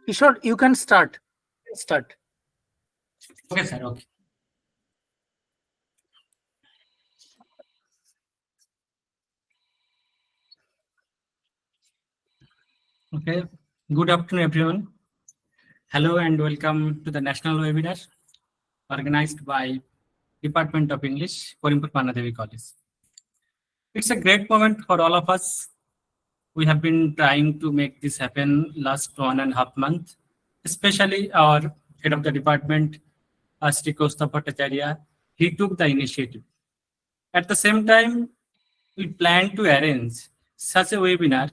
Kishore, you can start. Start. Okay, sir. Okay. Okay. Good afternoon, everyone. Hello and welcome to the national webinar organized by Department of English, Karimpur Pannadevi College. It's a great moment for all of us. We have been trying to make this happen last 1.5 months, especially our head of the department, Sri Kosta Bhattacharya. He took the initiative. At the same time, we plan to arrange such a webinar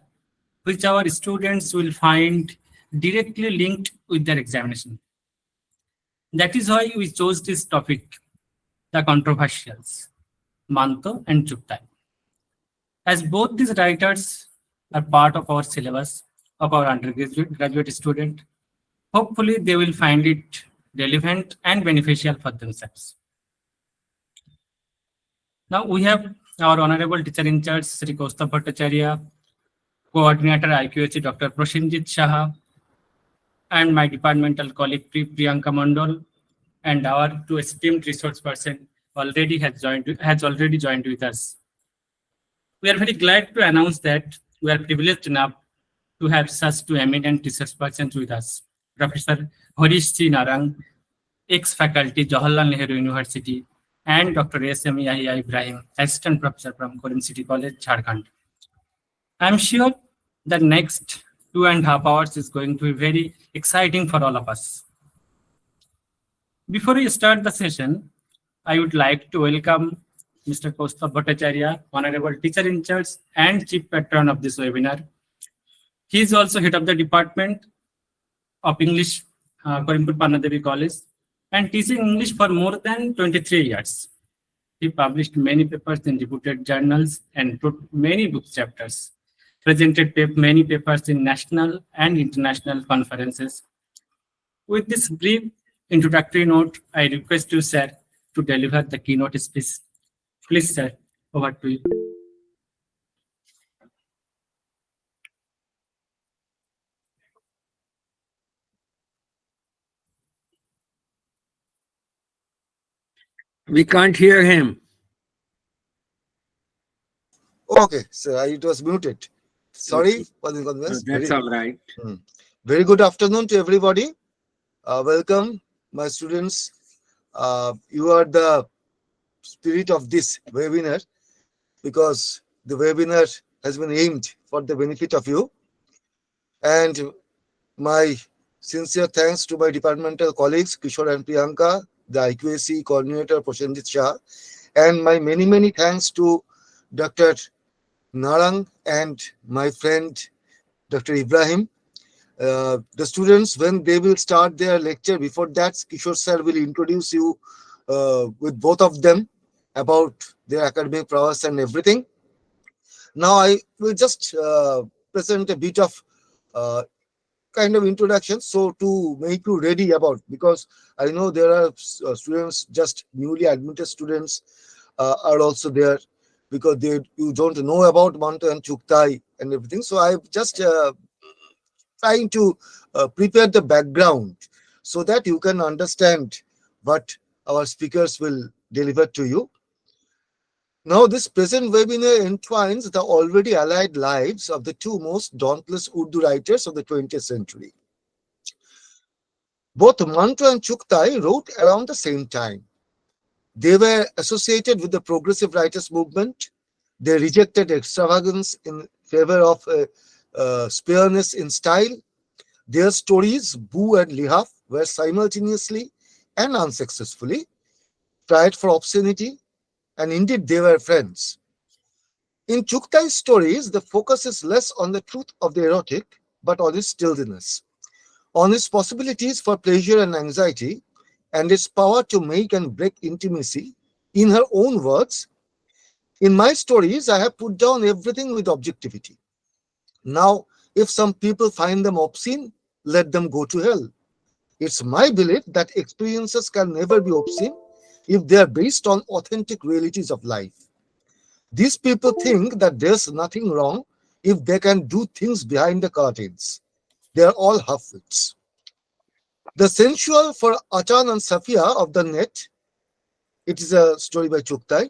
which our students will find directly linked with their examination. That is why we chose this topic, the controversials, Manto and Chughtai. As both these writers are part of our syllabus of our undergraduate graduate student, hopefully they will find it relevant and beneficial for themselves. Now we have our honorable teacher in charge, Sri Kosta Bhattacharya, coordinator IQAC Dr. Prosenjit Saha, and my departmental colleague Priyanka Mandal, and our two esteemed resource person has already joined with us. We are very glad to announce that we are privileged enough to have such two eminent research persons with us. Professor Harish C. Narang, ex-faculty, Jawaharlal Nehru University, and Dr. S.M. Yahya Ibrahim, assistant professor from Korim City College, Jharkhand. I am sure the next 2.5 hours is going to be very exciting for all of us. Before we start the session, I would like to welcome Mr. Kosta Bhattacharya, Honorable Teacher in Charge and Chief Patron of this webinar. He is also head of the Department of English, Karimpur Pannadevi College, and teaching English for more than 23 years. He published many papers in reputed journals and wrote many book chapters, presented many papers in national and international conferences. With this brief introductory note, I request you, sir, to deliver the keynote speech. Please, sir, over to you. We can't hear him. Okay, so it was muted. Sorry for the inconvenience. That's all right. Very good afternoon to everybody. Welcome, my students. You are the spirit of this webinar because the webinar has been aimed for the benefit of you. And my sincere thanks to my departmental colleagues, Kishore and Priyanka, the IQAC coordinator, Prosenjit Shah, and my many thanks to Dr. Narang and my friend, Dr. Ibrahim. The students, when they will start their lecture, before that, Kishore sir will introduce you with both of them about their academic prowess and everything. Now I will just present a bit of kind of introduction, so to make you ready about, because I know there are students, just newly admitted students are also there, because you don't know about Manto and Chughtai and everything. So I'm just trying to prepare the background so that you can understand what our speakers will deliver to you. Now, this present webinar entwines the already allied lives of the two most dauntless Urdu writers of the 20th century. Both Manto and Chughtai wrote around the same time. They were associated with the progressive writers movement. They rejected extravagance in favor of spareness in style. Their stories, Boo and Lihaf, were simultaneously and unsuccessfully tried for obscenity, and indeed they were friends. In Chughtai's stories, the focus is less on the truth of the erotic, but on its stillness, on its possibilities for pleasure and anxiety, and its power to make and break intimacy. In her own words, in my stories, I have put down everything with objectivity. Now, if some people find them obscene, let them go to hell. It's my belief that experiences can never be obscene if they are based on authentic realities of life. These people think that there's nothing wrong if they can do things behind the curtains. They are all half-wits. The sensual for Achan and Safia of the net, it is a story by Chughtai,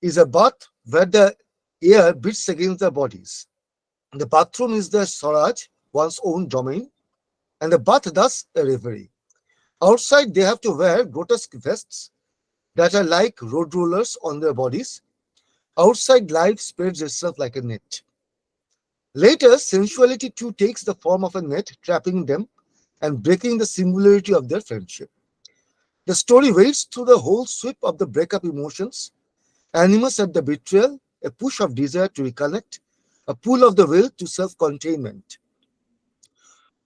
is a bath where the air beats against their bodies. The bathroom is the Swaraj, one's own domain, and the bath thus a reverie. Outside, they have to wear grotesque vests that are like road rollers on their bodies. Outside, life spreads itself like a net. Later, sensuality too takes the form of a net, trapping them and breaking the singularity of their friendship. The story wades through the whole sweep of the breakup emotions, animus at the betrayal, a push of desire to reconnect, a pull of the will to self-containment.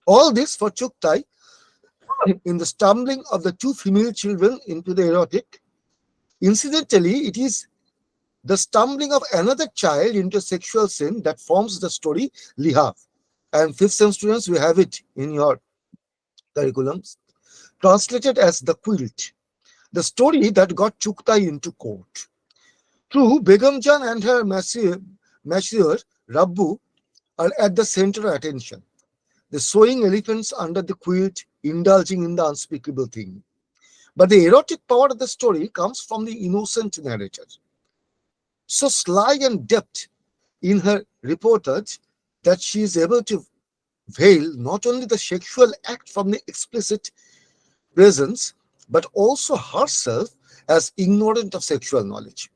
All this for Chughtai in the stumbling of the two female children into the erotic. Incidentally, it is the stumbling of another child into sexual sin that forms the story Lihav. And fifth sem students, we have it in your curriculums, translated as the quilt, the story that got Chughtai into court. True, Begum Jan and her Monsieur Rabbu are at the center of attention. The sewing elephants under the quilt, indulging in the unspeakable thing. But the erotic power of the story comes from the innocent narrator. So sly and deft in her reportage that she is able to veil not only the sexual act from the explicit presence, but also herself as ignorant of sexual knowledge.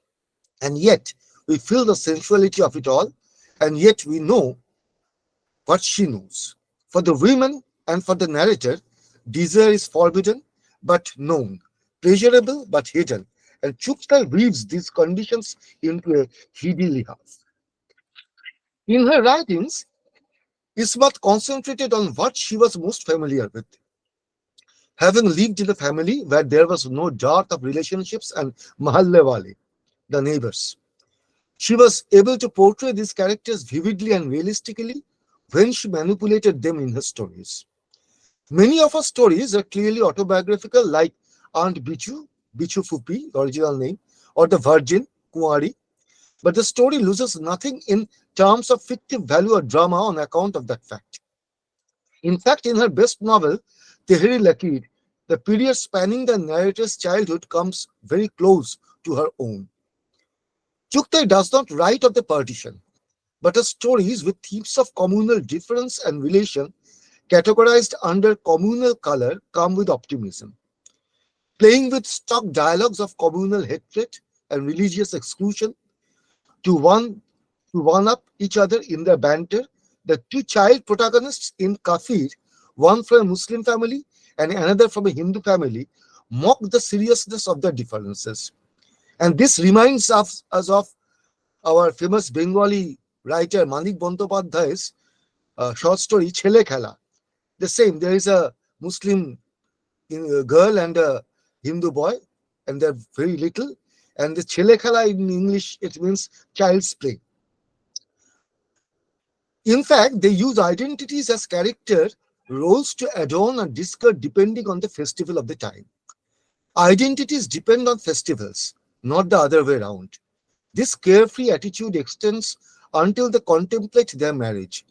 And yet, we feel the sensuality of it all, and yet we know what she knows. For the women and for the narrator, desire is forbidden but known, pleasurable but hidden, and Chughtai weaves these conditions into a heady Lihav. In her writings, Ismat concentrated on what she was most familiar with. Having lived in a family where there was no dearth of relationships and mahallewali, the neighbors, she was able to portray these characters vividly and realistically when she manipulated them in her stories. Many of her stories are clearly autobiographical, like Aunt Bichu, Bichu Fupi, the original name, or the Virgin, Kuari, but the story loses nothing in terms of fictive value or drama on account of that fact. In fact, in her best novel, Tehri Lakir, the period spanning the narrator's childhood comes very close to her own. Chughtai does not write of the partition, but her stories with themes of communal difference and relation categorized under communal color come with optimism. Playing with stock dialogues of communal hatred and religious exclusion to one up each other in their banter, the two child protagonists in Kafir, one from a Muslim family and another from a Hindu family, mock the seriousness of their differences. And this reminds us of our famous Bengali writer Manik Bandyopadhyay's short story Chele Khela. The same, there is a Muslim girl and a Hindu boy, and they're very little. And the Chele Khela in English, it means child's play. In fact, they use identities as character roles to adorn or discard depending on the festival of the time. Identities depend on festivals, not the other way around. This carefree attitude extends until they contemplate their marriage,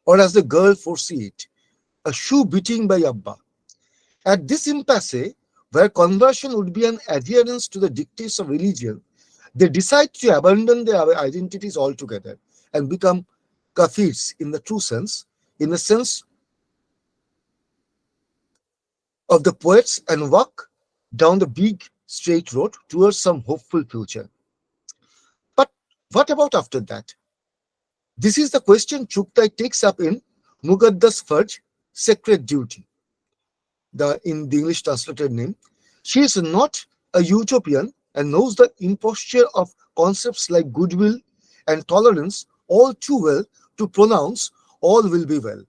or as the girl foresee it, a shoe beating by Abba. At this impasse, where conversion would be an adherence to the dictates of religion, they decide to abandon their identities altogether and become kafirs in the true sense, in the sense of the poets, and walk down the big straight road towards some hopeful future. But what about after that? This is the question Chughtai takes up in Muqaddas Farj, Sacred Duty, in the English translated name. She is not a utopian and knows the imposture of concepts like goodwill and tolerance all too well to pronounce all will be well.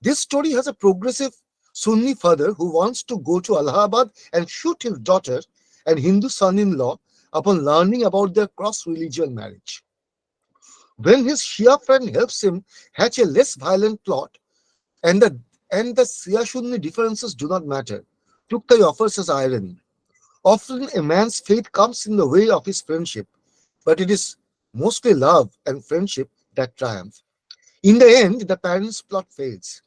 This story has a progressive Sunni father who wants to go to Allahabad and shoot his daughter and Hindu son-in-law upon learning about their cross-religion marriage. When his Shia friend helps him hatch a less violent plot, and the Shia-Sunni differences do not matter, Chughtai offers as irony. Often a man's faith comes in the way of his friendship, but it is mostly love and friendship that triumph. In the end, the parents' plot fails.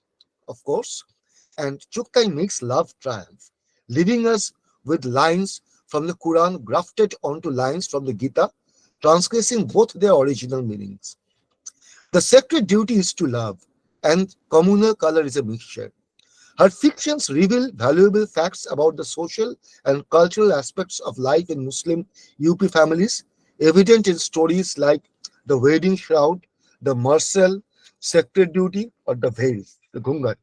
Of course, and Chughtai makes love triumph, leaving us with lines from the Quran grafted onto lines from the Gita, transgressing both their original meanings. The sacred duty is to love, and communal color is a mixture. Her fictions reveal valuable facts about the social and cultural aspects of life in Muslim UP families, evident in stories like the wedding shroud, the mursal, sacred duty, or the veil, the ghungat.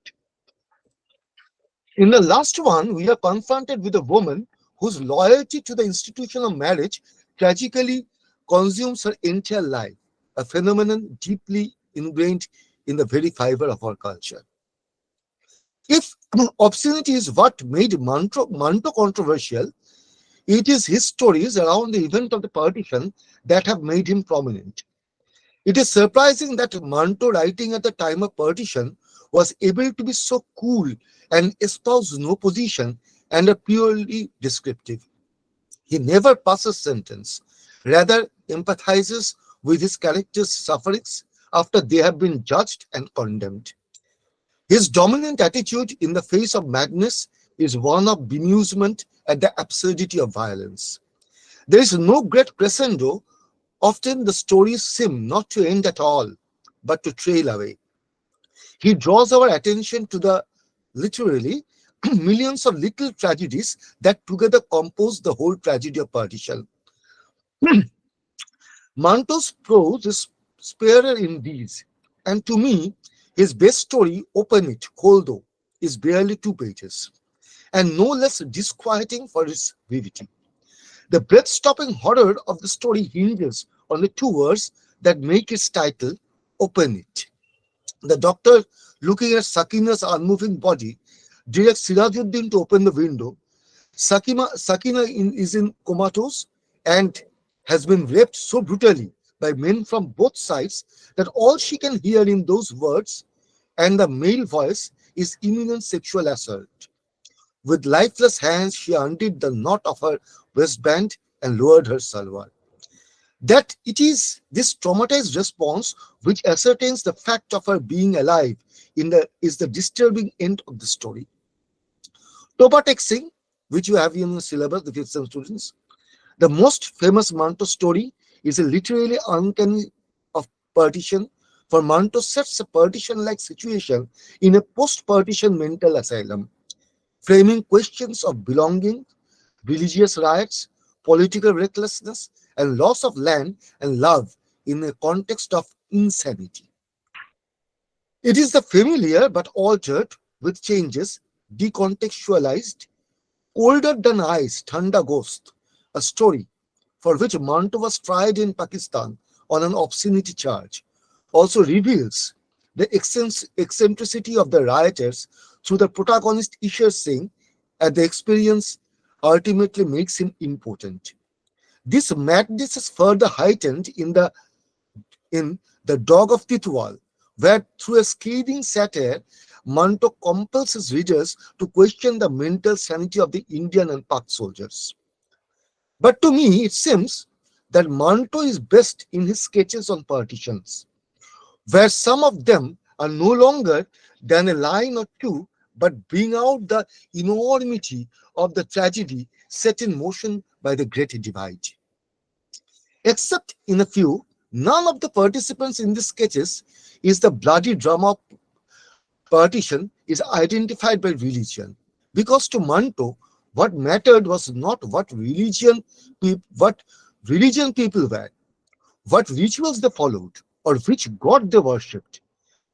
In the last one, we are confronted with a woman whose loyalty to the institution of marriage tragically consumes her entire life, a phenomenon deeply ingrained in the very fiber of our culture. If obscenity is what made Manto controversial, it is his stories around the event of the partition that have made him prominent. It is surprising that Manto, writing at the time of partition, was able to be so cool and espouse no position and are purely descriptive. He never passes sentence, rather empathizes with his characters' sufferings after they have been judged and condemned. His dominant attitude in the face of madness is one of bemusement at the absurdity of violence. There is no great crescendo. Often the stories seem not to end at all, but to trail away. He draws our attention to the literally millions of little tragedies that together compose the whole tragedy of partition. Manto's prose is sparer in these, and to me, his best story, Open It, Koldo, is barely 2 pages, and no less disquieting for its brevity. The breath-stopping horror of the story hinges on the 2 words that make its title, Open It. The doctor, looking at Sakina's unmoving body, directs Sirajuddin to open the window. Sakina is in comatose and has been raped so brutally by men from both sides that all she can hear in those words and the male voice is imminent sexual assault. With lifeless hands, she undid the knot of her waistband and lowered her salwar. That it is this traumatized response which ascertains the fact of her being alive is the disturbing end of the story. Toba texting, which you have in the syllabus, the 5th sem students, the most famous Manto story is a literally uncanny of partition, for Manto sets a partition-like situation in a post-partition mental asylum, framing questions of belonging, religious riots, political recklessness, and loss of land and love in a context of insanity. It is the familiar but altered with changes, decontextualized, colder than ice, Thanda Ghost, a story for which Manto was tried in Pakistan on an obscenity charge, also reveals the eccentricity of the rioters through the protagonist Ishar Singh, and the experience ultimately makes him impotent. This madness is further heightened in the Dog of Titwal, where through a scathing satire, Manto compels his readers to question the mental sanity of the Indian and Pak soldiers. But to me, it seems that Manto is best in his sketches on partitions, where some of them are no longer than a line or 2, but bring out the enormity of the tragedy set in motion by the Great Divide. Except in a few, none of the participants in these sketches is the bloody drama of partition is identified by religion. Because to Manto, what mattered was not what religion people were, what rituals they followed, or which god they worshipped,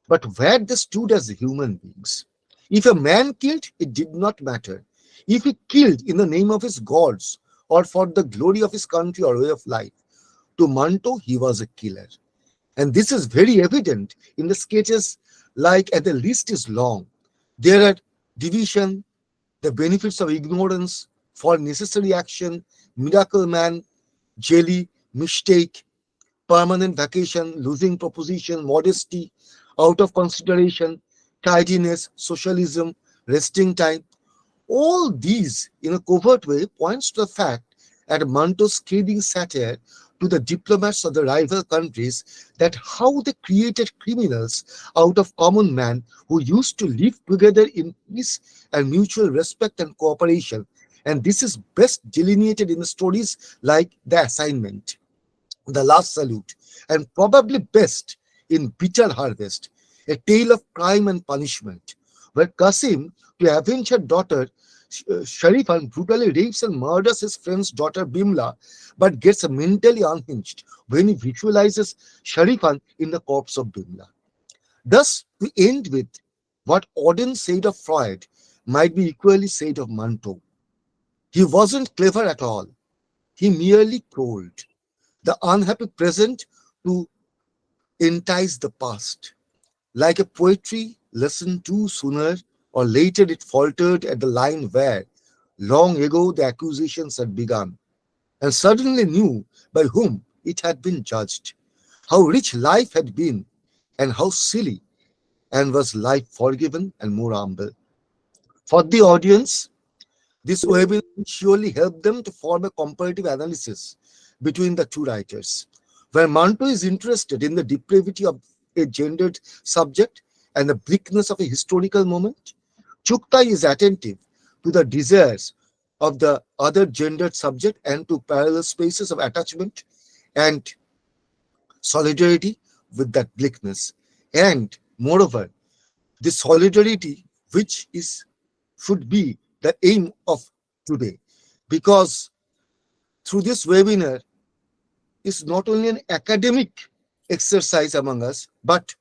but where they stood as human beings. If a man killed, it did not matter. If he killed in the name of his gods or for the glory of his country or way of life, to Manto, he was a killer. And this is very evident in the sketches like And the List is Long. There are division, the benefits of ignorance, for necessary action, miracle man, jelly, mistake, permanent vacation, losing proposition, modesty, out of consideration, tidiness, socialism, resting time. All these, in a covert way, points to the fact that Manto's scathing satire to the diplomats of the rival countries that how they created criminals out of common man who used to live together in peace and mutual respect and cooperation. And this is best delineated in the stories like The Assignment, The Last Salute, and probably best in Bitter Harvest, a tale of crime and punishment, where Qasim, to avenge her daughter, Sharifan brutally rapes and murders his friend's daughter Bimla, but gets mentally unhinged when he visualizes Sharifan in the corpse of Bimla. Thus, we end with what Auden said of Freud might be equally said of Manto. He wasn't clever at all. He merely told the unhappy present to entice the past. Like a poetry lesson too, sooner or later it faltered at the line where long ago the accusations had begun, and suddenly knew by whom it had been judged, how rich life had been, and how silly, and was life forgiven and more humble. For the audience, this webinar will surely help them to form a comparative analysis between the two writers, where Manto is interested in the depravity of a gendered subject and the bleakness of a historical moment. Chughtai is attentive to the desires of the other gendered subject and to parallel spaces of attachment and solidarity with that bleakness. And moreover, the solidarity which should be the aim of today, because through this webinar is not only an academic exercise among us, but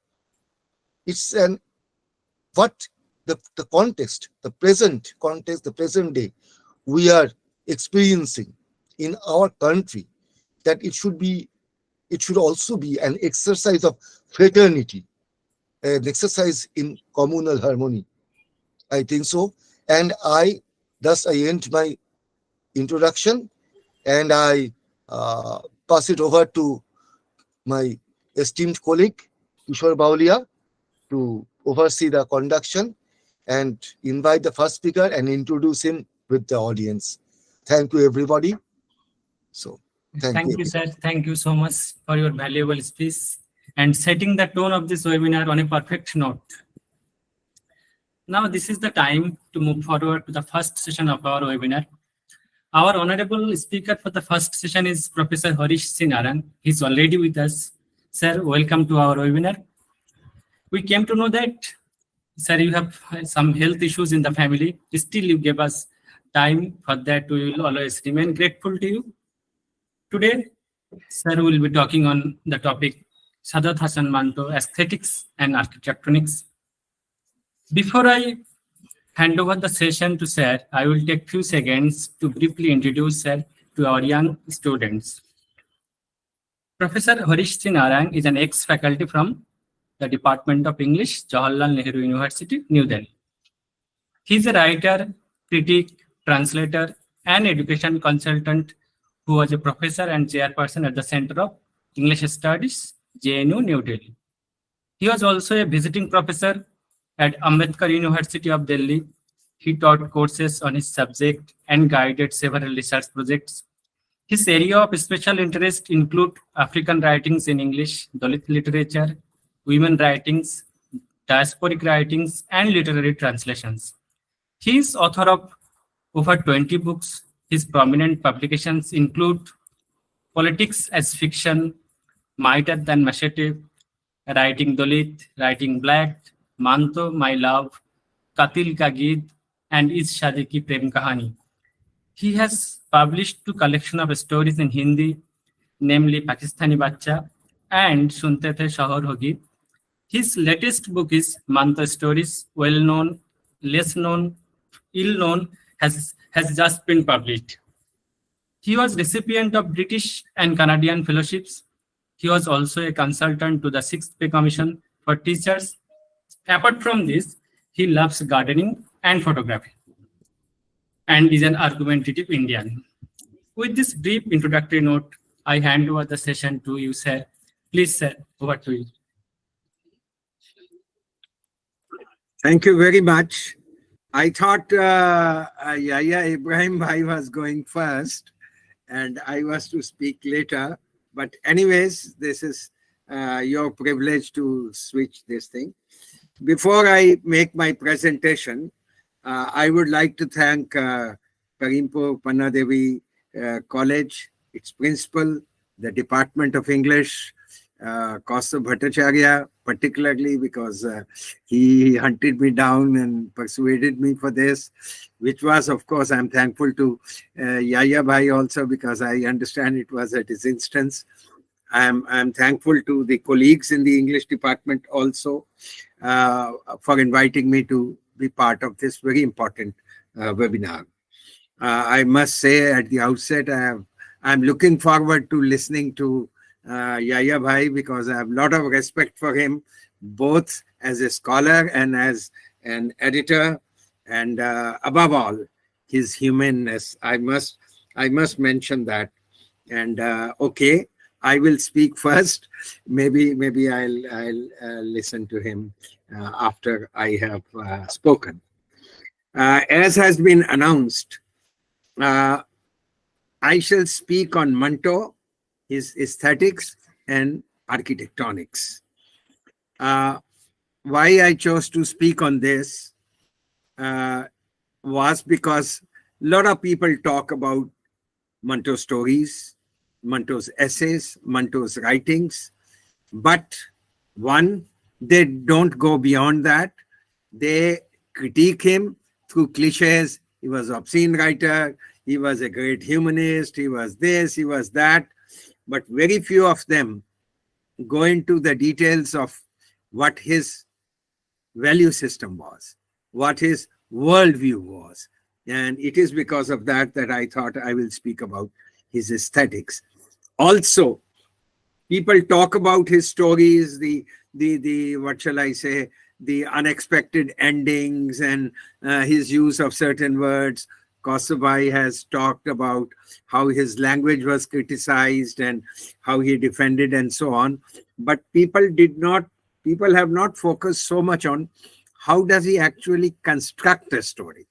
it's an what the context, the present context, the present day we are experiencing in our country, that it should also be an exercise of fraternity, an exercise in communal harmony. I think so. And thus I end my introduction, and I pass it over to my esteemed colleague, Kishore Baulia, to oversee the conduction and invite the first speaker and introduce him with the audience. Thank you, everybody. So, Thank you, sir. Thank you so much for your valuable speech and setting the tone of this webinar on a perfect note. Now, this is the time to move forward to the first session of our webinar. Our honorable speaker for the first session is Professor Harish C. Narang. He's already with us. Sir, welcome to our webinar. We came to know that, sir, you have some health issues in the family. Still, you gave us time. For that, we will always remain grateful to you. Today, sir will be talking on the topic Sadat Hasan Manto, Aesthetics and Architectonics. Before I hand over the session to sir, I will take few seconds to briefly introduce sir to our young students. Professor Harish C. Narang is an ex-faculty from the Department of English, Jawaharlal Nehru University, New Delhi. He is a writer, critic, translator, and education consultant who was a professor and chairperson at the Center of English Studies, JNU, New Delhi. He was also a visiting professor at Ambedkar University of Delhi. He taught courses on his subject and guided several research projects. His area of special interest include African writings in English, Dalit literature, women writings, diasporic writings, and literary translations. He is author of over 20 books. His prominent publications include Politics as Fiction, Mightier Than Machete, Writing Dalit, Writing Black, Manto, My Love, Katil Ka Geet, and Is Shadi Ki Prem Kahani. He has published 2 collections of stories in Hindi, namely Pakistani Bacha and Sunte The Shahar Hogi. His latest book is Manto Stories, well known, less known, ill known, has just been published. He was recipient of British and Canadian fellowships. He was also a consultant to the 6th Pay Commission for Teachers. Apart from this, he loves gardening and photography and is an argumentative Indian. With this brief introductory note, I hand over the session to you, sir. Please, sir, over to you. Thank you very much. I thought Yahya Ibrahim Bhai was going first and I was to speak later, But anyways, this is your privilege to switch this thing. Before I make my presentation, I would like to thank Karimpur Pannadevi College, its principal, the Department of English, Kaustav Bhattacharya, particularly because he hunted me down and persuaded me for this, which was, of course, I'm thankful to Yaya Bhai also, because I understand it was at his instance. I'm thankful to the colleagues in the English department also for inviting me to be part of this very important webinar. I must say at the outset, I'm looking forward to listening to Yaya Bhai, because I have a lot of respect for him, both as a scholar and as an editor, and above all, his humanness. I must mention that. And okay, I will speak first. Maybe I'll listen to him after I have spoken. As has been announced, I shall speak on Manto, his aesthetics and architectonics. Why I chose to speak on this was because a lot of people talk about Manto's stories, Manto's essays, Manto's writings, but one, they don't go beyond that. They critique him through cliches. He was an obscene writer, he was a great humanist, he was this, he was that, but very few of them go into the details of what his value system was, what his worldview was. And it is because of that that I thought I will speak about his aesthetics. Also, people talk about his stories, the what shall I say, the unexpected endings and his use of certain words. Kaustav Bhai has talked about how his language was criticized and how he defended and so on. But people have not focused so much on how does he actually construct a story.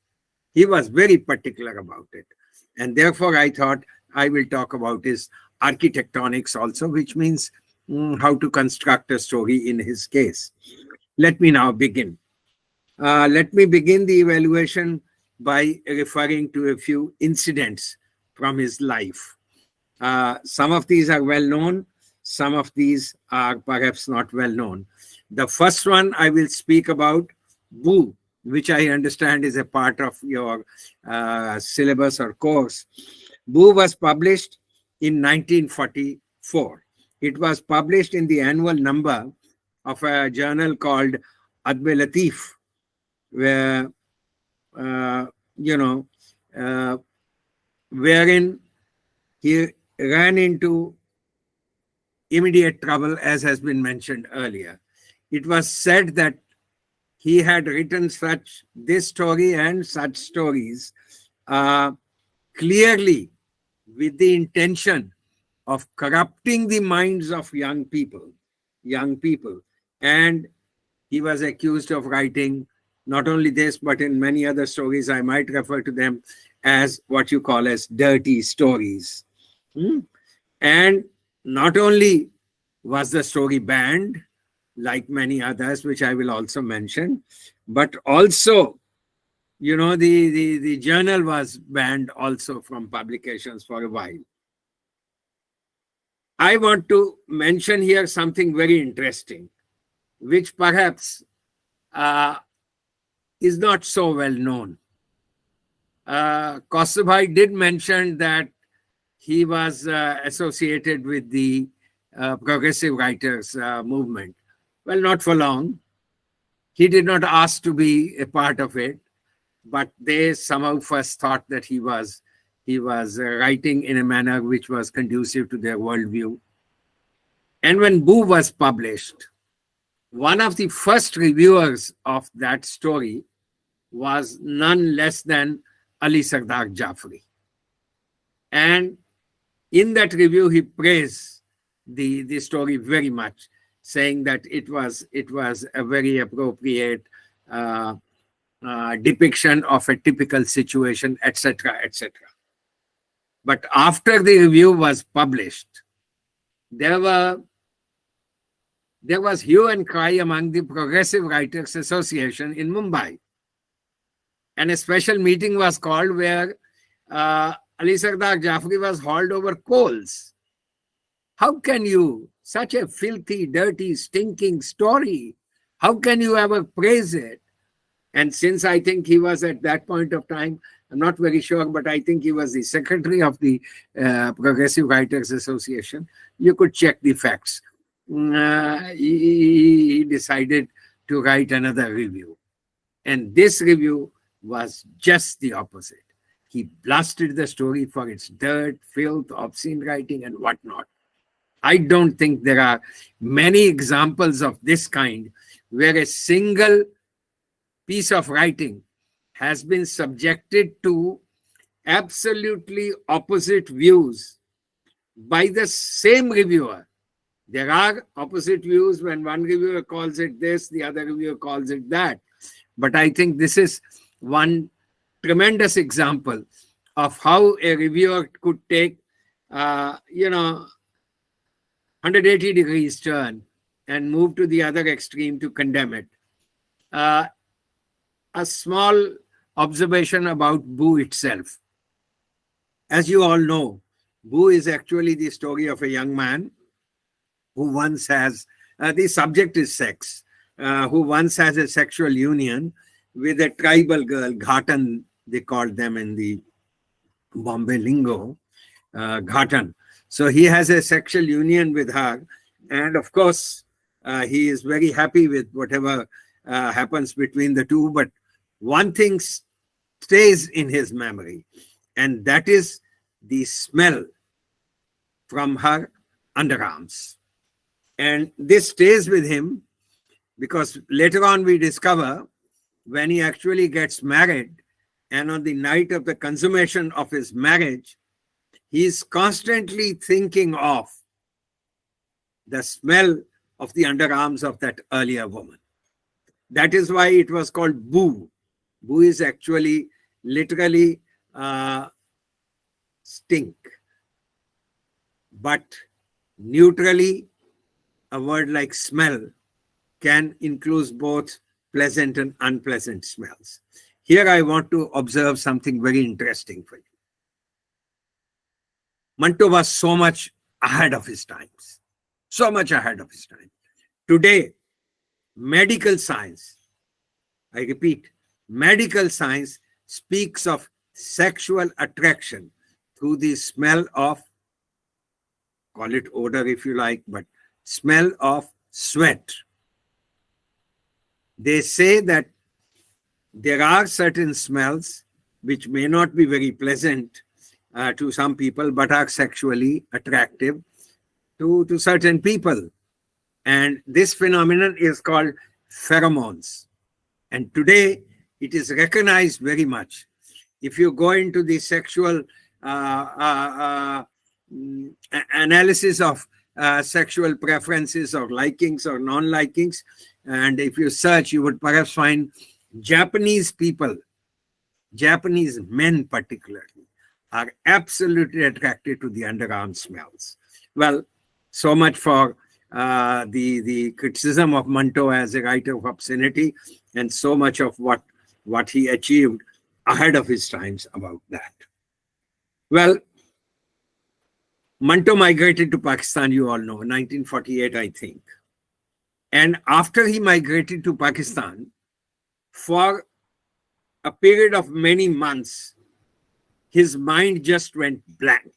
He was very particular about it. And therefore, I thought I will talk about his architectonics also, which means how to construct a story in his case. Let me now begin. Let me begin the evaluation by referring to a few incidents from his life. Some of these are well known, some of these are perhaps not well known. The first one I will speak about, Boo, which I understand is a part of your syllabus or course. Boo was published in 1944. It was published in the annual number of a journal called Adb Latif, where wherein he ran into immediate trouble, as has been mentioned earlier. It was said that he had written this story and such stories clearly with the intention of corrupting the minds of young people. And he was accused of writing not only this, but in many other stories, I might refer to them as what you call as dirty stories. And not only was the story banned, like many others, which I will also mention, but also, the journal was banned also from publications for a while. I want to mention here something very interesting, which perhaps is not so well known. Kaustav Bhai did mention that he was associated with the progressive writers movement. Well, not for long. He did not ask to be a part of it, but they somehow first thought that he was writing in a manner which was conducive to their worldview. And when Boo was published, one of the first reviewers of that story was none less than Ali Sardar Jafri. And in that review, he praised the story very much, saying that it was a very appropriate depiction of a typical situation, etc., etc. But after the review was published, there was hue and cry among the Progressive Writers Association in Mumbai. And a special meeting was called where Ali Sardar Jafri was hauled over coals. How can you, such a filthy, dirty, stinking story, how can you ever praise it? And since I think he was at that point of time, I'm not very sure, but I think he was the secretary of the Progressive Writers Association, you could check the facts. He decided to write another review. And this review was just the opposite. He blasted the story for its dirt, filth, obscene writing, and whatnot. I don't think there are many examples of this kind where a single piece of writing has been subjected to absolutely opposite views by the same reviewer. There are opposite views when one reviewer calls it this, the other reviewer calls it that. But I think this is one tremendous example of how a reviewer could take, 180 degrees turn and move to the other extreme to condemn it. A small observation about Boo itself. As you all know, Boo is actually the story of a young man who once has, the subject is sex, who once has a sexual union with a tribal girl, Ghatan, they called them in the Bombay lingo, Ghatan. So he has a sexual union with her. And of course, he is very happy with whatever happens between the two. But one thing stays in his memory, and that is the smell from her underarms. And this stays with him because later on we discover when he actually gets married, and on the night of the consummation of his marriage, he is constantly thinking of the smell of the underarms of that earlier woman. That is why it was called Boo. Boo is actually literally stink. But neutrally, a word like smell can include both pleasant and unpleasant smells. Here I want to observe something very interesting for you. Manto was so much ahead of his times. So much ahead of his time. Today, medical science, I repeat, medical science speaks of sexual attraction through the smell of, call it odor if you like, but smell of sweat. They say that there are certain smells which may not be very pleasant to some people, but are sexually attractive to certain people. And this phenomenon is called pheromones. And today it is recognized very much. If you go into the sexual analysis of sexual preferences or likings or non-likings, and if you search, you would perhaps find Japanese people, Japanese men particularly, are absolutely attracted to the underarm smells. Well, so much for the criticism of Manto as a writer of obscenity, and so much of what he achieved ahead of his times about that. Well, Manto migrated to Pakistan, you all know, 1948, I think. And after he migrated to Pakistan, for a period of many months, his mind just went blank.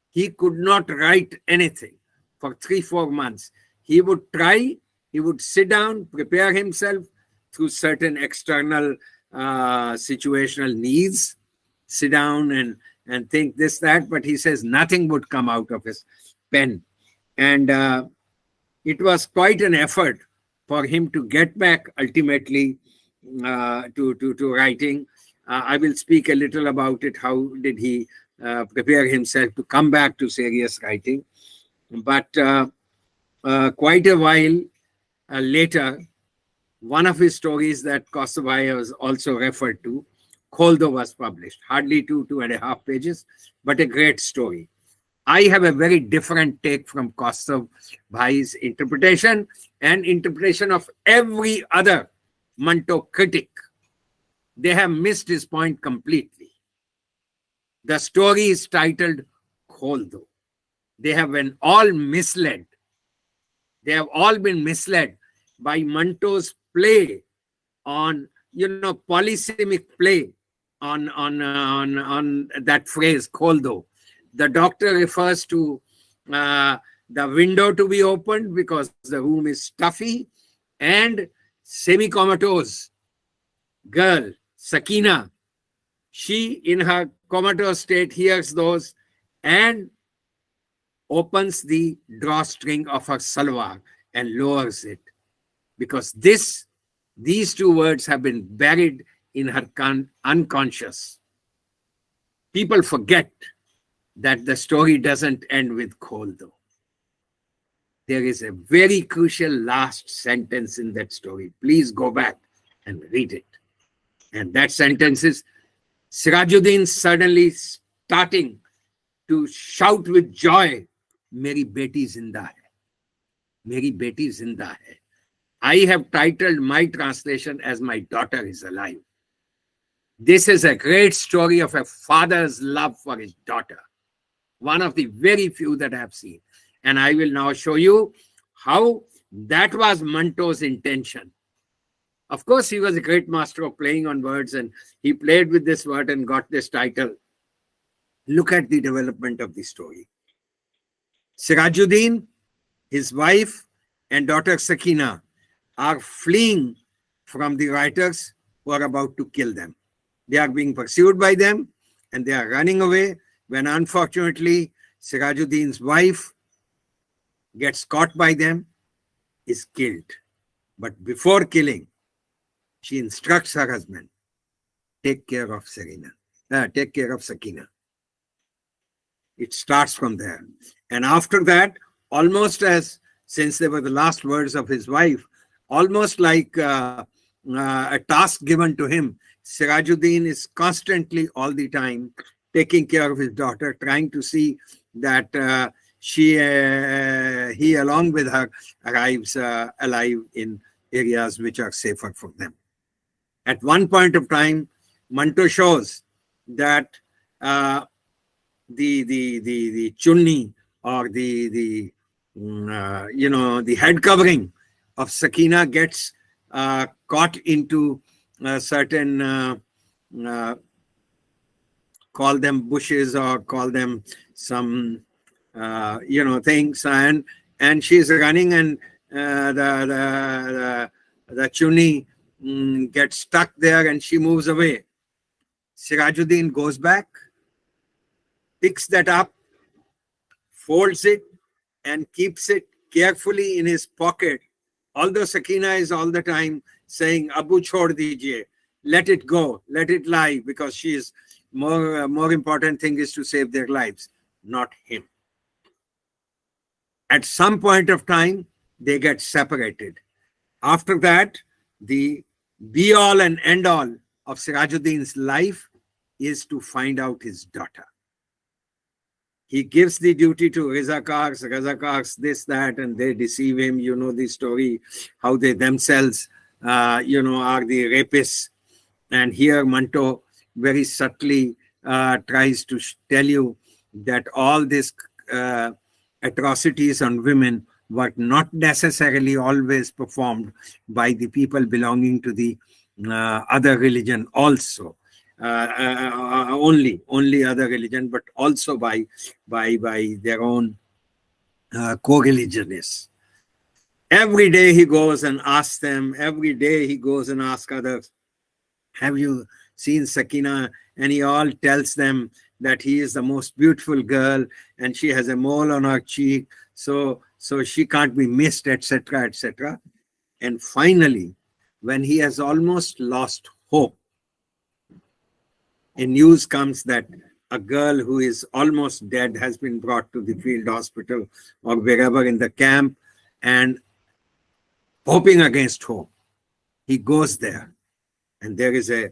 He could not write anything for 3-4 months. He would try, he would sit down, prepare himself through certain external situational needs, sit down and think this, that, but he says nothing would come out of his pen. And it was quite an effort for him to get back ultimately to writing. I will speak a little about it. How did he prepare himself to come back to serious writing? But quite a while later, one of his stories that Kosovo was also referred to, Kholdo, was published. Hardly 2.5 pages, but a great story. I have a very different take from Kaustav Bhai's interpretation and interpretation of every other Manto critic. They have missed his point completely. The story is titled Kholdo. They have been all misled. They have all been misled by Manto's play on, polysemic play on that phrase, Kholdo. The doctor refers to the window to be opened because the room is stuffy, and semi-comatose girl, Sakina, she in her comatose state hears those and opens the drawstring of her salwar and lowers it, because these two words have been buried in her unconscious. People forget that the story doesn't end with Kholdo. There is a very crucial last sentence in that story. Please go back and read it. And that sentence is Sirajuddin suddenly starting to shout with joy, Meri beti zinda hai. Meri beti zinda hai. I have titled my translation as My Daughter is Alive. This is a great story of a father's love for his daughter. One of the very few that I have seen. And I will now show you how that was Manto's intention. Of course, he was a great master of playing on words, and he played with this word and got this title. Look at the development of the story. Sirajuddin, his wife, and daughter Sakina are fleeing from the rioters who are about to kill them. They are being pursued by them, and they are running away when, unfortunately, Sirajuddin's wife gets caught by them, is killed. But before killing, she instructs her husband, take care of Sakina. It starts from there. And after that, since they were the last words of his wife, almost like a task given to him, Sirajuddin is constantly, all the time, taking care of his daughter, trying to see that he along with her arrives alive in areas which are safer for them. At one point of time, Manto shows that the chunni, or the head covering of Sakina gets caught into certain call them bushes or call them some things, and she's running, and the chunni gets stuck there, and she moves away. Sirajuddin goes back, picks that up, folds it, and keeps it carefully in his pocket, although Sakina is all the time saying, Abu chhod dijiye, let it go, let it lie, because she is more important thing is to save their lives, not him. At some point of time, they get separated. After that, the be-all and end-all of Sirajuddin's life is to find out his daughter. He gives the duty to Razakars, this, that, and they deceive him. You know the story, how they themselves, are the rapists. And here Manto very subtly tries to tell you that all these atrocities on women were not necessarily always performed by the people belonging to the other religion also. Only other religion, but also by their own co-religionists. Every day he goes and asks them, every day he goes and asks others, have you seen Sakina? And he all tells them that he is the most beautiful girl and she has a mole on her cheek, so she can't be missed, etc., etc. And finally, when he has almost lost hope, a news comes that a girl who is almost dead has been brought to the field hospital or wherever in the camp, and hoping against hope, he goes there, and there is a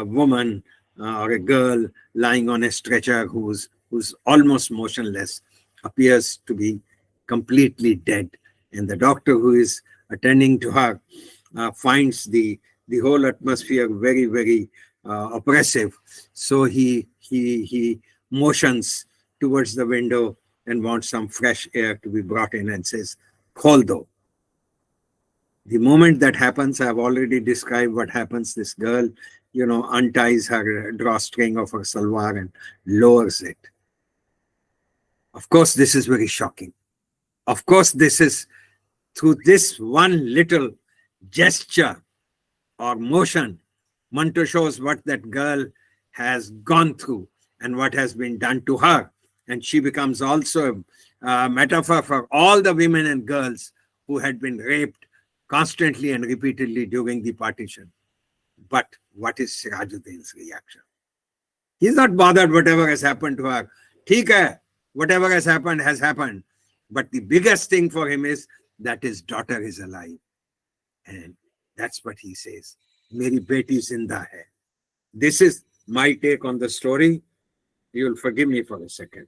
woman or a girl lying on a stretcher whose who's almost motionless, appears to be completely dead. And the doctor who is attending to her finds the whole atmosphere very, very oppressive. So he motions towards the window and wants some fresh air to be brought in and says, "Khol do." The moment that happens, I've already described what happens. This girl, unties her drawstring of her salwar and lowers it. Of course, this is very shocking. Of course, this is through this one little gesture or motion, Manto shows what that girl has gone through and what has been done to her. And she becomes also a metaphor for all the women and girls who had been raped constantly and repeatedly during the partition. But what is Sirajuddin's reaction? He's not bothered whatever has happened to her. Theek hai, whatever has happened. But the biggest thing for him is that his daughter is alive. And that's what he says. Meri beti zinda hai. This is my take on the story. You'll forgive me for a second.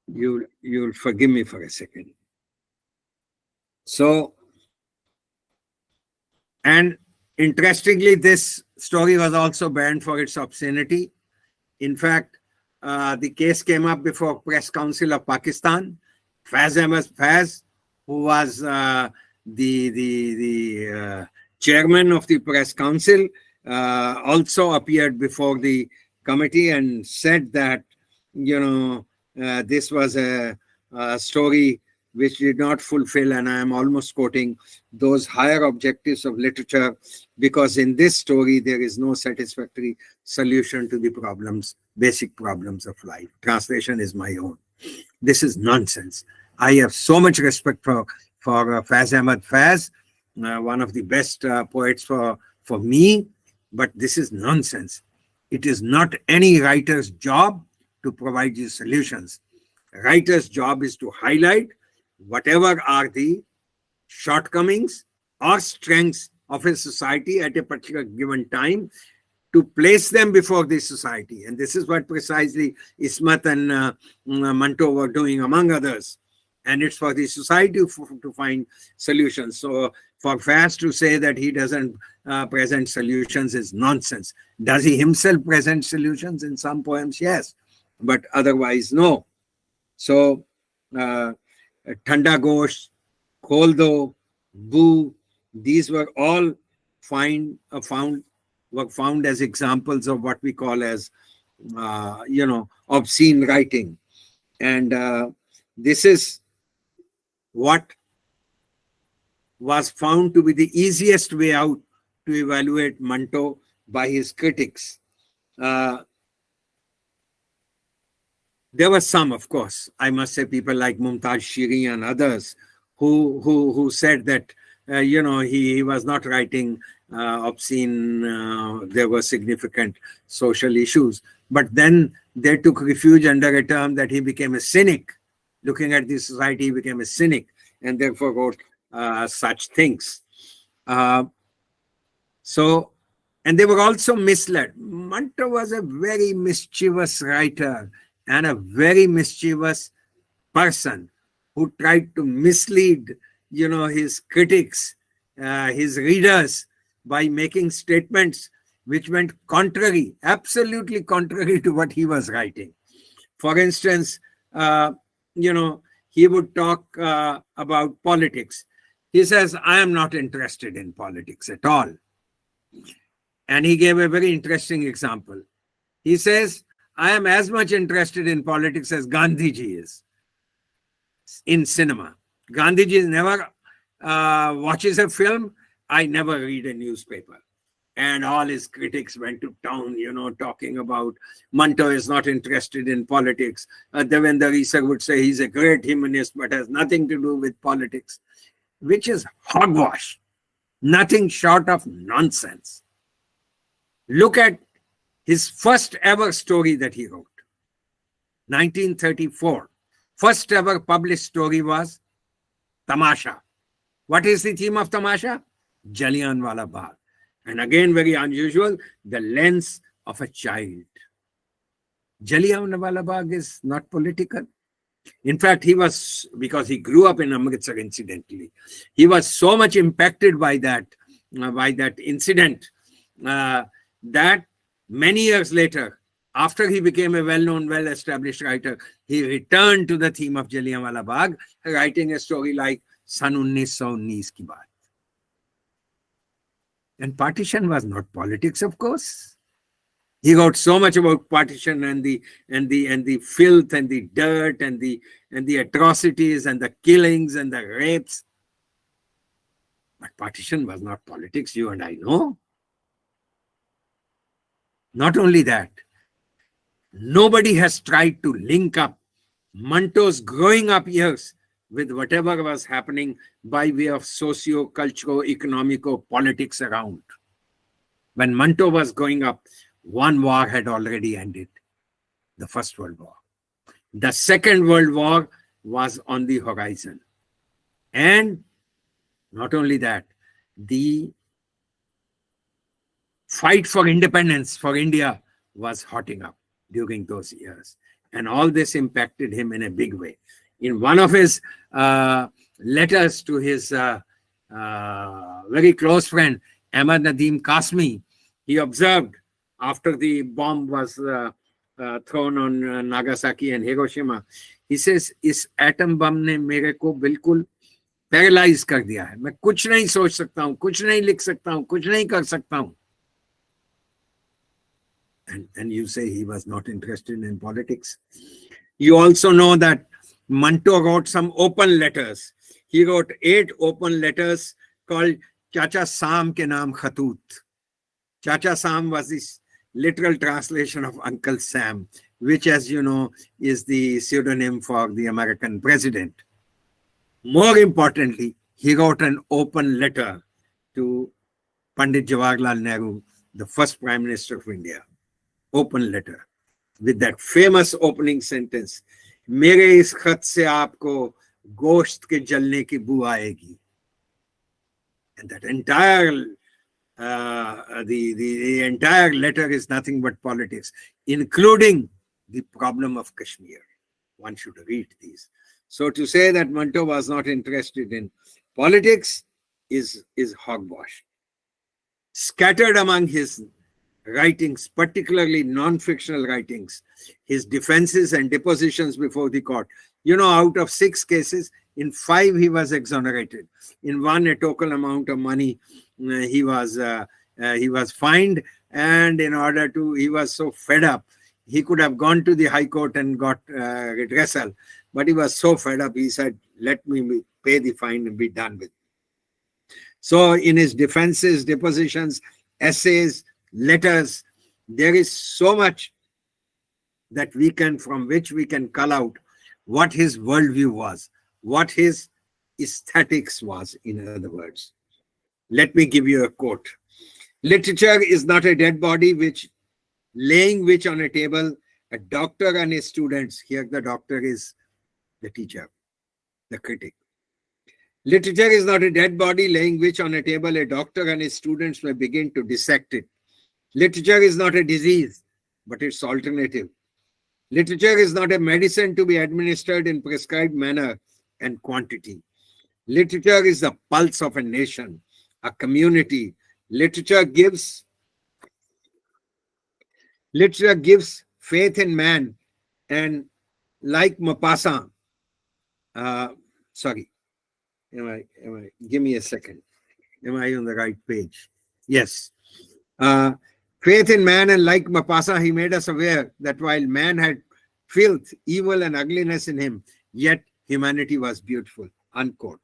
You'll forgive me for a second. So, and interestingly, this story was also banned for its obscenity. In fact, the case came up before Press Council of Pakistan. Faz Ahmed Faz, who was the chairman of the Press Council, also appeared before the committee and said that, this was a story which did not fulfill, and I am almost quoting, those higher objectives of literature, because in this story there is no satisfactory solution to the basic problems of life. Translation is my own. This is nonsense. I have so much respect for Faz Ahmed Faz, one of the best poets for me, but this is nonsense. It is not any writer's job to provide you solutions. A writer's job is to highlight whatever are the shortcomings or strengths of a society at a particular given time, to place them before the society. And this is what precisely Ismat and Manto were doing, among others. And it's for the society to find solutions. So for Faz to say that he doesn't present solutions is nonsense. Does he himself present solutions in some poems? Yes, but otherwise, no. So, Thanda Ghosh, Khol Do, Boo, these were all found as examples of what we call as, obscene writing. And this is what was found to be the easiest way out to evaluate Manto by his critics. There were some, of course, I must say, people like Mumtaz Shiri and others who said that, he was not writing obscene, there were significant social issues. But then they took refuge under a term that he became a cynic. Looking at the society, he became a cynic and therefore wrote such things. And they were also misled. Manto was a very mischievous writer and a very mischievous person who tried to mislead, his critics, his readers, by making statements which went contrary, absolutely contrary to what he was writing. For instance, he would talk about politics. He says, I am not interested in politics at all. And he gave a very interesting example. He says, I am as much interested in politics as Gandhiji is in cinema. Gandhiji never watches a film. I never read a newspaper. And all his critics went to town, talking about Manto is not interested in politics. Devendra Isar would say he's a great humanist, but has nothing to do with politics, which is hogwash, nothing short of nonsense. Look at his first ever story that he wrote, 1934. First ever published story was Tamasha. What is the theme of Tamasha? Jallianwala Bagh. And again, very unusual, the lens of a child. Jallianwala Bagh is not political. In fact, he was, because he grew up in Amritsar incidentally, he was so much impacted by that incident that many years later, after he became a well-known, well-established writer, he returned to the theme of Jallianwala Bagh, writing a story like San 1919 Ki Baat. And partition was not politics, of course. He wrote so much about partition and the filth and the dirt and the atrocities and the killings and the rapes. But partition was not politics, you and I know. Not only that, nobody has tried to link up Manto's growing up years with whatever was happening by way of socio-cultural, economical politics around. When Manto was growing up, one war had already ended, the First World War. The Second World War was on the horizon. And not only that, the fight for independence for India was hotting up during those years. And all this impacted him in a big way. In one of his letters to his very close friend, Ahmad Nadeem Kasmi, he observed, after the bomb was thrown on Nagasaki and Hiroshima, he says, "Is atom bomb ne mere ko bilkul paralyze kar diya hai. मैं कुछ नहीं सोच सकता हूँ, कुछ नहीं लिख सकता हूँ, कुछ नहीं कर सकता हूँ." And you say he was not interested in politics. You also know that Manto wrote some open letters. He wrote 8 open letters called Chacha Sam ke naam Khatut. Chacha Sam was this literal translation of Uncle Sam, which, as you know, is the pseudonym for the American president. More importantly, he wrote an open letter to Pandit Jawaharlal Nehru, the first Prime Minister of India. Open letter with that famous opening sentence, "मेरे इस खत से आपको गोश्त के जलने की बू आएगी." And that entire the entire letter is nothing but politics, including the problem of Kashmir. One should read these. So to say that Manto was not interested in politics is hogwash. Scattered among his writings, particularly non-fictional writings, his defenses and depositions before the court. You know, out of 6 cases, in 5 he was exonerated. In one, a total amount of money he was fined, and in order to, he was so fed up, he could have gone to the High Court and got redressal, but he was so fed up, he said, "Let me pay the fine and be done with." So in his defenses, depositions, essays, letters, there is so much that from which we can cull out what his worldview was, what his aesthetics was, in other words. Let me give you a quote. "Literature is not a dead body laying on a table, a doctor and his students," here the doctor is the teacher, the critic. "Literature is not a dead body laying on a table, a doctor and his students may begin to dissect it. Literature is not a disease, but its alternative. Literature is not a medicine to be administered in prescribed manner and quantity. Literature is the pulse of a nation, a community. Literature gives faith in man, and like Maupassant, give me a second. Am I on the right page? Yes. Faith in man, and like Maupassant, he made us aware that while man had filth, evil, and ugliness in him, yet humanity was beautiful." Unquote.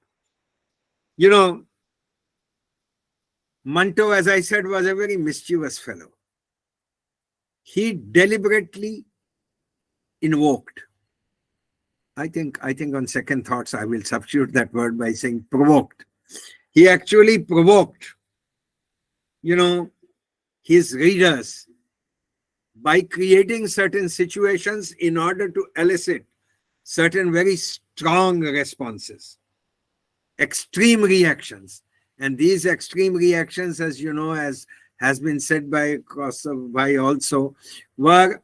You know, Manto, as I said, was a very mischievous fellow. He deliberately invoked. I think on second thoughts, I will substitute that word by saying provoked. He actually provoked, his readers by creating certain situations in order to elicit certain very strong responses, extreme reactions. And these extreme reactions, as you know, as has been said by Kosovai also, were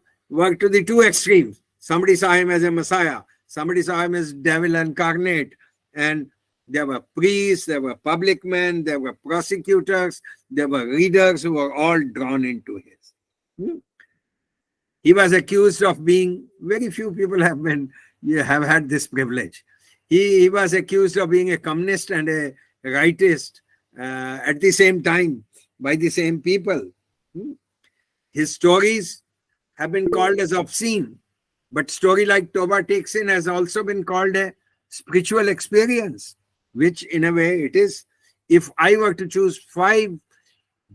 to the two extremes. Somebody saw him as a Messiah, somebody saw him as devil incarnate, and there were priests, there were public men, there were prosecutors, there were readers who were all drawn into his. He was accused of being, very few people have had this privilege. He was accused of being a communist and a rightist at the same time by the same people. His stories have been called as obscene, but story like Toba Takes In has also been called a spiritual experience, which in a way it is. If I were to choose 5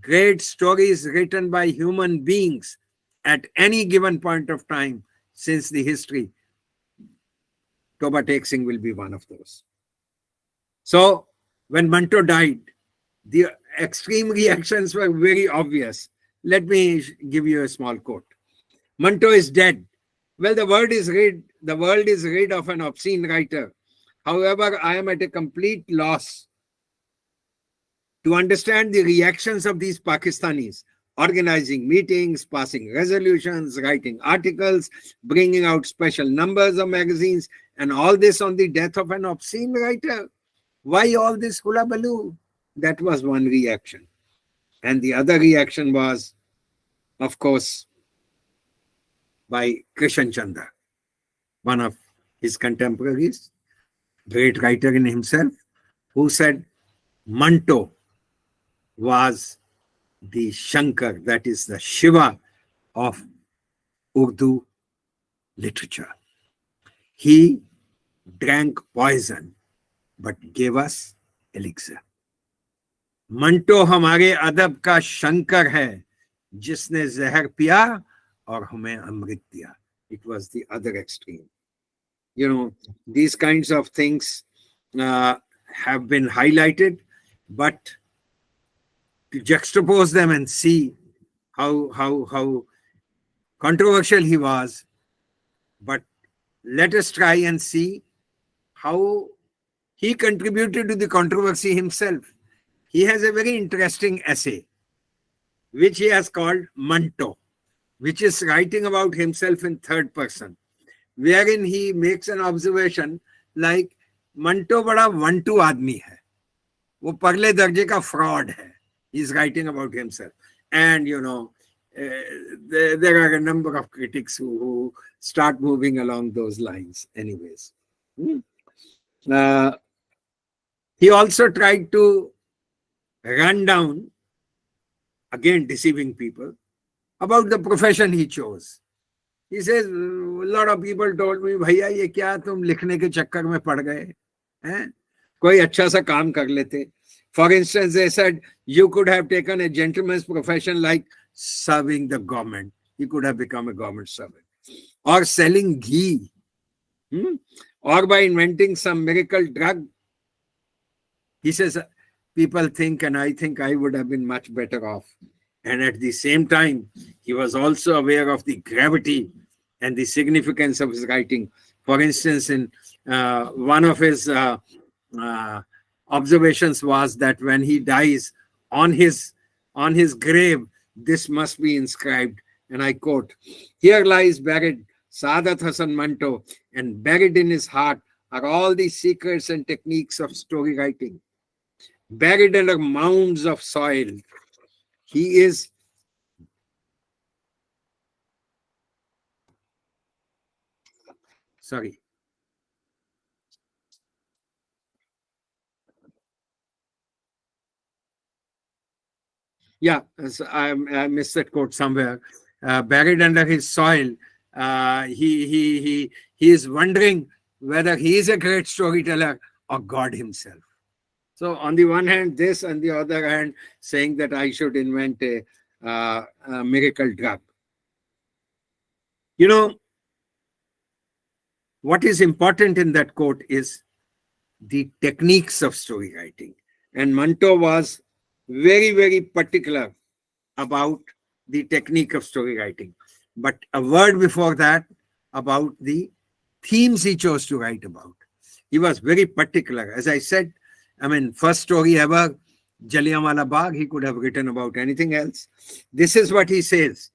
great stories written by human beings at any given point of time since the history, Toba Takes In will be one of those. So when Manto died, the extreme reactions were very obvious. Let me give you a small quote. Manto is dead. Well, the world is rid of an obscene writer. However, I am at a complete loss to understand the reactions of these Pakistanis, organizing meetings, passing resolutions, writing articles, bringing out special numbers of magazines, and all this on the death of an obscene writer. Why all this hullabaloo? That was one reaction. And the other reaction was, of course, by Krishan Chandra, one of his contemporaries, great writer in himself, who said Manto was the Shankar, that is the Shiva of Urdu literature. He drank poison but gave us elixir. Manto हमारे अदब का शंकर है जिसने जहर पिया और हमें अमृत दिया. It was the other extreme. You know, these kinds of things have been highlighted, but to juxtapose them and see how controversial he was, but let us try and see how he contributed to the controversy himself. He has a very interesting essay, which he has called Manto, which is writing about himself in third person, wherein he makes an observation like, Manto bada one-two आदमी है, वो पगले दर्जे का fraud है. He's writing about himself. And, you know, there are a number of critics who start moving along those lines anyways. He also tried to run down, again deceiving people, about the profession he chose. He says, a lot of people told me, भैया ये क्या तुम लिखने के चक्कर में पड़ गए हैं? कोई अच्छा सा काम कर लेते. For instance, they said, you could have taken a gentleman's profession like serving the government. You could have become a government servant. Or selling ghee. Or by inventing some miracle drug. He says, people think, and I think I would have been much better off. And at the same time, he was also aware of the gravity and the significance of his writing. For instance, in one of his observations was that when he dies, on his grave, this must be inscribed, and I quote, "Here lies buried Saadat Hasan Manto, and buried in his heart are all the secrets and techniques of story writing. Buried under mounds of soil, he is sorry. Yeah, so I missed that quote somewhere. Buried under his soil, he is wondering whether he is a great storyteller or God himself. So on the one hand, this, on the other hand, saying that I should invent a miracle drug. You know, what is important in that quote is the techniques of story writing. And Manto was very, very particular about the technique of story writing. But a word before that about the themes he chose to write about. He was very particular. As I said, I mean, first story ever Jallianwala Bagh. He could have written about anything else. This is what he says.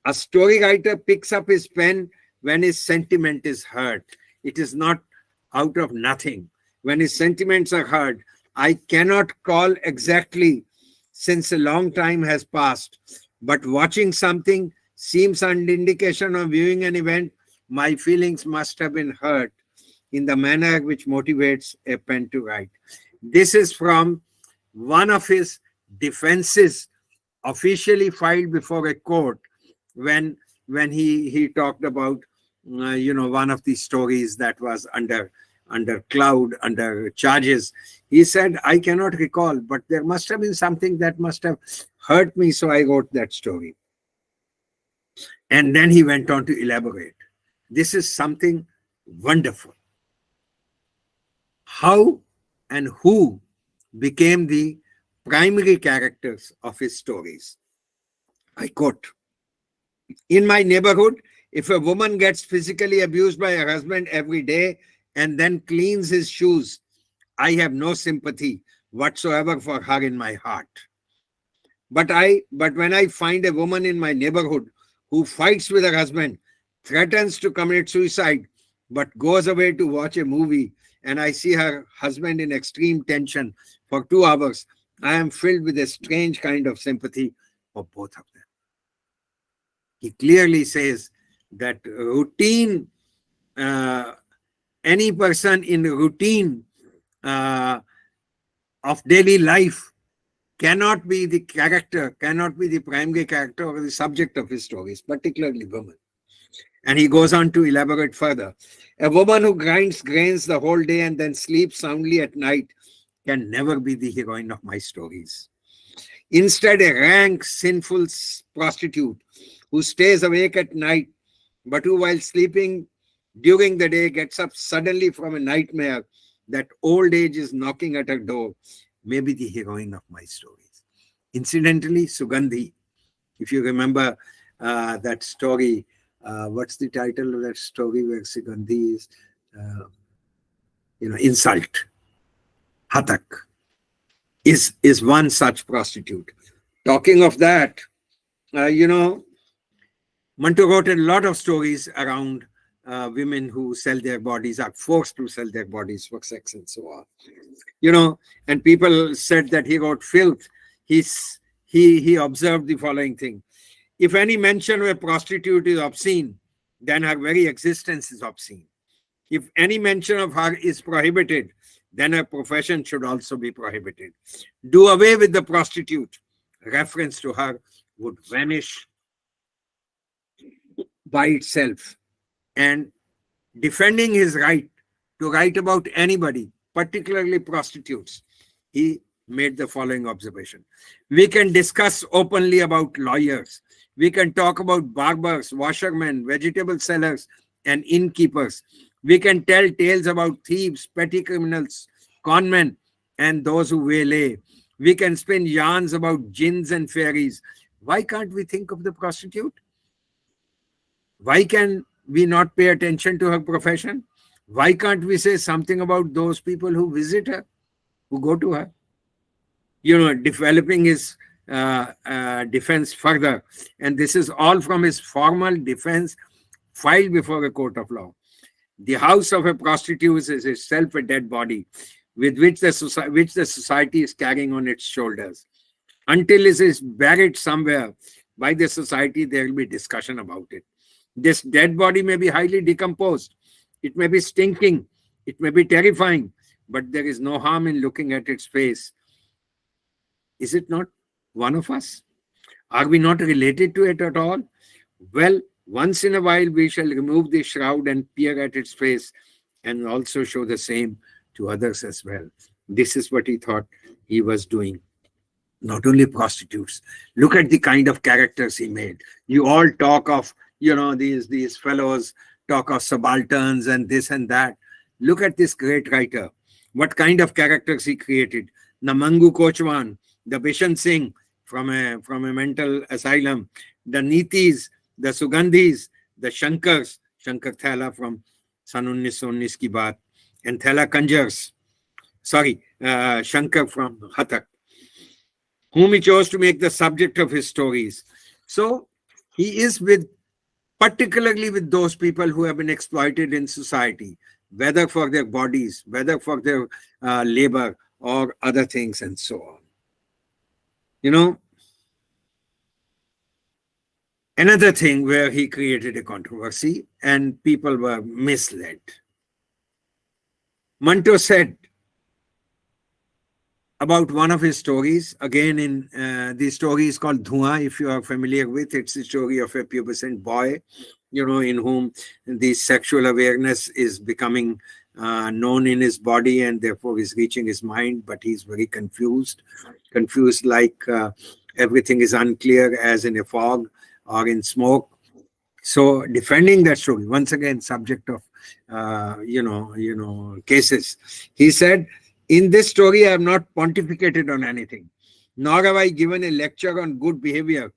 A story writer picks up his pen when his sentiment is hurt. It is not out of nothing. When his sentiments are hurt, I cannot call exactly since a long time has passed, but watching something seems an indication of viewing an event. My feelings must have been hurt in the manner which motivates a pen to write. This is from one of his defenses officially filed before a court when he talked about one of the stories that was under cloud, under charges. He said, I cannot recall, but there must have been something that must have hurt me, so I wrote that story. And then he went on to elaborate. This is something wonderful. How and who became the primary characters of his stories? I quote, in my neighborhood, if a woman gets physically abused by her husband every day and then cleans his shoes, I have no sympathy whatsoever for her in my heart. But when I find a woman in my neighborhood who fights with her husband, threatens to commit suicide, but goes away to watch a movie, and I see her husband in extreme tension for 2 hours, I am filled with a strange kind of sympathy for both of them. He clearly says that routine, any person in routine of daily life cannot be the character, cannot be the primary character or the subject of his stories, particularly women. And he goes on to elaborate further. A woman who grinds grains the whole day and then sleeps soundly at night can never be the heroine of my stories. Instead, a rank, sinful prostitute who stays awake at night, but who, while sleeping during the day, gets up suddenly from a nightmare that old age is knocking at her door, may be the heroine of my stories. Incidentally, Sugandhi, if you remember that story, what's the title of that story where Sugandhi is, insult, Hatak, is one such prostitute. Talking of that, Manto wrote a lot of stories around women who sell their bodies, are forced to sell their bodies for sex and so on. And people said that he wrote filth. He observed the following thing. If any mention of a prostitute is obscene, then her very existence is obscene. If any mention of her is prohibited, then her profession should also be prohibited. Do away with the prostitute. Reference to her would vanish by itself. And defending his right to write about anybody, particularly prostitutes, he made the following observation. We can discuss openly about lawyers. We can talk about barbers, washermen, vegetable sellers, and innkeepers. We can tell tales about thieves, petty criminals, conmen, and those who waylay. We can spin yarns about jinns and fairies. Why can't we think of the prostitute? Why can we not pay attention to her profession? Why can't we say something about those people who visit her, who go to her? Developing his defense further. And this is all from his formal defense filed before a court of law. The house of a prostitute is itself a dead body with which the society is carrying on its shoulders. Until it is buried somewhere by the society, there will be discussion about it. This dead body may be highly decomposed. It may be stinking. It may be terrifying, but there is no harm in looking at its face. Is it not one of us? Are we not related to it at all? Well, once in a while, we shall remove the shroud and peer at its face and also show the same to others as well. This is what he thought he was doing. Not only prostitutes. Look at the kind of characters he made. You all talk of, these fellows talk of subalterns and this and that. Look at this great writer. What kind of characters he created. Namangu Kochwan, the Bishan Singh from a mental asylum, the Nitis, the Sugandhis, the Shankars, Shankar Thela from San 1919 Ki Baat, and Thela Kanjars, Shankar from Hatak. whom he chose to make the subject of his stories. So he is particularly with those people who have been exploited in society, whether for their bodies, whether for their labor or other things and so on. You know, another thing where he created a controversy and people were misled. Manto said about one of his stories, again in the story is called Dhua, if you are familiar with. It's the story of a pubescent boy, in whom the sexual awareness is becoming known in his body and therefore is reaching his mind, but he's very confused like everything is unclear as in a fog or in smoke. So defending that story, once again, subject of, cases, he said, in this story, I have not pontificated on anything, nor have I given a lecture on good behavior,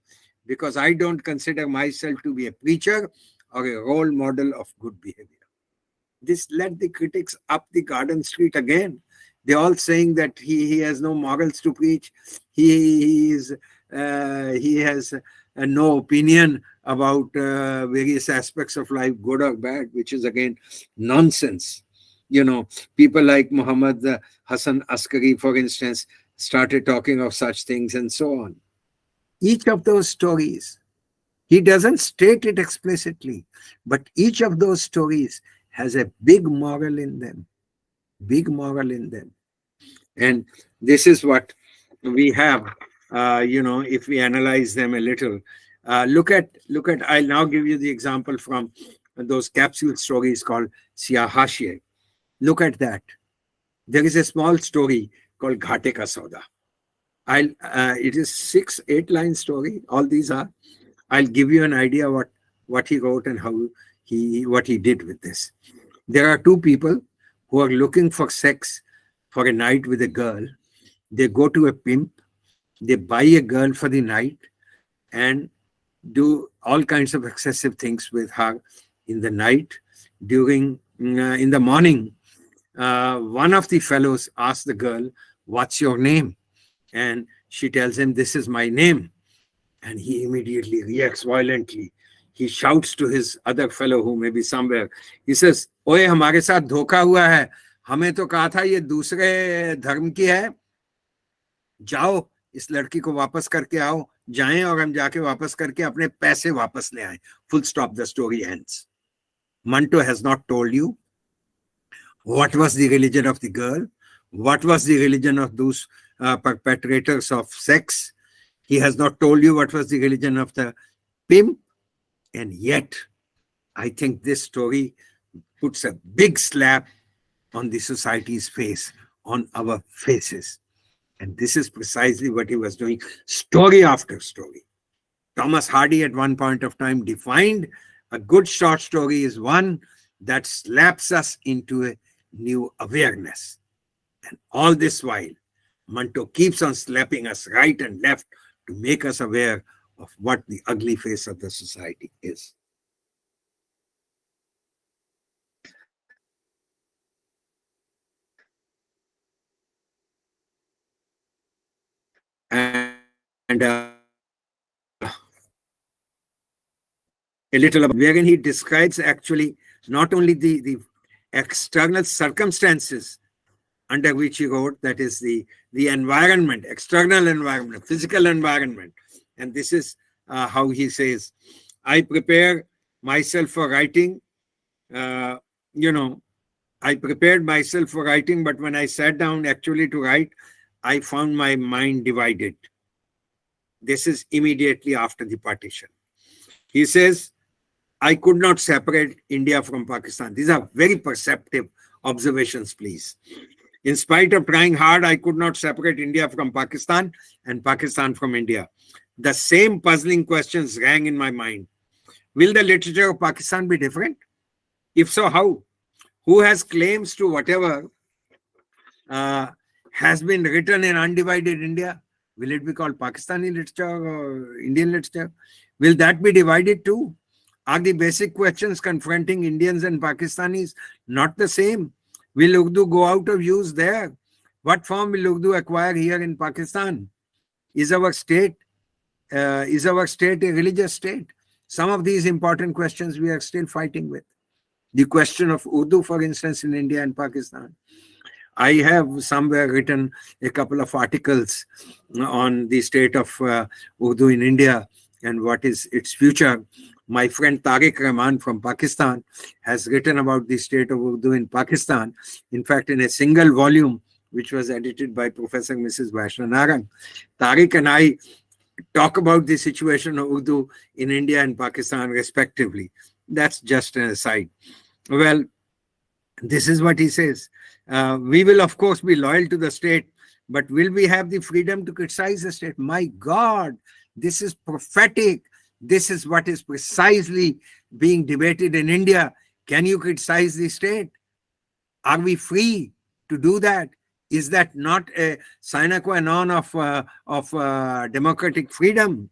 because I don't consider myself to be a preacher or a role model of good behavior. This led the critics up the garden street again. They're all saying that he has no morals to preach. He has no opinion about various aspects of life, good or bad, which is again nonsense. People like Muhammad Hassan Askari, for instance, started talking of such things and so on. Each of those stories, he doesn't state it explicitly, but each of those stories has a big moral in them. And this is what we have, if we analyze them a little. Look at, I'll now give you the example from those capsule stories called Siyahashye. Look at that. There is a small story called Ghate Ka Sauda. It is 6-8 line story. All these are. I'll give you an idea what he wrote and what he did with this. There are two people who are looking for sex for a night with a girl. They go to a pimp. They buy a girl for the night and do all kinds of excessive things with her in the night. In the morning, one of the fellows asks the girl, "What's your name?" And she tells him, "This is my name." And he immediately reacts violently. He shouts to his other fellow who may be somewhere. He says, "Oye, हमारे साथ धोखा हुआ है. हमें तो कहा था ये दूसरे धर्म की है. जाओ, इस लड़की को वापस करके आओ. जाएं और हम जाके वापस करके अपने पैसे वापस ले आएं." Full stop. The story ends. Manto has not told you what was the religion of the girl, what was the religion of those perpetrators of sex. He has not told you what was the religion of the pimp. And yet, I think this story puts a big slap on the society's face, on our faces. And this is precisely what he was doing, story after story. Thomas Hardy at one point of time defined a good short story is one that slaps us into a new awareness. And all this while, Manto keeps on slapping us right and left to make us aware of what the ugly face of the society is. And a little about wherein he describes actually not only the external circumstances under which he wrote, that is the environment, external environment, physical environment. And this is how he says, I prepare myself for writing, I prepared myself for writing, but when I sat down actually to write, I found my mind divided. This is immediately after the partition. He says, I could not separate India from Pakistan. These are very perceptive observations, please. In spite of trying hard, I could not separate India from Pakistan and Pakistan from India. The same puzzling questions rang in my mind. Will the literature of Pakistan be different? If so, how? Who has claims to whatever has been written in undivided India? Will it be called Pakistani literature or Indian literature? Will that be divided too? Are the basic questions confronting Indians and Pakistanis not the same? Will Urdu go out of use there? What form will Urdu acquire here in Pakistan? Is our state a religious state? Some of these important questions we are still fighting with. The question of Urdu, for instance, in India and Pakistan. I have somewhere written a couple of articles on the state of Urdu in India and what is its future. My friend Tariq Rahman from Pakistan has written about the state of Urdu in Pakistan. In fact, in a single volume, which was edited by Professor Mrs. Vaishna Narang, Tariq and I talk about the situation of Urdu in India and Pakistan respectively. That's just an aside. Well, this is what he says. We will, of course, be loyal to the state, but will we have the freedom to criticize the state? My God, this is prophetic. This is what is precisely being debated in India. Can you criticize the state? Are we free to do that? Is that not a sine qua non of democratic freedom?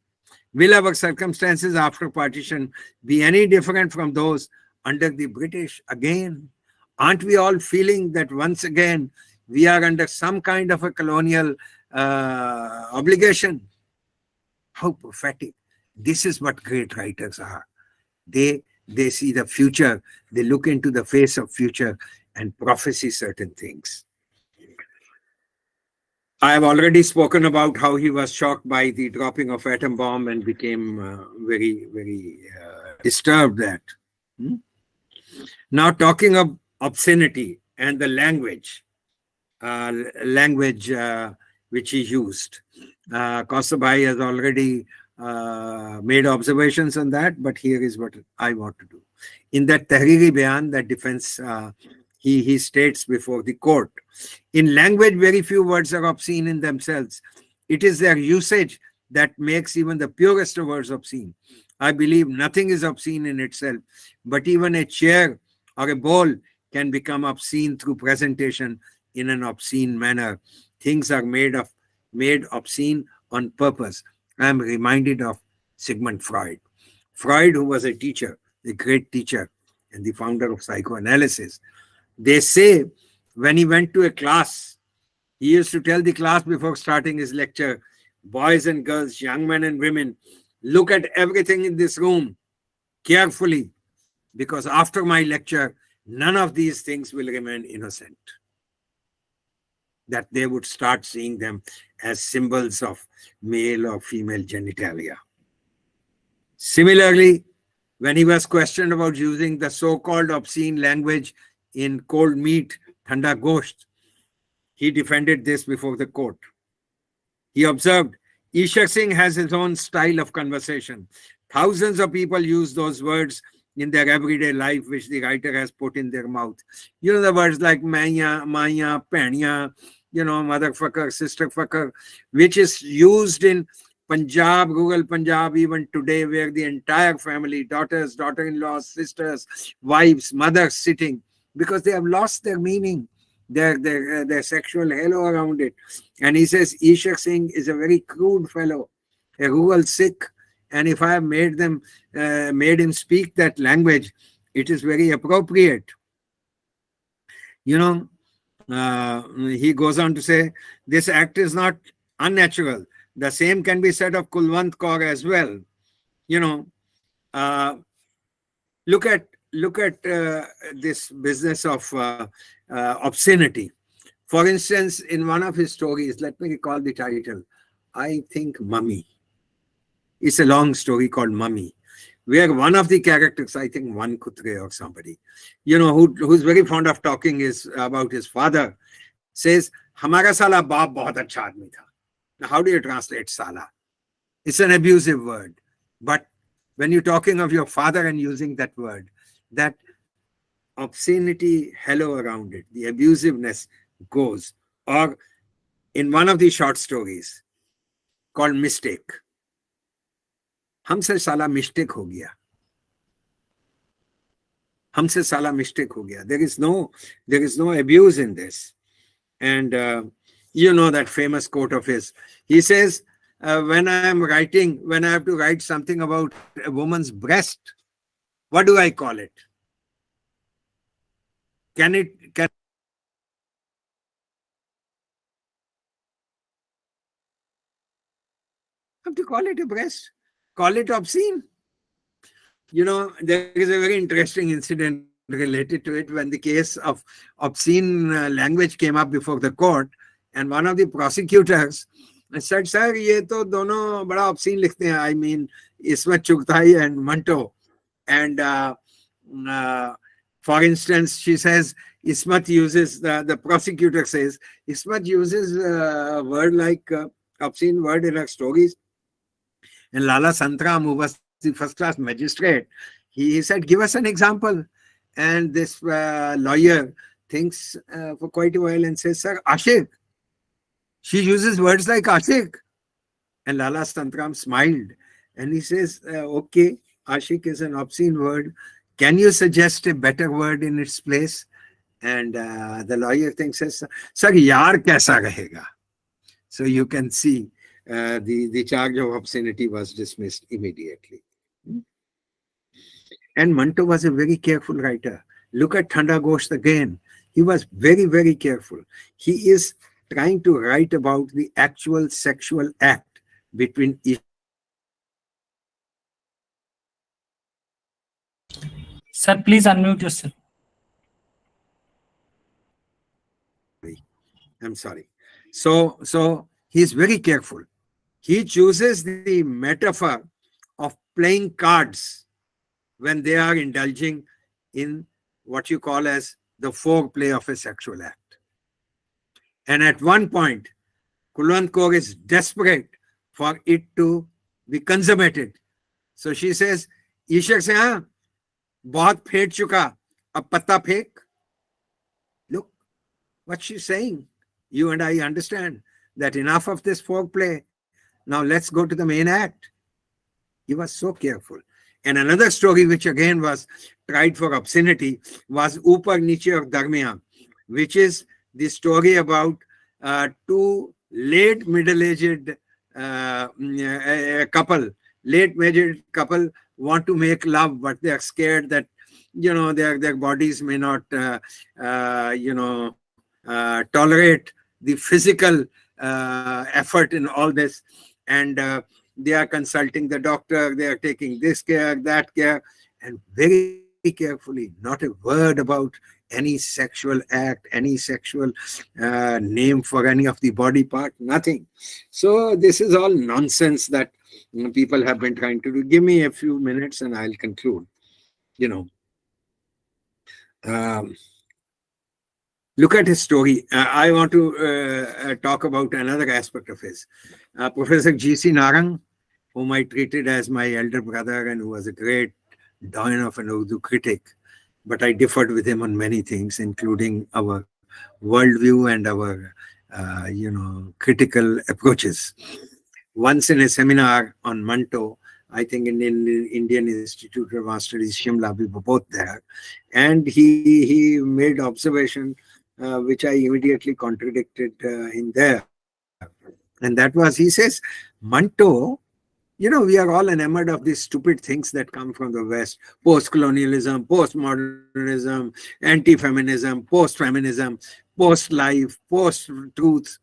Will our circumstances after partition be any different from those under the British again? Aren't we all feeling that once again we are under some kind of a colonial obligation? How prophetic. This is what great writers are. They see the future, they look into the face of future and prophesy certain things. I have already spoken about how he was shocked by the dropping of atom bomb and became very, very disturbed at. Now, talking of obscenity and the language which he used. Kaustabhai has already made observations on that, but here is what I want to do. In that Tahriri Bayan, that defense, he states before the court, in language, very few words are obscene in themselves. It is their usage that makes even the purest of words obscene. I believe nothing is obscene in itself, but even a chair or a bowl can become obscene through presentation in an obscene manner. Things are made obscene on purpose. I am reminded of Sigmund Freud. Freud, who was a teacher, a great teacher, and the founder of psychoanalysis. They say when he went to a class, he used to tell the class before starting his lecture, boys and girls, young men and women, look at everything in this room carefully, because after my lecture, none of these things will remain innocent. That they would start seeing them as symbols of male or female genitalia. Similarly, when he was questioned about using the so-called obscene language in cold meat, thanda gosht, he defended this before the court. He observed, Ishak Singh has his own style of conversation. Thousands of people use those words in their everyday life, which the writer has put in their mouth. You know, the words like maya, maya, panya, motherfucker, sister fucker, which is used in Punjab, rural Punjab, even today, where the entire family, daughters, daughter-in-laws, sisters, wives, mothers sitting, because they have lost their meaning, their sexual halo around it. And he says, Ishak Singh is a very crude fellow, a rural Sikh. And if I have made him speak that language, it is very appropriate. He goes on to say, this act is not unnatural. The same can be said of Kulwant Kaur as well. Look at this business of obscenity. For instance, in one of his stories, let me recall the title, I think Mummy. It's a long story called Mummy, where one of the characters, I think Van Kutre or somebody, who's very fond of talking about his father, says, Hamara sala baap bahut acha aadmi tha. Now, how do you translate sala? It's an abusive word. But when you're talking of your father and using that word, that obscenity halo around it, the abusiveness goes. Or in one of the short stories called Mistake, हमसे साला mistake हो गया. हमसे साला mistake हो गया. There is no abuse in this. And that famous quote of his. He says, when I have to write something about a woman's breast, what do I call it? Can have to call it a breast. Call it obscene. There is a very interesting incident related to it when the case of obscene language came up before the court, and one of the prosecutors said, "Sir, ये तो दोनों बड़ा obscene लिखते हैं. I mean, Ismat Chughtai and Manto." And for instance, she says, Ismat uses, the prosecutor says, Ismat uses a word like obscene word in her stories. And Lala Santram, who was the first class magistrate, he said, give us an example. And this lawyer thinks for quite a while and says, sir, Ashik. She uses words like Ashik. And Lala Santram smiled. And he says, okay, Ashik is an obscene word. Can you suggest a better word in its place? And the lawyer thinks, sir, yaar kaisa rahega? So you can see the charge of obscenity was dismissed immediately. And Manto was a very careful writer. Look at Thanda Gosht again. He was very, very careful. He is trying to write about the actual sexual act between each. Sir, please unmute yourself. I'm sorry. So he's very careful. He chooses the metaphor of playing cards when they are indulging in what you call as the foreplay of a sexual act. And at one point, Kulwant Kaur is desperate for it to be consummated. So she says, Ishak se haan, bahut phet chuka, ab patta phek. Look what she's saying. You and I understand that enough of this foreplay. Now let's go to the main act. He was so careful. And another story which again was tried for obscenity was Upar Niche Aur Darmiyan, which is the story about two late middle-aged couple want to make love, but they are scared that their bodies may not tolerate the physical effort in all this, and they are consulting the doctor, they are taking this care, that care, and very carefully, not a word about any sexual act, any sexual name for any of the body part, nothing. So this is all nonsense that people have been trying to do. Give me a few minutes and I'll conclude. Look at his story. I want to talk about another aspect of his. Professor G.C. Narang, whom I treated as my elder brother and who was a great doyen of an Urdu critic, but I differed with him on many things, including our worldview and our, critical approaches. Once in a seminar on Manto, I think in the Indian Institute of Advanced Studies, Shimla, we were both there, and he made observation which I immediately contradicted in there. And that was, he says, Manto, we are all enamored of these stupid things that come from the West: post-colonialism, post-modernism, anti-feminism, post-feminism, post-life, post-truth.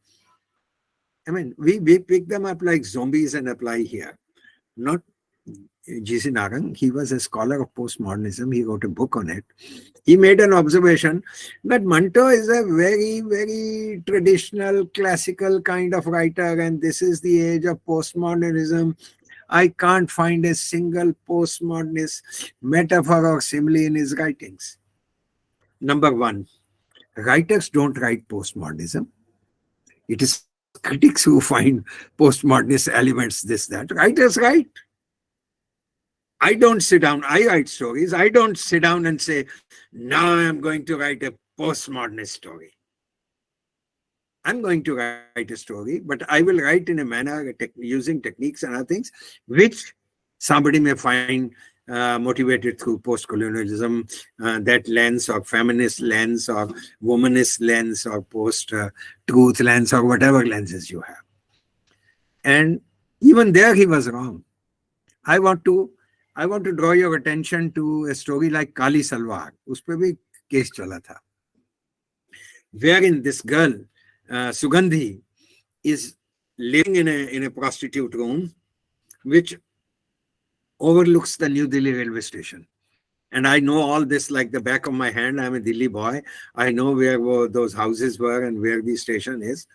I mean, we pick them up like zombies and apply here. Not G.C. Narang, he was a scholar of postmodernism. He wrote a book on it. He made an observation that Manto is a very, very traditional, classical kind of writer, and this is the age of postmodernism. I can't find a single postmodernist metaphor or simile in his writings. Number one, writers don't write postmodernism. It is critics who find postmodernist elements, this, that. Writers write. I don't sit down, I write stories. I don't sit down and say, now I'm going to write a postmodernist story. I'm going to write a story, but I will write in a manner using techniques and other things, which somebody may find motivated through post-colonialism, that lens, or feminist lens, or womanist lens, or post-truth lens, or whatever lenses you have. And even there he was wrong. I want to draw your attention to a story like Kali Salwar. Us pe bhi case chala tha. Wherein this girl, Sugandhi, is living in a prostitute room, which overlooks the New Delhi railway station. And I know all this like the back of my hand. I'm a Delhi boy. I know where those houses were and where the station is.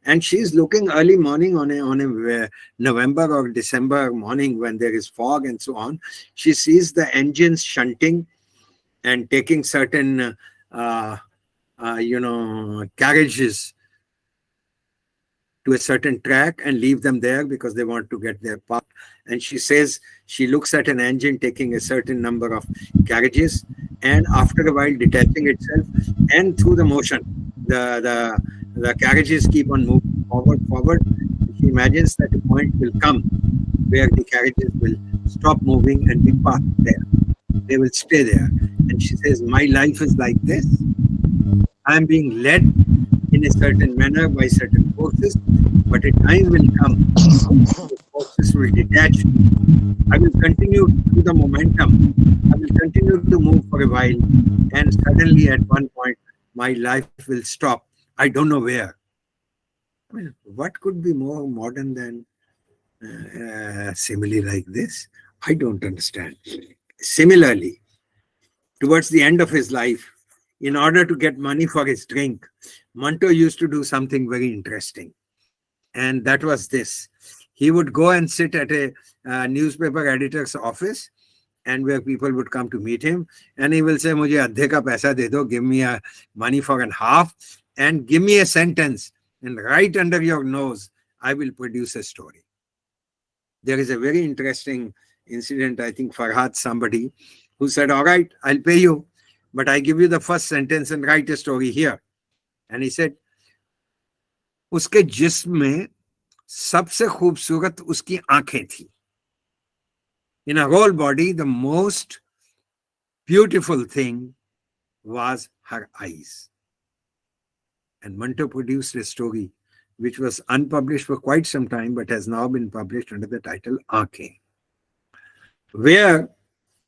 And she's looking early morning on a November or December morning when there is fog and so on. She sees the engines shunting and taking certain, carriages to a certain track and leave them there because they want to get their part. And she says she looks at an engine taking a certain number of carriages, and after a while detaching itself, and through the motion, the carriages keep on moving forward. She imagines that a point will come where the carriages will stop moving and be parked there. They will stay there. And she says, my life is like this. I am being led in a certain manner by certain forces, but a time will come, the forces will detach. I will continue to the momentum. I will continue to move for a while, and suddenly at one point, my life will stop. I don't know where. I mean, what could be more modern than simile like this? I don't understand. Similarly, towards the end of his life, in order to get money for his drink, Manto used to do something very interesting. And that was this. He would go and sit at a newspaper editor's office, and where people would come to meet him. And he will say, Mujhe adhe ka paisa de do, give me a money for an half, and give me a sentence. And right under your nose, I will produce a story. There is a very interesting incident, I think Farhad somebody, who said, all right, I'll pay you, but I give you the first sentence and write a story here. And he said, उसके जिस्म में सबसे खूबसूरत उसकी आंखें थी. In her whole body, the most beautiful thing was her eyes. And Manto produced a story which was unpublished for quite some time, but has now been published under the title Aankhein, where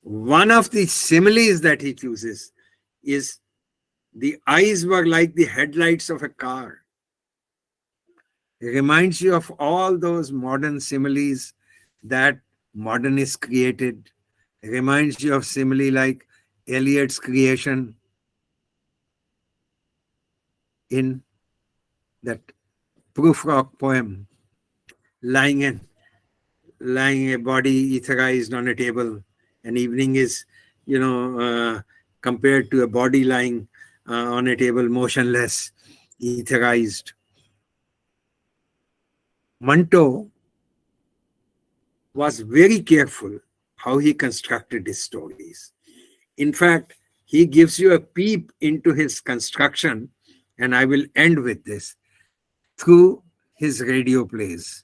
one of the similes that he chooses is the eyes were like the headlights of a car. It reminds you of all those modern similes that modernists created. It reminds you of simile like Eliot's creation in that proof rock poem, lying a body etherized on a table. And evening is, compared to a body lying on a table, motionless, etherized. Manto was very careful how he constructed his stories. In fact, he gives you a peep into his construction, and I will end with this, through his radio plays.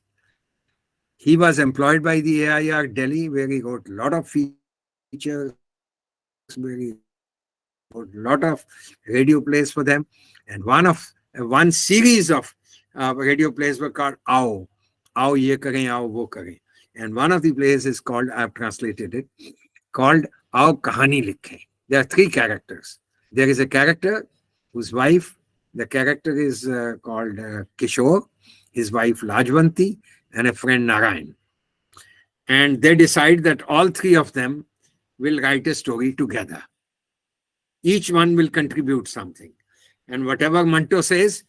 He was employed by the AIR Delhi, where he wrote a lot of features, where he wrote a lot of radio plays for them. And one series of radio plays were called Aao. Aao ye kare, aao wo kare. And one of the plays is called, I've translated it, called Aao Kahani Likhe. There are three characters. There is a character whose wife, the character is called Kishore, his wife Lajwanti, and a friend Narayan. And they decide that all three of them will write a story together. Each one will contribute something. And whatever Manto says,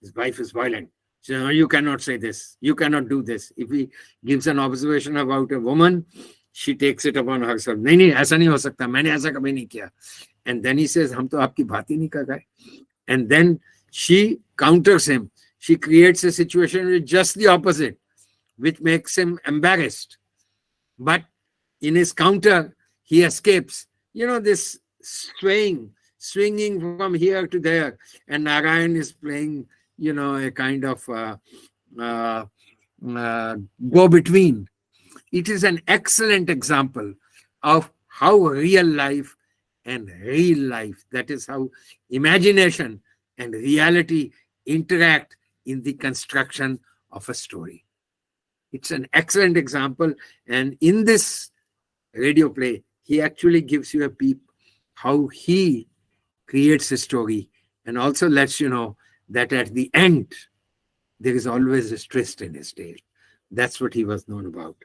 his wife is violent. She says, no, you cannot say this. You cannot do this. If he gives an observation about a woman, she takes it upon herself. नहीं, ऐसा नहीं हो सकता. मैंने ऐसा कभी नहीं किया. And then he says, हम तो आपकी बात ही नहीं कर रहे. And then she counters him. She creates a situation with just the opposite, which makes him embarrassed. But in his counter, he escapes. This swinging from here to there. And Narayan is playing, a kind of go-between. It is an excellent example of how real life and real life, that is how imagination and reality interact in the construction of a story. It's an excellent example. And in this radio play, he actually gives you a peep how he creates a story, and also lets you know that at the end, there is always a twist in his tale. That's what he was known about.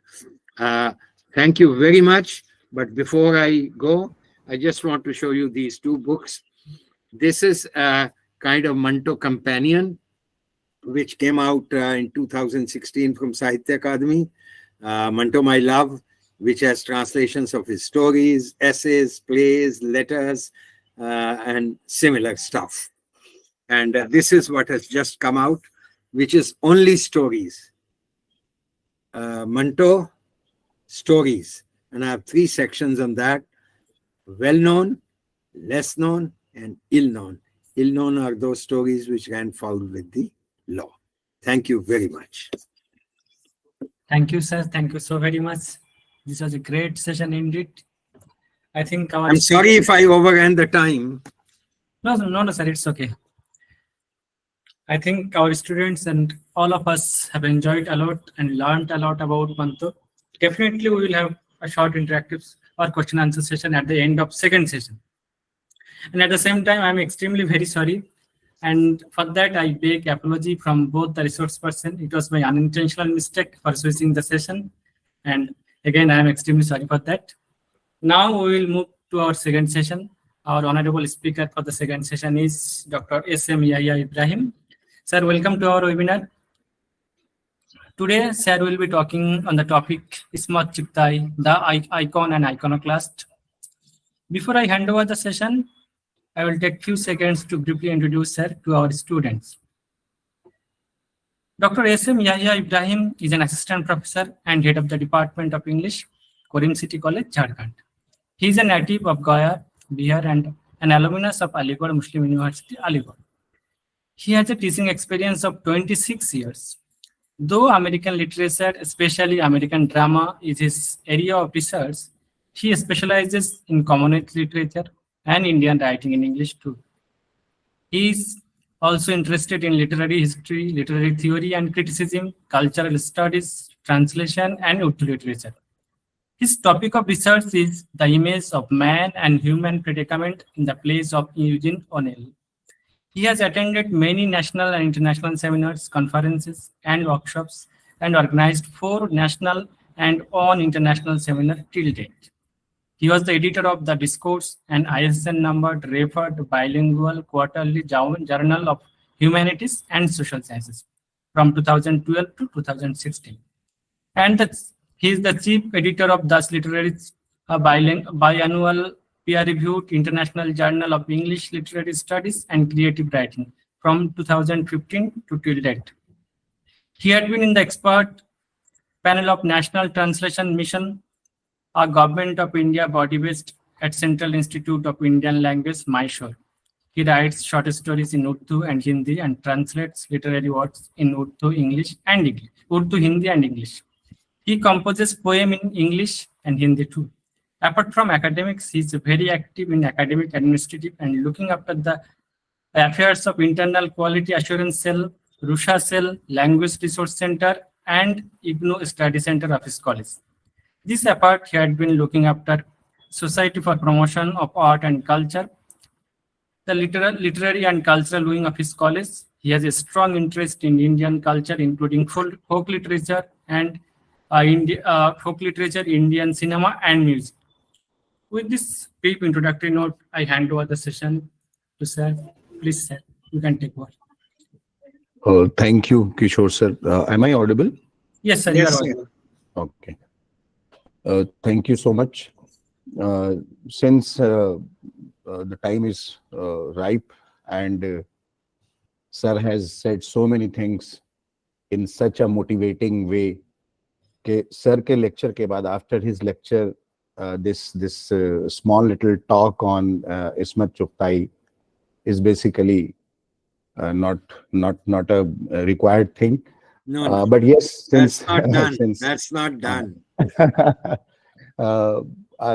Thank you very much. But before I go, I just want to show you these two books. This is a kind of Manto companion, which came out in 2016 from Sahitya Akademi. Manto My Love, which has translations of his stories, essays, plays, letters, and similar stuff. And this is what has just come out, which is only stories. Manto Stories. And I have 3 sections on that: well-known, less known, and ill-known. Ill-known are those stories which ran foul with the law. Thank you very much. Thank you, sir. Thank you so very much. This was a great session indeed. I think our I'm sorry if I overran the time. No, sir. It's okay. I think our students and all of us have enjoyed a lot and learned a lot about Manto. Definitely, we will have a short interactive or question answer session at the end of second session. And at the same time, I'm extremely very sorry. And for that, I beg apology from both the resource person. It was my unintentional mistake for switching the session. And again, I am extremely sorry for that. Now we will move to our second session. Our honorable speaker for the second session is Dr. S.M. Yahya Ibrahim. Sir, welcome to our webinar. Today, sir will be talking on the topic Manto Chughtai, the icon and iconoclast. Before I hand over the session, I will take few seconds to briefly introduce sir to our students. Dr. S.M. Yahya Ibrahim is an assistant professor and head of the Department of English, Korim City College, Jharkhand. He is a native of Gaya, Bihar, and an alumnus of Aligarh Muslim University, Aligarh. He has a teaching experience of 26 years. Though American literature, especially American drama, is his area of research, he specializes in community literature and Indian writing in English too. He is also interested in literary history, literary theory and criticism, cultural studies, translation, and Urdu literature. His topic of research is the image of man and human predicament in the plays of Eugene O'Neill. He has attended many national and international seminars, conferences, and workshops, and organized 4 national and 1 international seminars till date. He was the editor of the Discourse, an ISSN numbered, referred, bilingual quarterly journal of humanities and social sciences from 2012 to 2016. And he is the chief editor of Das Literaries, a biannual peer-reviewed international journal of English literary studies and creative writing from 2015 to till date. He had been in the expert panel of National Translation Mission, a Government of India body based at Central Institute of Indian Language, Mysore. He writes short stories in Urdu and Hindi and translates literary works in Urdu, English, and English. Urdu, Hindi, and English. He composes poem in English and Hindi too. Apart from academics, he is very active in academic, administrative, and looking after the affairs of Internal Quality Assurance Cell, Rusha Cell, Language Resource Center, and IGNO Study Center of his college. This apart, he had been looking after Society for Promotion of Art and Culture, the literary and cultural wing of his college. He has a strong interest in Indian culture, including folk literature and folk literature, Indian cinema, and music. With this brief introductory note, I hand over the session to sir. Please, sir, you can take over. Thank you, Kishore sir. Am I audible? Yes, sir. Yes, You are sir. Okay. Thank you so much. Since the time is ripe and sir has said so many things in such a motivating way, sir ke lecture ke baad, after his lecture, this small little talk on Manto Chughtai is basically not a required thing. No, but yes, since that's not done. since That's not done.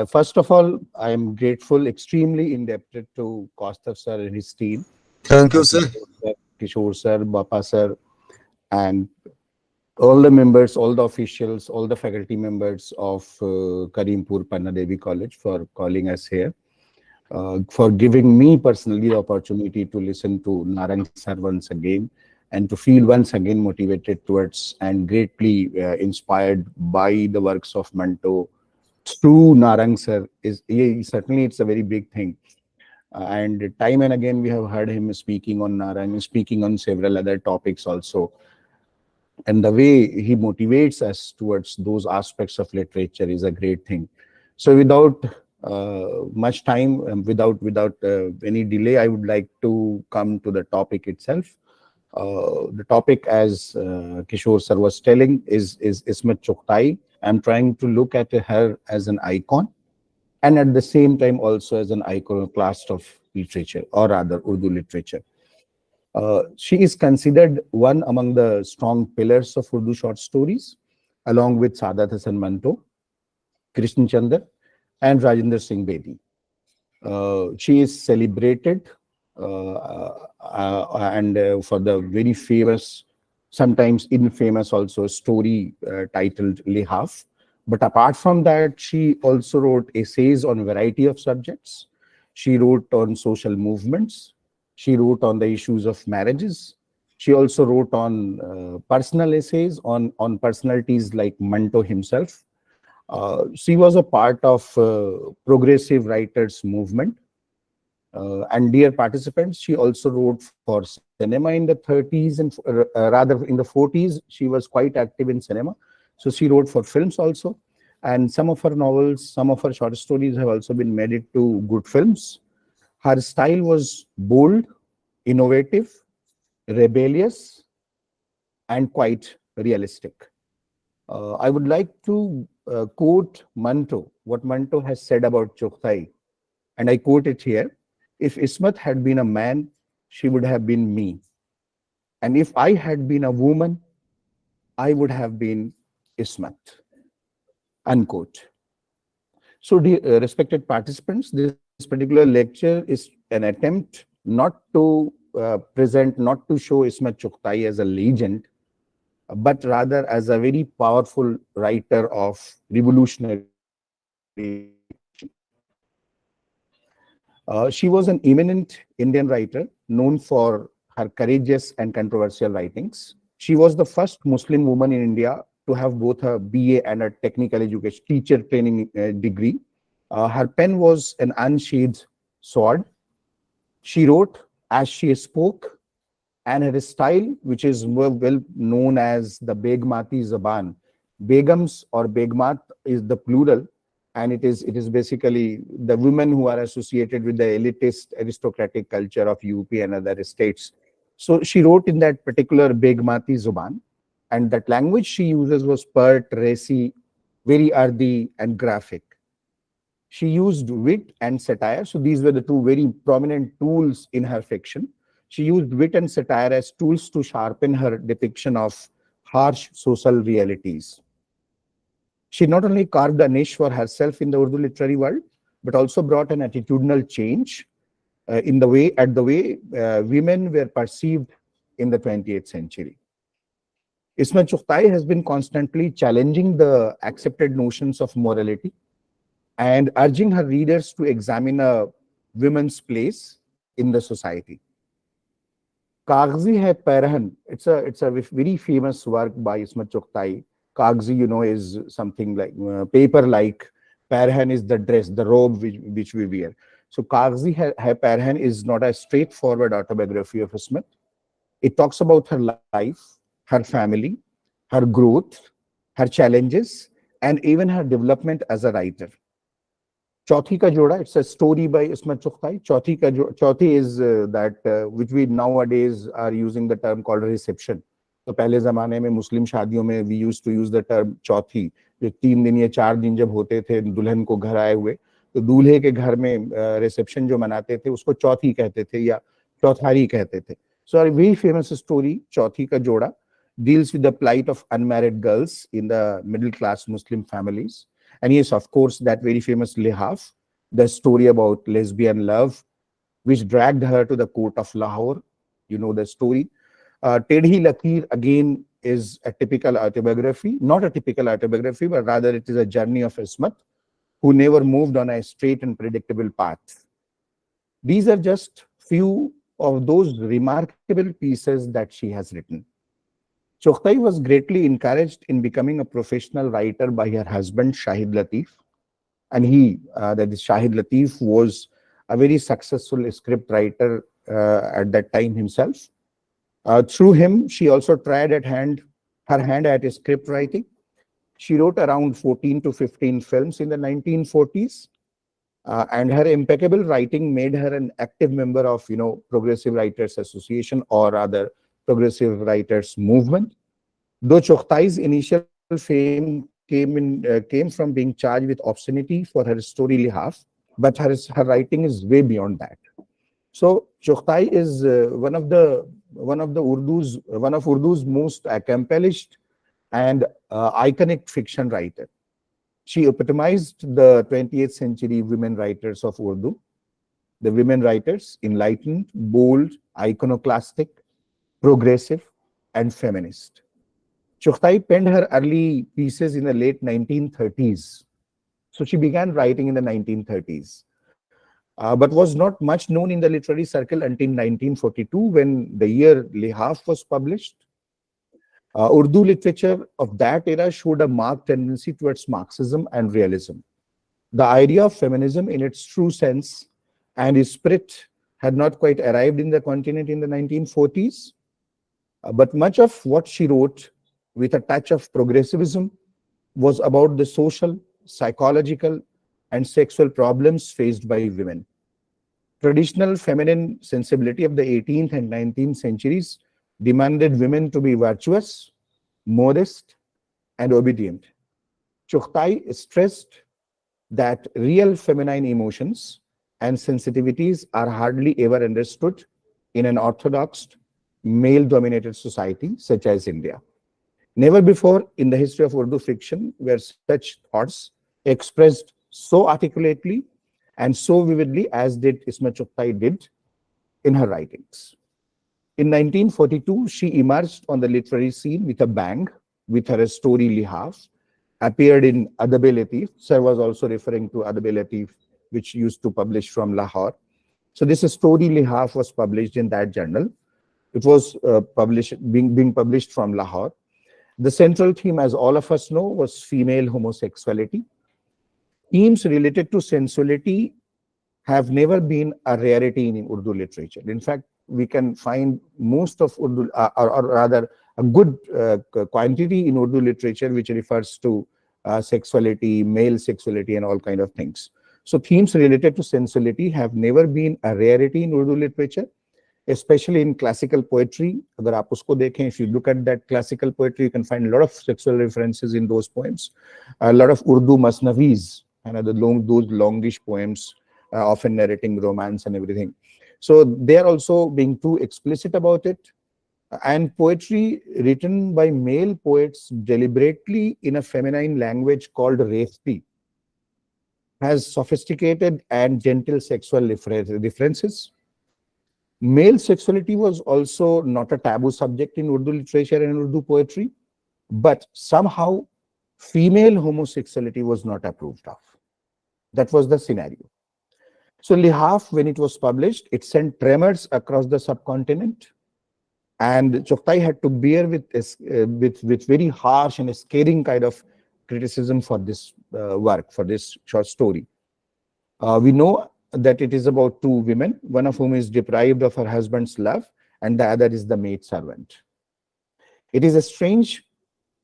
First of all, I am grateful, extremely indebted to Kaustav sir and his team. Thank you, sir. Kishore sir, Bapa sir, and all the members, all the officials, all the faculty members of Karimpur Pannadevi College for calling us here, for giving me personally the opportunity to listen to Narang sir once again, and to feel once again motivated towards and greatly inspired by the works of Manto through Narang sir certainly it's a very big thing. And time and again we have heard him speaking on Narang, speaking on several other topics also. And the way he motivates us towards those aspects of literature is a great thing. So without much time, without any delay, I would like to come to the topic itself. The topic, as Kishore sir was telling, is Ismat Chughtai. I'm trying to look at her as an icon, and at the same time also as an iconoclast of literature, or rather Urdu literature. She is considered one among the strong pillars of Urdu short stories, along with Saadat Hasan Manto, Krishna Chandra, and Rajendra Singh Bedi. She is celebrated for the very famous, sometimes infamous also, story titled Lihaf. But apart from that, she also wrote essays on a variety of subjects. She wrote on social movements. She wrote on the issues of marriages. She also wrote on personal essays on personalities like Manto himself. She was a part of progressive writers movement. And dear participants, she also wrote for cinema in the 30s and rather in the 40s. She was quite active in cinema. So she wrote for films also. And some of her novels, some of her short stories have also been made into good films. Her style was bold, innovative, rebellious, and quite realistic. I would like to quote Manto, what Manto has said about Chughtai. And I quote it here. If Ismat had been a man, she would have been me. And if I had been a woman, I would have been Ismat. Unquote. So, respected participants, this particular lecture is an attempt not to not to show Ismat Chughtai as a legend, but rather as a very powerful writer of revolutionary fiction. She was an eminent Indian writer known for her courageous and controversial writings. She was the first Muslim woman in India to have both a BA and a technical education teacher training degree. Her pen was an unsheathed sword. She wrote as she spoke, and her style, which is well known as the Begmati Zaban. Begums or Begmat is the plural, and it is basically the women who are associated with the elitist aristocratic culture of UP and other states. So she wrote in that particular Begmati Zuban, and that language she uses was pert, racy, very earthy, and graphic. She used wit and satire. So these were the two very prominent tools in her fiction. She used wit and satire as tools to sharpen her depiction of harsh social realities. She not only carved a niche for herself in the Urdu literary world, but also brought an attitudinal change in the way women were perceived in the 20th century. Ismat Chughtai has been constantly challenging the accepted notions of morality and urging her readers to examine a woman's place in the society. Kagzi Hai Parahan, it's a very famous work by Ismat Chughtai. Kagzi, is something like paper-like. Parahan is the dress, the robe which we wear. So Kagzi Hai Parahan is not a straightforward autobiography of Ismat. It talks about her life, her family, her growth, her challenges, and even her development as a writer. Chauthi Ka Joda, it's a story by Ismat Chughtai. Chauthi is that which we nowadays are using the term called reception. तो पहले जमाने में मुस्लिम शादियों में we used to use the term चौथी, जो 3 दिन या 4 दिन जब होते थे दुल्हन को घर आए हुए, तो दूल्हे के घर में रिसेप्शन जो मनाते थे उसको चौथी कहते थे या चौथारी कहते थे. So a very famous story, Chauthi Ka Joda, deals with the plight of unmarried girls in the middle class Muslim families. And yes, of course, that very famous Lihaf, the story about lesbian love, which dragged her to the court of Lahore. You know the story. Tedhi Lakir, again, is a typical autobiography, not a typical autobiography, but rather it is a journey of Ismat, who never moved on a straight and predictable path. These are just few of those remarkable pieces that she has written. Chughtai was greatly encouraged in becoming a professional writer by her husband Shahid Latif, and that is Shahid Latif, was a very successful script writer at that time himself. Through him, she also tried her hand at script writing. She wrote around 14 to 15 films in the 1940s, and her impeccable writing made her an active member of, Progressive Writers Association, or rather Progressive Writers Movement. Though Chughtai's initial fame came from being charged with obscenity for her story Lihaf, but her writing is way beyond that. So Chughtai is one of Urdu's most accomplished and iconic fiction writer. She epitomized the 20th century women writers of Urdu. The women writers, enlightened, bold, iconoclastic, progressive, and feminist. Chughtai penned her early pieces in the late 1930s. So she began writing in the 1930s, but was not much known in the literary circle until 1942, when the year Lihaf was published. Urdu literature of that era showed a marked tendency towards Marxism and realism. The idea of feminism in its true sense and its spirit had not quite arrived in the continent in the 1940s, but much of what she wrote, with a touch of progressivism, was about the social, psychological, and sexual problems faced by women. Traditional feminine sensibility of the 18th and 19th centuries demanded women to be virtuous, modest, and obedient. Chughtai stressed that real feminine emotions and sensitivities are hardly ever understood in an orthodox, male-dominated society such as India. Never before in the history of Urdu fiction were such thoughts expressed so articulately and so vividly as did Isma Chughtai did in her writings. In 1942, she emerged on the literary scene with a bang with her story Lihaf, appeared in Adab-e-Latif. Sir was also referring to Adab-e-Latif, which used to publish from Lahore. So this story Lihaf was published in that journal. It was being published from Lahore. The central theme, as all of us know, was female homosexuality. Themes related to sensuality have never been a rarity in Urdu literature. In fact, we can find most of Urdu, or rather a good quantity in Urdu literature which refers to sexuality, male sexuality, and all kind of things. So themes related to sensuality have never been a rarity in Urdu literature, especially in classical poetry. Agar aap usko dekhen, if you look at that classical poetry, you can find a lot of sexual references in those poems. A lot of Urdu masnavis, and those longish poems, often narrating romance and everything. So they are also being too explicit about it. And poetry written by male poets deliberately in a feminine language called Refti has sophisticated and gentle sexual references. Male sexuality was also not a taboo subject in Urdu literature and Urdu poetry, but somehow female homosexuality was not approved of. That was the scenario. So Lihaf, when it was published, it sent tremors across the subcontinent, and Chughtai had to bear with very harsh and scathing kind of criticism for this work, for this short story. We know that it is about two women, one of whom is deprived of her husband's love, and the other is the maid servant. It is strange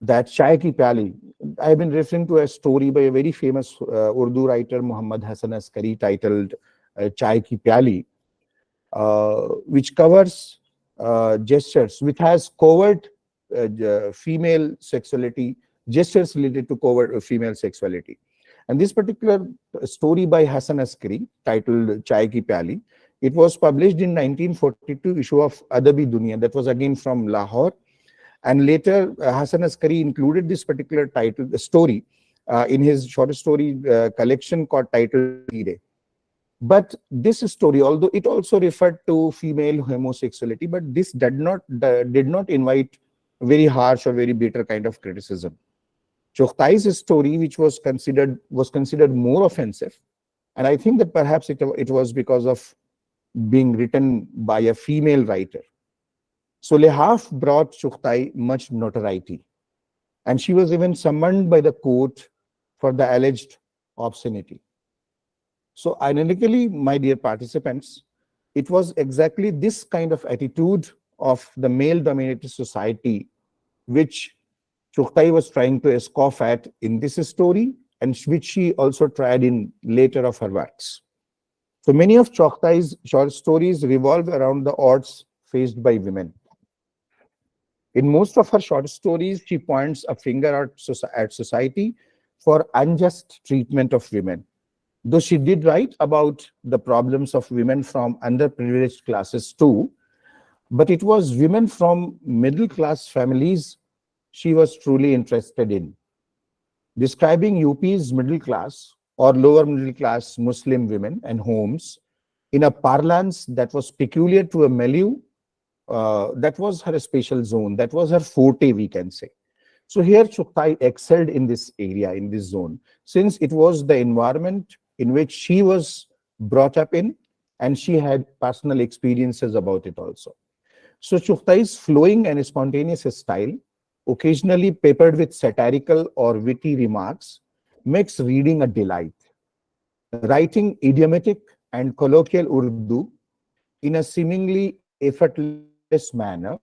that Chai Ki Pyali, I have been referring to a story by a very famous Urdu writer, Muhammad Hasan Askari, titled Chai Ki Pyali, which covers gestures, which has covert female sexuality, gestures related to covert female sexuality. And this particular story by Hasan Askari, titled Chai Ki Pyali, it was published in 1942 issue of Adabi Dunia, that was again from Lahore. And later, Hasan Askari included this particular title, the story, in his short story collection called titled Hire. But this story, although it also referred to female homosexuality, but this did not invite very harsh or very bitter kind of criticism. Chughtai's story, which was considered more offensive, and I think that perhaps it was because of being written by a female writer. So Lehaf brought Chughtai much notoriety, and she was even summoned by the court for the alleged obscenity. So ironically, my dear participants, it was exactly this kind of attitude of the male-dominated society which Chughtai was trying to scoff at in this story, and which she also tried in later of her works. So many of Chughtai's short stories revolve around the odds faced by women. In most of her short stories, she points a finger at society for unjust treatment of women. Though she did write about the problems of women from underprivileged classes too, but it was women from middle class families she was truly interested in. Describing UP's middle class or lower middle class Muslim women and homes in a parlance that was peculiar to a milieu, that was her special zone, that was her forte, we can say. So here Chughtai excelled in this area, in this zone, since it was the environment in which she was brought up in, and she had personal experiences about it also. So Chughtai's flowing and spontaneous style, occasionally peppered with satirical or witty remarks, makes reading a delight. Writing idiomatic and colloquial Urdu in a seemingly effortless manner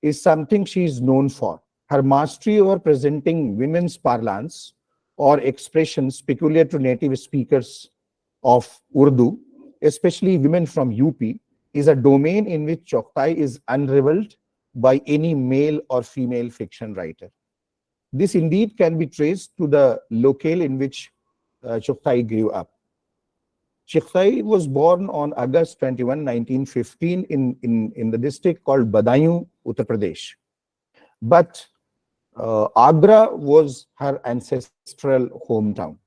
is something she is known for. Her mastery over presenting women's parlance or expressions peculiar to native speakers of Urdu, especially women from UP, is a domain in which Chughtai is unrivaled by any male or female fiction writer. This indeed can be traced to the locale in which Chughtai grew up. Chughtai was born on August 21, 1915 in the district called Badaयूं, Uttar Pradesh. But Agra was her ancestral hometown.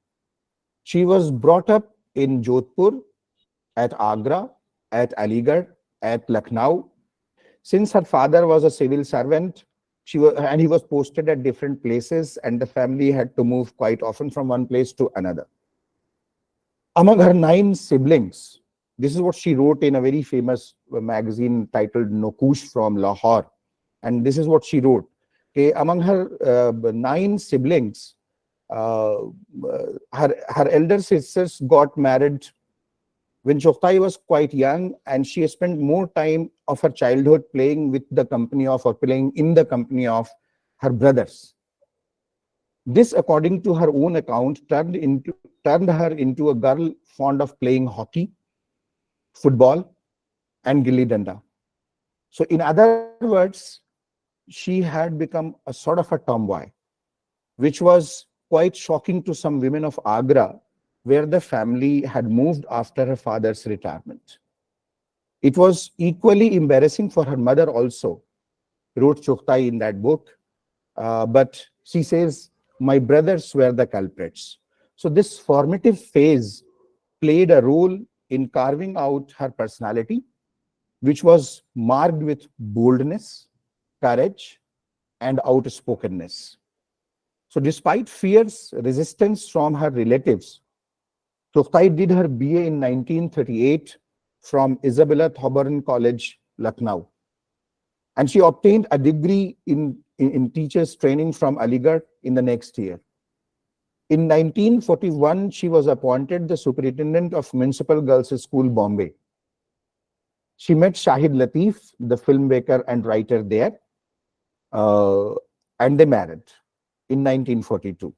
She was brought up in Jodhpur, at Agra, at Aligarh, at Lucknow. Since her father was a civil servant, and he was posted at different places, and the family had to move quite often from one place to another. Among her 9 siblings, this is what she wrote in a very famous magazine titled Nokush from Lahore. And this is what she wrote. Okay, among her 9 siblings, her elder sisters got married when Chughtai was quite young, and she spent more time of her childhood playing in the company of her brothers. This, according to her own account, turned her into a girl fond of playing hockey, football, and gilli danda. So in other words, she had become a sort of a tomboy, which was quite shocking to some women of Agra, where the family had moved after her father's retirement. It was equally embarrassing for her mother also, wrote Chughtai in that book, but she says, "My brothers were the culprits." So this formative phase played a role in carving out her personality, which was marked with boldness, courage, and outspokenness. So despite fierce resistance from her relatives, Chughtai did her BA in 1938 from Isabella Thoburn College, Lucknow. And she obtained a degree in teacher's training from Aligarh in the next year. In 1941, she was appointed the superintendent of Municipal Girls' School, Bombay. She met Shahid Latif, the filmmaker and writer there, and they married in 1942.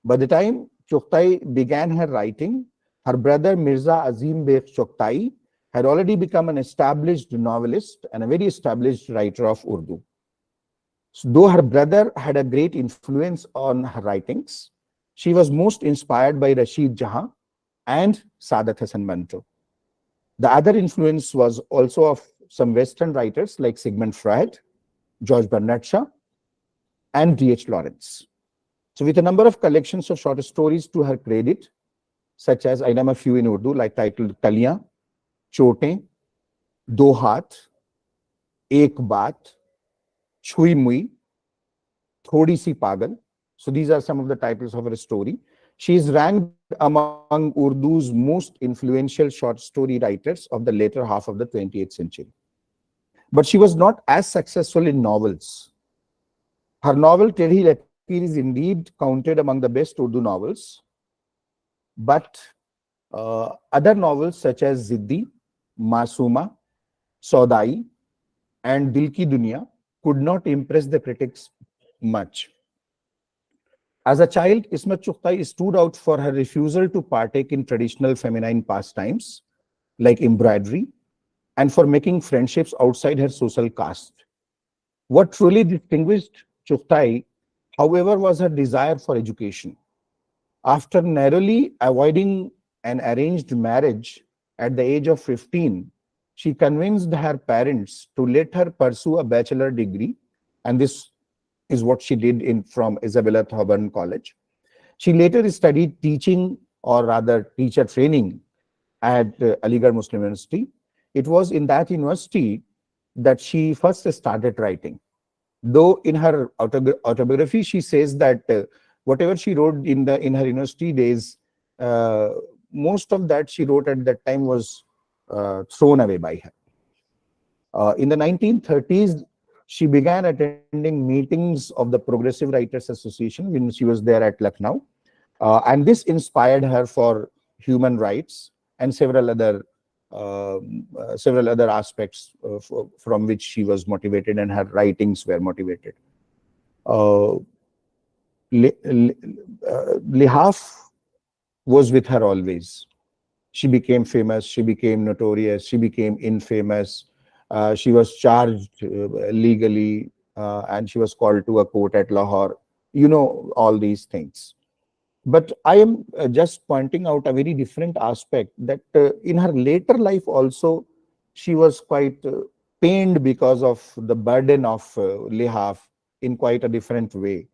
By the time Chughtai began her writing, her brother Mirza Azim Beg Chughtai had already become an established novelist and a very established writer of Urdu. So though her brother had a great influence on her writings, she was most inspired by Rashid Jahan and Saadat Hasan Manto. The other influence was also of some Western writers like Sigmund Freud, George Bernard Shaw, and D.H. Lawrence. So with a number of collections of short stories to her credit, such as, I name a few in Urdu, like titled Kaliyan, Chotein, Do Haath, Ek Baat, Chui Mui, Thodi Si Pagal. So these are some of the titles of her story. She is ranked among Urdu's most influential short story writers of the later half of the 20th century. But she was not as successful in novels. Her novel Tedhi Lakir is indeed counted among the best Urdu novels, but other novels such as Ziddi, Masuma, Saudai, and Dil Ki Duniya could not impress the critics much. As a child, Ismat Chughtai stood out for her refusal to partake in traditional feminine pastimes like embroidery and for making friendships outside her social caste. What truly distinguished Chughtai, however, was her desire for education. After narrowly avoiding an arranged marriage at the age of 15, she convinced her parents to let her pursue a bachelor degree, and this is what she did from Isabella Thoburn College. She later studied teaching, or rather teacher training, at Aligarh Muslim University. It was in that university that she first started writing. Though in her autobiography, she says that whatever she wrote in her university days, uh, most of that she wrote at that time was thrown away by her. In the 1930s, she began attending meetings of the Progressive Writers Association when she was there at Lucknow. And this inspired her for human rights and several other aspects from which she was motivated and her writings were motivated. Lihaf was with her always. She became famous, she became notorious, she became infamous. She was charged legally and she was called to a court at Lahore. You know, all these things. But I am just pointing out a very different aspect that in her later life also, she was quite pained because of the burden of Lihaf in quite a different way.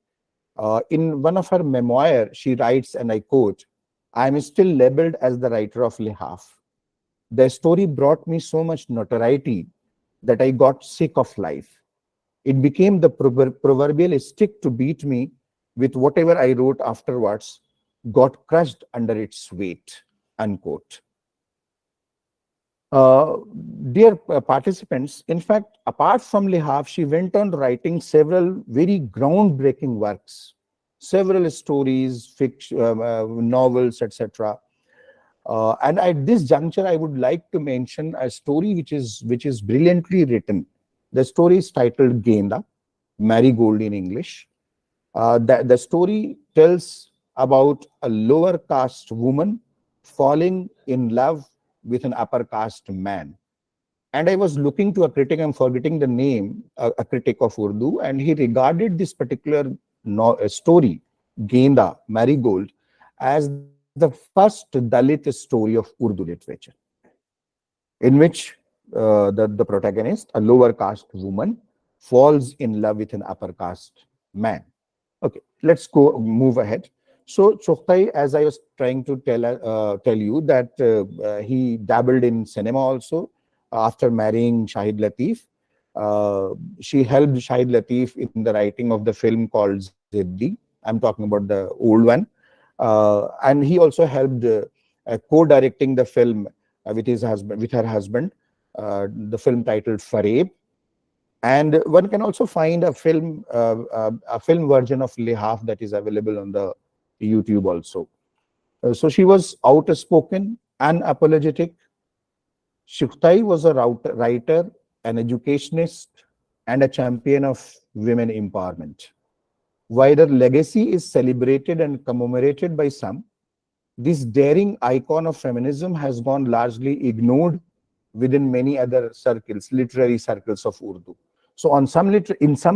In one of her memoir, she writes, and I quote, "I am still labeled as the writer of Lihaf. The story brought me so much notoriety that I got sick of life. It became the proverbial stick to beat me with whatever I wrote afterwards got crushed under its weight," unquote. Dear participants, in fact, apart from Lihaf, she went on writing several very groundbreaking works, several stories, fiction, novels, etc. And at this juncture, I would like to mention a story which is brilliantly written. The story is titled Genda, Marigold in English. The story tells about a lower caste woman falling in love with an upper caste man. And I was looking to a critic, I'm forgetting the name, a critic of Urdu, and he regarded this particular story, Genda, Marigold, as the first Dalit story of Urdu literature, in which the protagonist, a lower caste woman, falls in love with an upper caste man. Okay, let's move ahead. So Chughtai, as I was trying to tell you, that he dabbled in cinema also after marrying Shahid Latif. She helped Shahid Latif in the writing of the film called Ziddi. I'm talking about the old one. And he also helped co-directing the film with her husband, the film titled Fareeb. And one can also find a film version of Lihaf that is available on the YouTube also. So she was outspoken, unapologetic. Chughtai was a writer, an educationist, and a champion of women empowerment. While her legacy is celebrated and commemorated by some, this daring icon of feminism has gone largely ignored within many other circles, literary circles of Urdu. So in some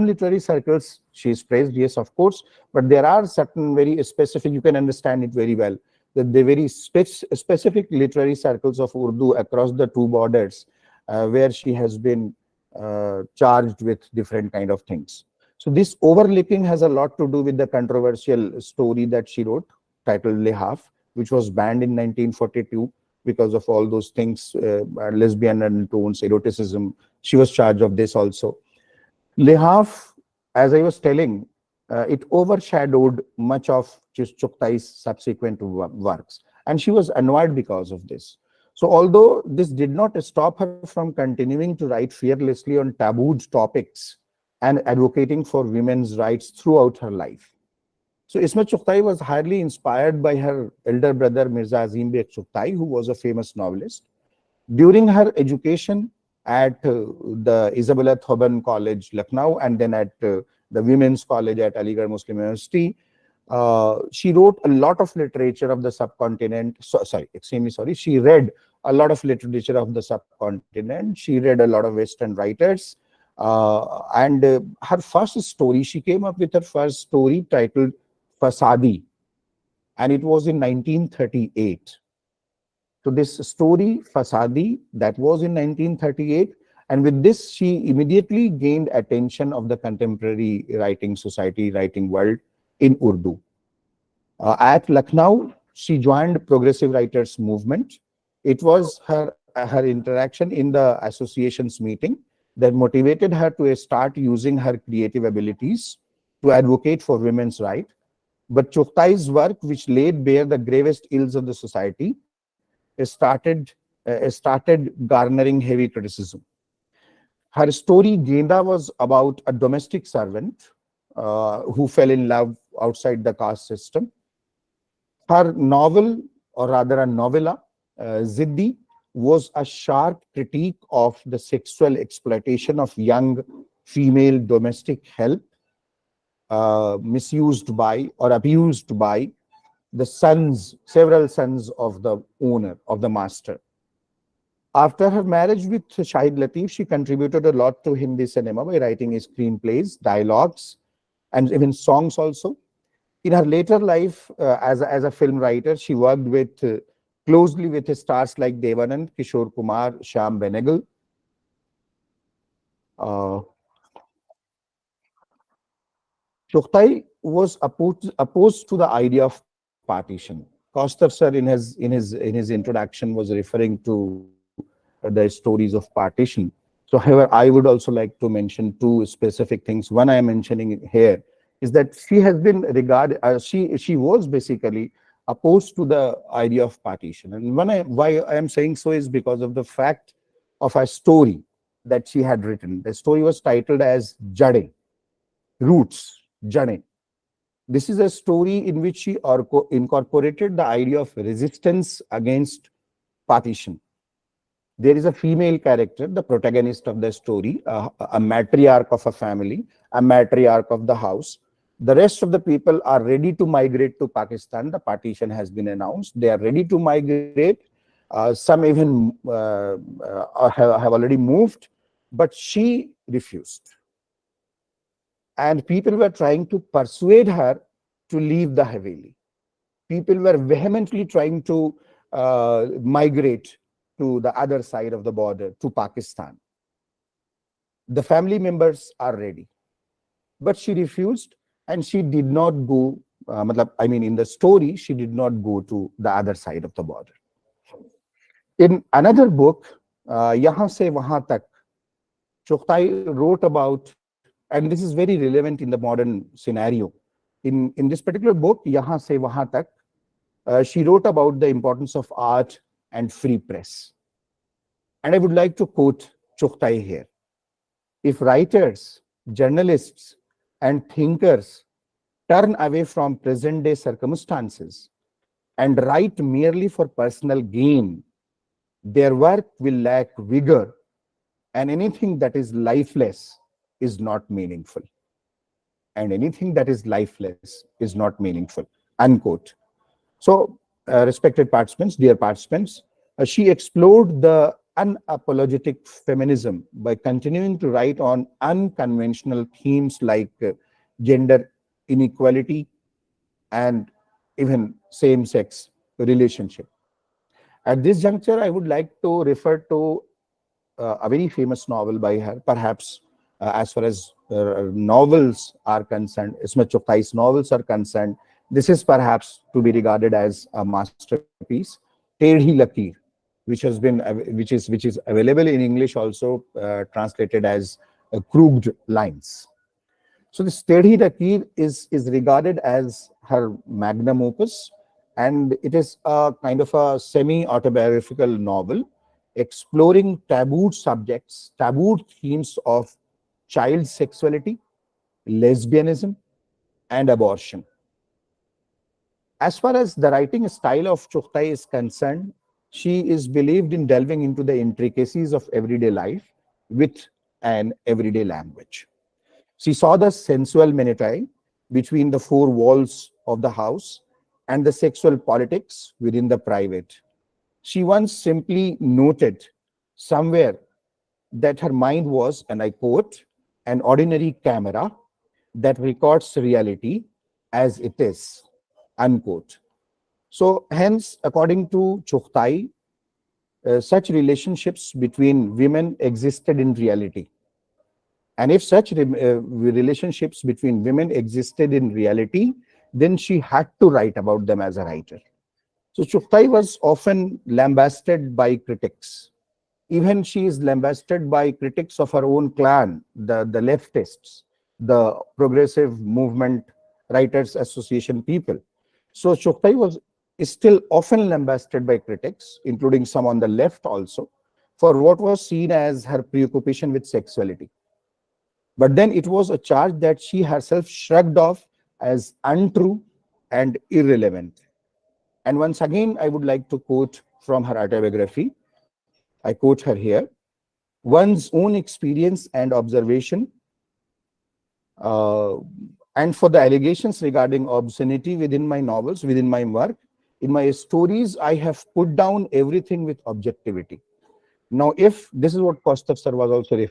literary circles, she is praised, yes, of course, but there are certain very specific, you can understand it very well, that the very specific literary circles of Urdu across the two borders, where she has been charged with different kind of things. So this overlapping has a lot to do with the controversial story that she wrote, titled Lihaf, which was banned in 1942 because of all those things, lesbian undertones, eroticism. She was charged of this also. Lihaf, as I was telling, it overshadowed much of Chughtai's subsequent works, and she was annoyed because of this. So although this did not stop her from continuing to write fearlessly on tabooed topics and advocating for women's rights throughout her life. So Ismat Chughtai was highly inspired by her elder brother Mirza Azim Beg Chughtai, who was a famous novelist. During her education at the Isabella Thoban College, Lucknow, and then at the Women's College at Aligarh Muslim University, she wrote a lot of literature of the subcontinent. Extremely sorry. She read a lot of literature of the subcontinent. She read a lot of Western writers. And her first story, she came up with her first story titled Fasadi, and it was in 1938. So this story, Fasadi, that was in 1938. And with this, she immediately gained attention of the contemporary writing society, writing world in Urdu. At Lucknow, she joined Progressive Writers Movement. It was her interaction in the association's meeting that motivated her to start using her creative abilities to advocate for women's rights. But Chughtai's work, which laid bare the gravest ills of the society, started garnering heavy criticism. Her story, Genda, was about a domestic servant who fell in love outside the caste system. Her novel, or rather a novella, Ziddi, was a sharp critique of the sexual exploitation of young female domestic help, misused by or abused by the several sons of the owner, of the master. After her marriage with Shahid Latif, she contributed a lot to Hindi cinema by writing screenplays, dialogues, and even songs also. In her later life, as a film writer, she worked closely with stars like Devanand, Kishore Kumar, Shyam Benegal. Chughtai was opposed to the idea of partition. Kaustav sir, in his introduction, was referring to the stories of partition. So, however, I would also like to mention two specific things. One I am mentioning here is that she has been regarded. She was basically opposed to the idea of partition, and why I am saying so is because of the fact of a story that she had written. The story was titled as Jade, Roots, Jade. This is a story in which she incorporated the idea of resistance against partition. There is a female character, the protagonist of the story, a matriarch of a family, a matriarch of the house. The rest of the people are ready to migrate to Pakistan. The partition has been announced. They are ready to migrate. Some even have already moved, but she refused. And people were trying to persuade her to leave the Haveli. People were vehemently trying to migrate to the other side of the border, to Pakistan. The family members are ready. But she refused, and she did not go, in the story, she did not go to the other side of the border. In another book, Yahan Se Wahan Tak, Chughtai wrote about, and this is very relevant in the modern scenario. In this particular book, Yahan Se Wahan Tak, she wrote about the importance of art and free press. And I would like to quote Chughtai here. If writers, journalists, and thinkers turn away from present-day circumstances and write merely for personal gain, their work will lack vigor, and anything that is lifeless is not meaningful. And anything that is lifeless is not meaningful. Unquote. So, respected participants, dear participants, she explored the unapologetic feminism by continuing to write on unconventional themes like gender inequality and even same-sex relationship. At this juncture, I would like to refer to a very famous novel by her, perhaps as far as novels are concerned, Ismat Chughtai's novels are concerned, this is perhaps to be regarded as a masterpiece, Tedhi Lakir, which is available in English also, translated as Crooked Lines. So the Steady Rakir is regarded as her magnum opus, and it is a kind of a semi-autobiographical novel exploring taboo subjects, taboo themes of child sexuality, lesbianism, and abortion. As far as the writing style of Chughtai is concerned, she is believed in delving into the intricacies of everyday life with an everyday language. She saw the sensual minutiae between the four walls of the house and the sexual politics within the private. She once simply noted somewhere that her mind was, and I quote, an ordinary camera that records reality as it is, unquote. So, hence, according to Chughtai, such relationships between women existed in reality. And if such relationships between women existed in reality, then she had to write about them as a writer. So Chughtai was often lambasted by critics. Even she is lambasted by critics of her own clan, the leftists, the progressive movement writers association people. So Chughtai is still often lambasted by critics, including some on the left also, for what was seen as her preoccupation with sexuality. But then it was a charge that she herself shrugged off as untrue and irrelevant. And once again, I would like to quote from her autobiography. I quote her here. One's own experience and observation, uh, and for the allegations regarding obscenity within my novels, within my work, in my stories, I have put down everything with objectivity. Now, if this is what Kostav sir was also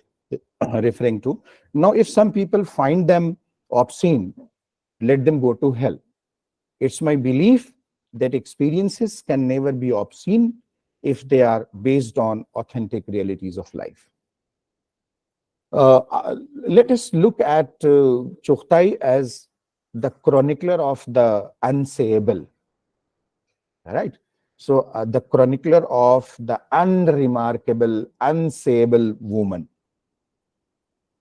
referring to, now if some people find them obscene, let them go to hell. It's my belief that experiences can never be obscene if they are based on authentic realities of life. Let us look at Chughtai as the chronicler of the unsayable. All right. So, the chronicler of the unremarkable, unsayable woman.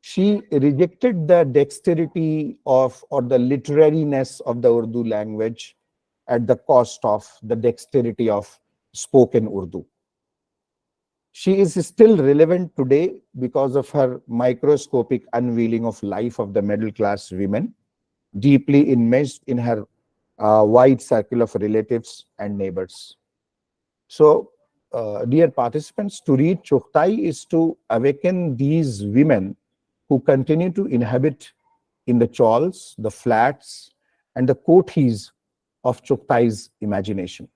She rejected the dexterity of or the literariness of the Urdu language at the cost of the dexterity of spoken Urdu. She is still relevant today because of her microscopic unveiling of life of the middle class women, deeply enmeshed in her wide circle of relatives and neighbors. So, dear participants, to read Chughtai is to awaken these women who continue to inhabit in the chawls, the flats, and the kothis of Chughtai's imagination.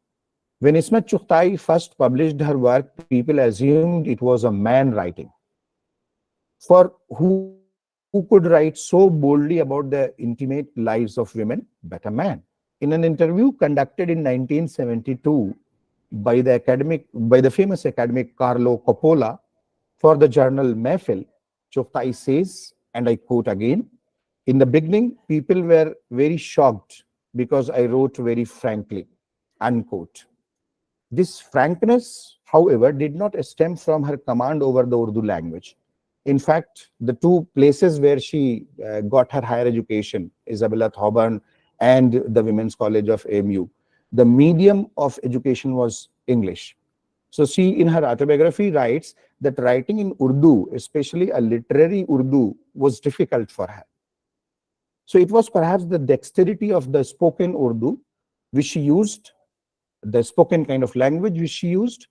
When Ismat Chughtai first published her work, people assumed it was a man writing. For who could write so boldly about the intimate lives of women but a man? In an interview conducted in 1972 by the famous academic Carlo Coppola for the journal Mehfil, Chughtai says, and I quote again, in the beginning, people were very shocked because I wrote very frankly, unquote. This frankness, however, did not stem from her command over the Urdu language. In fact, the two places where she got her higher education, Isabella Thoburn and the Women's College of AMU, the medium of education was English. So she, in her autobiography, writes that writing in Urdu, especially a literary Urdu, was difficult for her. So it was perhaps the dexterity of the spoken Urdu which she used, the spoken kind of language which she used,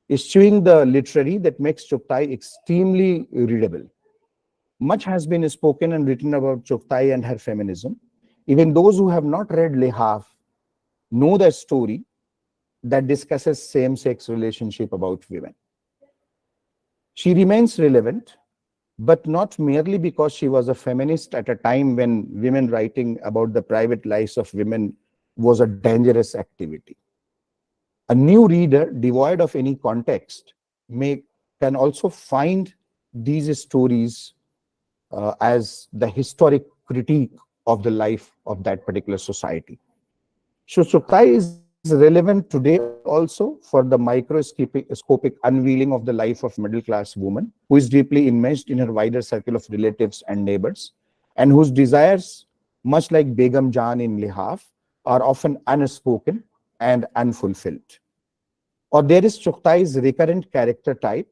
eschewing the literary that makes Chughtai extremely readable. Much has been spoken and written about Chughtai and her feminism. Even those who have not read Lehaf know the story that discusses same-sex relationship about women. She remains relevant, but not merely because she was a feminist at a time when women writing about the private lives of women was a dangerous activity. A new reader, devoid of any context, can also find these stories as the historic critique of the life of that particular society. So Chughtai is relevant today also for the microscopic unveiling of the life of middle-class woman who is deeply enmeshed in her wider circle of relatives and neighbors. and whose desires, much like Begum Jan in Lihaf, are often unspoken and unfulfilled. Or there is Chughtai's recurrent character type,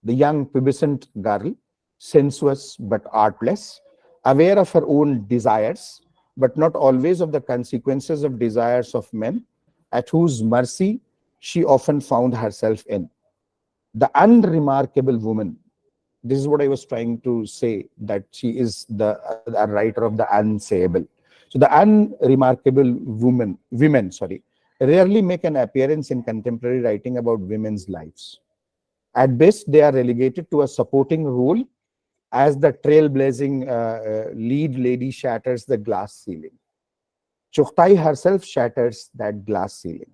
the young pubescent girl, sensuous but artless, aware of her own desires, but not always of the consequences of desires of men, at whose mercy she often found herself in. The unremarkable woman. This is what I was trying to say, that she is the writer of the unsayable. So the unremarkable women, rarely make an appearance in contemporary writing about women's lives. At best, they are relegated to a supporting role as the trailblazing lead lady shatters the glass ceiling. Chughtai herself shatters that glass ceiling.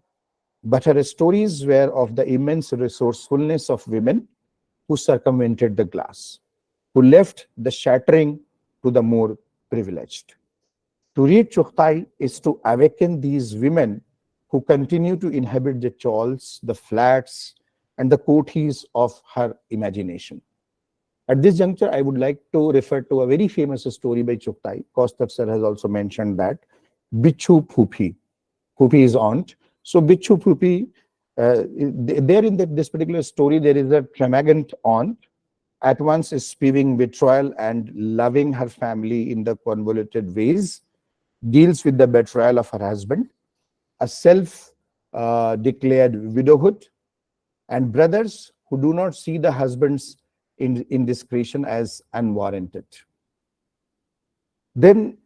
But her stories were of the immense resourcefulness of women who circumvented the glass, who left the shattering to the more privileged. To read Chughtai is to awaken these women who continue to inhabit the chawls, the flats, and the kothis of her imagination. At this juncture, I would like to refer to a very famous story by Chughtai. Kaustav sir has also mentioned that. Bichu Phupi. Phupi is aunt. So Bichu Phupi, there in this particular story, there is a Tremagant aunt, at once spewing vitriol and loving her family in the convoluted ways, deals with the betrayal of her husband, a self-declared widowhood, and brothers who do not see the husband's indiscretion as unwarranted. Then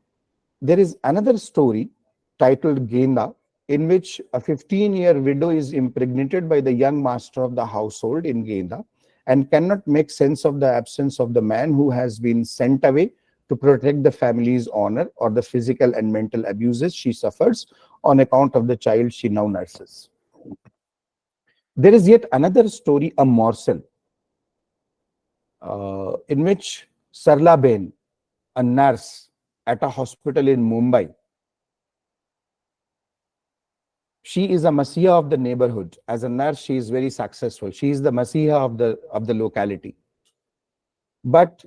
there is another story titled Genda, in which a 15-year widow is impregnated by the young master of the household in Genda and cannot make sense of the absence of the man who has been sent away to protect the family's honor, or the physical and mental abuses she suffers on account of the child she now nurses. There is yet another story, a morsel, in which Sarla Ben, a nurse at a hospital in Mumbai, she is a masiha of the neighborhood. As a nurse, she is very successful. She is the masiha of the locality. But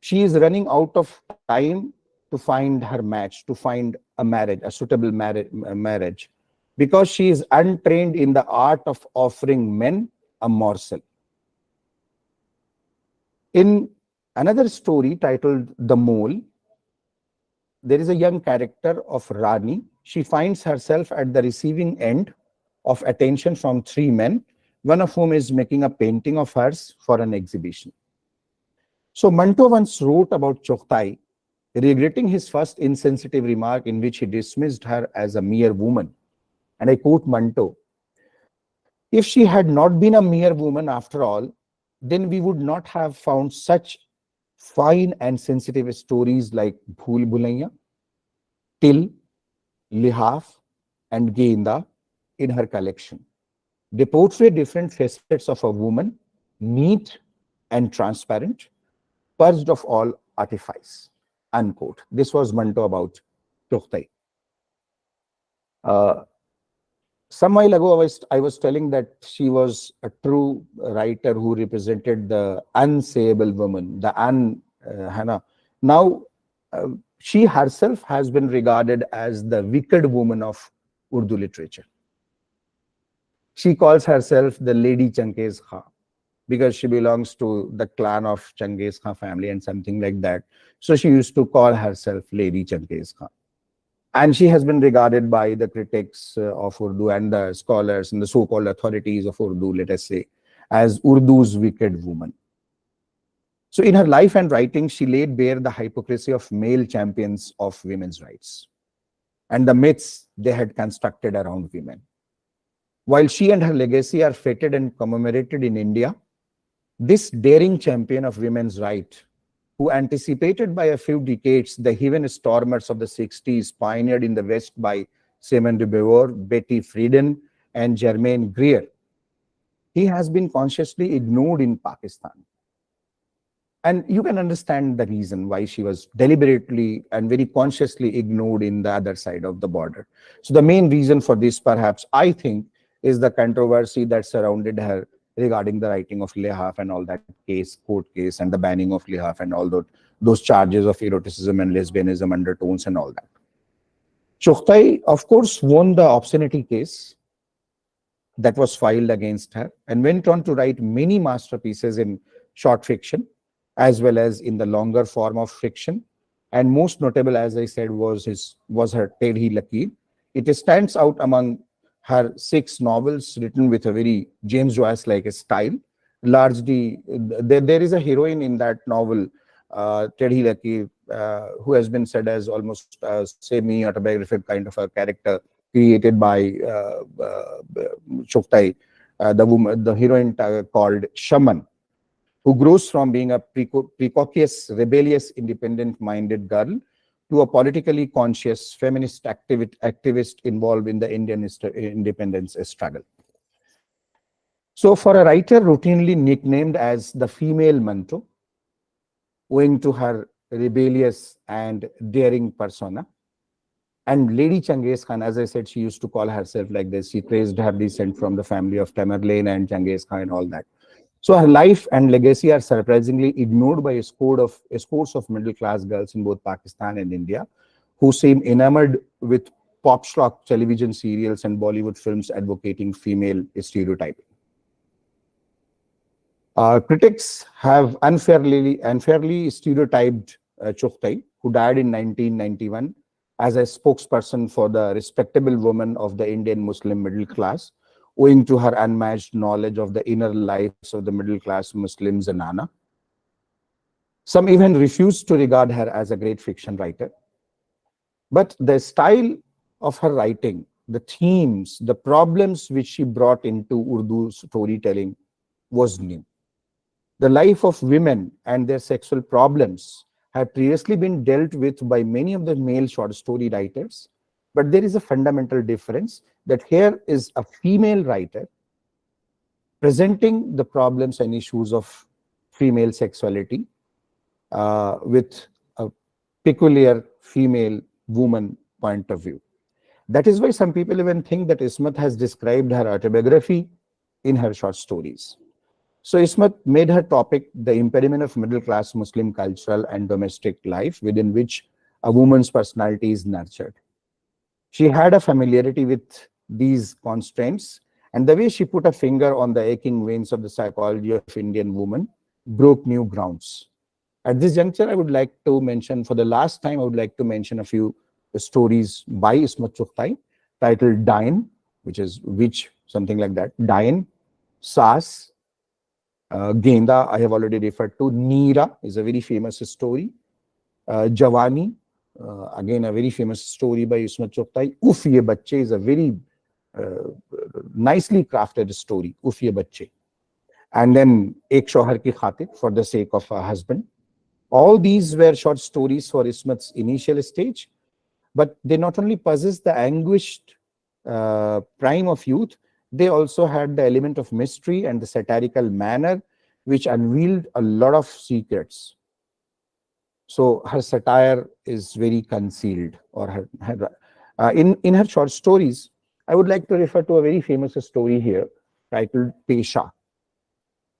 she is running out of time to find her match, to find a marriage, a suitable marriage, because she is untrained in the art of offering men a morsel. In another story titled The Mole, there is a young character of Rani. She finds herself at the receiving end of attention from three men, one of whom is making a painting of hers for an exhibition. So Manto once wrote about Chughtai, regretting his first insensitive remark in which he dismissed her as a mere woman. And I quote Manto, "If she had not been a mere woman after all, then we would not have found such fine and sensitive stories like Bhool Bhulaiya, Till, Lihaf, and Genda in her collection. They portray different facets of a woman, neat and transparent, purged of all artifice." Unquote. This was Manto about Chughtai. Some while ago, I was telling that she was a true writer who represented the unsayable woman, the Hannah. Now, she herself has been regarded as the wicked woman of Urdu literature. She calls herself the Lady Changiz Khan because she belongs to the clan of Changiz Khan family and something like that. So she used to call herself Lady Changiz Khan. And she has been regarded by the critics of Urdu and the scholars and the so-called authorities of Urdu, let us say, as Urdu's wicked woman. So in her life and writing, she laid bare the hypocrisy of male champions of women's rights and the myths they had constructed around women. While she and her legacy are feted and commemorated in India, this daring champion of women's rights, who anticipated by a few decades the heaven stormers of the 60s pioneered in the West by Simone de Beauvoir, Betty Friedan, and Germaine Greer, he has been consciously ignored in Pakistan. And you can understand the reason why she was deliberately and very consciously ignored in the other side of the border. So the main reason for this, perhaps, I think, is the controversy that surrounded her regarding the writing of Lihaf and all that case, court case, and the banning of Lihaf and all those charges of eroticism and lesbianism undertones and all that. Chughtai, of course, won the obscenity case that was filed against her and went on to write many masterpieces in short fiction as well as in the longer form of fiction. And most notable, as I said, was her Tedhi Lakir. It stands out among her 6 novels written with a very James Joyce-like style. Largely, there is a heroine in that novel, Tedhi Lakir, who has been said as almost a semi-autobiographical kind of a character created by Chughtai, the heroine called Shaman, who grows from being a precocious, rebellious, independent-minded girl to a politically conscious feminist activist involved in the Indian independence struggle. So for a writer routinely nicknamed as the female Manto, owing to her rebellious and daring persona, and Lady Changes Khan, as I said, she used to call herself like this. She traced her descent from the family of Tamerlane and Changes Khan and all that. So her life and legacy are surprisingly ignored by scores of middle-class girls in both Pakistan and India, who seem enamored with pop schlock television serials and Bollywood films advocating female stereotyping. Critics have unfairly stereotyped Chughtai, who died in 1991, as a spokesperson for the respectable woman of the Indian Muslim middle class, owing to her unmatched knowledge of the inner lives of the middle-class Muslim Zanana. Some even refused to regard her as a great fiction writer. But the style of her writing, the themes, the problems which she brought into Urdu storytelling was new. The life of women and their sexual problems had previously been dealt with by many of the male short story writers, but there is a fundamental difference that here is a female writer presenting the problems and issues of female sexuality with a peculiar female woman point of view. That is why some people even think that Ismat has described her autobiography in her short stories. So Ismat made her topic the impediment of middle-class Muslim cultural and domestic life within which a woman's personality is nurtured. She had a familiarity with these constraints, and the way she put a finger on the aching veins of the psychology of Indian woman broke new grounds. At this juncture, I would like to mention, for the last time, I would like to mention a few stories by Ismat Chughtai titled Dain, which is witch, something like that. Dain, Saas, Genda, I have already referred to. Neera is a very famous story. Jawani, again a very famous story by Ismat Chughtai. Uf Ye Bacche is a very nicely crafted story. Uf Ye Bacche. And then Ek Shohar Ki Khatir, for the sake of a husband. All these were short stories for Ismat's initial stage, but they not only possessed the anguished prime of youth, they also had the element of mystery and the satirical manner which unveiled a lot of secrets. So her satire is very concealed, or in her short stories, I would like to refer to a very famous story here titled Pesha.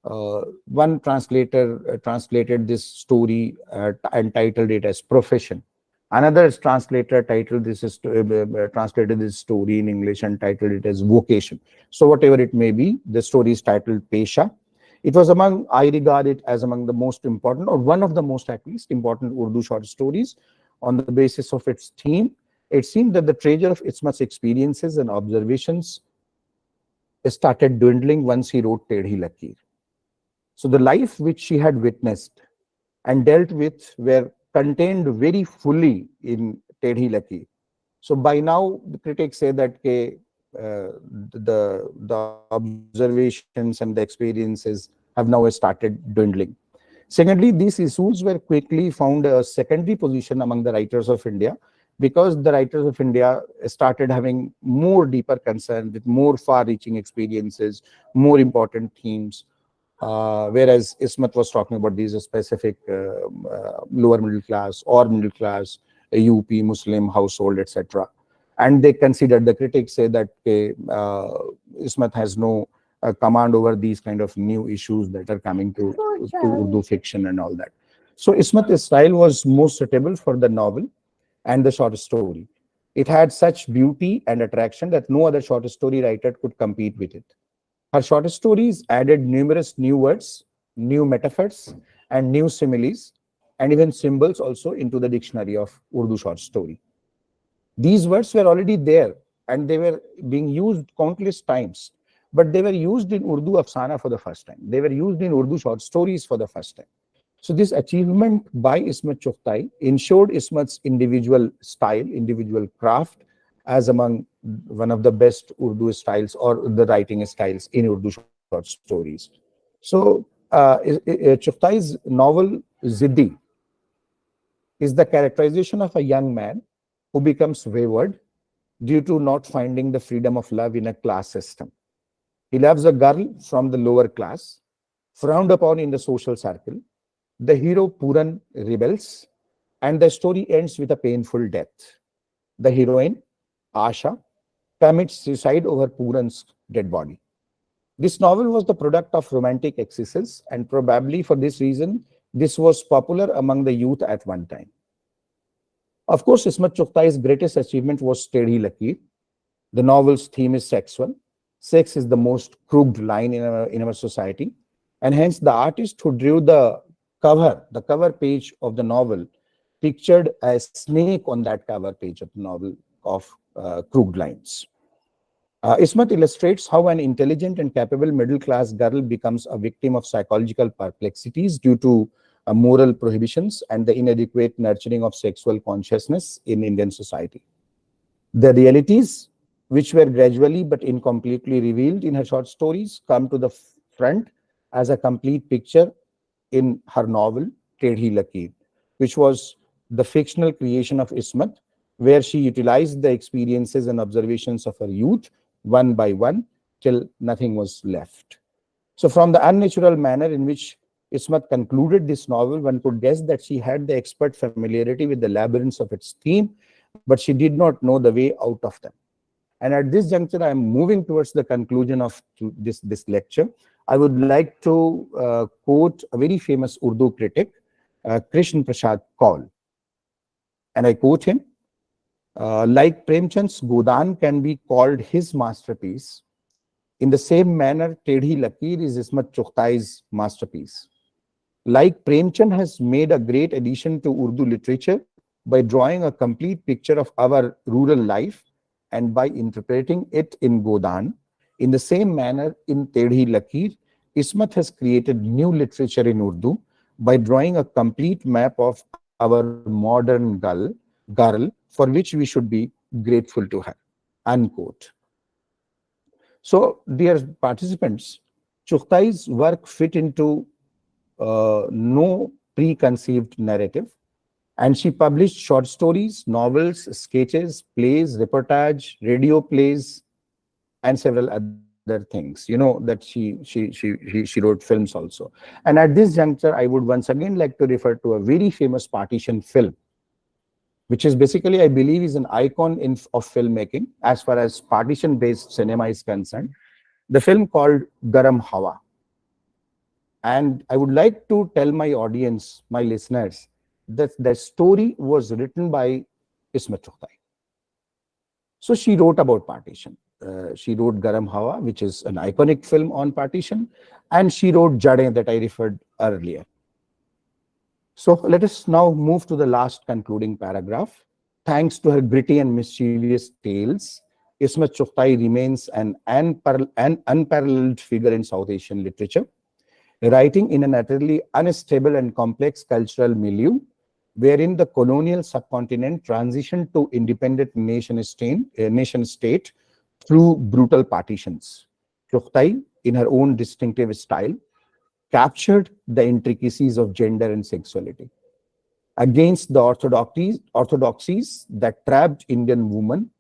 One translator translated this story and titled it as Profession. Another translator translated this story in English and titled it as Vocation. So whatever it may be, the story is titled Pesha. It was I regard it as among the most important, or one of the most at least important Urdu short stories on the basis of its theme. It seemed that the treasure of Ismat's experiences and observations started dwindling once he wrote Tedhi Lakir. So the life which she had witnessed and dealt with were contained very fully in Tedhi Lakir. So by now, the critics say that the observations and the experiences have now started dwindling. Secondly, these issues were quickly found a secondary position among the writers of India, because the writers of India started having more deeper concern with more far-reaching experiences, more important themes, whereas Ismat was talking about these specific lower middle class or middle class UP Muslim household, etc. And they considered, the critics say that Ismat has no command over these kind of new issues that are coming to Urdu fiction and all that. So Ismat's style was most suitable for the novel and the short story. It had such beauty and attraction that no other short story writer could compete with it. Her short stories added numerous new words, new metaphors, and new similes, and even symbols also into the dictionary of Urdu short story. These words were already there and they were being used countless times, but they were used in Urdu Afsana for the first time. They were used in Urdu short stories for the first time. So this achievement by Ismat Chughtai ensured Ismat's individual style, individual craft as among one of the best Urdu styles or the writing styles in Urdu short stories. So Chughtai's novel Ziddi is the characterization of a young man who becomes wayward due to not finding the freedom of love in a class system. He loves a girl from the lower class, frowned upon in the social circle. The hero Puran rebels, and the story ends with a painful death. The heroine, Asha, commits suicide over Puran's dead body. This novel was the product of romantic excesses, and probably for this reason, this was popular among the youth at one time. Of course, Ismat Chughtai's greatest achievement was Tedhi Lakir. The novel's theme is sexual. Sex is the most crooked line in our society, and hence the artist who drew the cover page of the novel, pictured a snake on that cover page of the novel of crooked lines. Ismat illustrates how an intelligent and capable middle-class girl becomes a victim of psychological perplexities due to moral prohibitions and the inadequate nurturing of sexual consciousness in Indian society. The realities, which were gradually but incompletely revealed in her short stories, come to the front as a complete picture in her novel, Tedhi Lakir, which was the fictional creation of Ismat, where she utilized the experiences and observations of her youth one by one till nothing was left. So from the unnatural manner in which Ismat concluded this novel, one could guess that she had the expert familiarity with the labyrinths of its theme, but she did not know the way out of them. And at this juncture, I am moving towards the conclusion of this lecture. I would like to quote a very famous Urdu critic, Krishna Prasad Kaul. And I quote him, like Premchand's Godan can be called his masterpiece, in the same manner, Tedhi Lakir is Ismat Chughtai's masterpiece. Like Premchand has made a great addition to Urdu literature by drawing a complete picture of our rural life and by interpreting it in Godan, in the same manner in Tedhi Lakir, Ismat has created new literature in Urdu by drawing a complete map of our modern girl, for which we should be grateful to her. Unquote. So, dear participants, Chughtai's work fit into no preconceived narrative, and she published short stories, novels, sketches, plays, reportage, radio plays, and several other things. You know that she wrote films also. And at this juncture, I would once again like to refer to a very famous partition film, which is basically, I believe, is an icon of filmmaking as far as partition-based cinema is concerned. The film called Garam Hawa. And I would like to tell my audience, my listeners, that the story was written by Ismat Chughtai. So she wrote about partition. She wrote Garam Hawa, which is an iconic film on partition, and she wrote Jade that I referred earlier. So let us now move to the last concluding paragraph. Thanks to her gritty and mischievous tales, Ismat Chughtai remains an unparalleled figure in South Asian literature, writing in an utterly unstable and complex cultural milieu, wherein the colonial subcontinent transitioned to independent nation state through brutal partitions. Chughtai, in her own distinctive style, captured the intricacies of gender and sexuality. Against the orthodoxies that trapped Indian women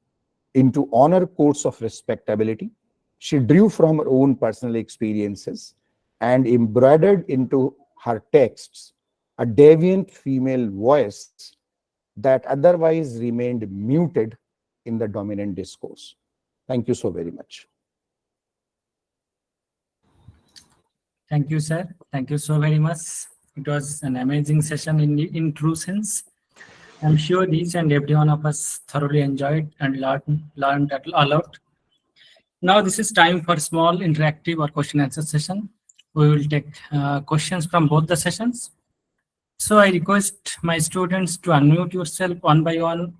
into honor codes of respectability, she drew from her own personal experiences and embroidered into her texts a deviant female voice that otherwise remained muted in the dominant discourse. Thank you so very much. Thank you, sir. Thank you so very much It was an amazing session in true sense. I'm sure each and every one of us thoroughly enjoyed and learned a lot. Now this is time for small interactive or question answer session. We will take questions from both the sessions. So I request my students to unmute yourself one by one,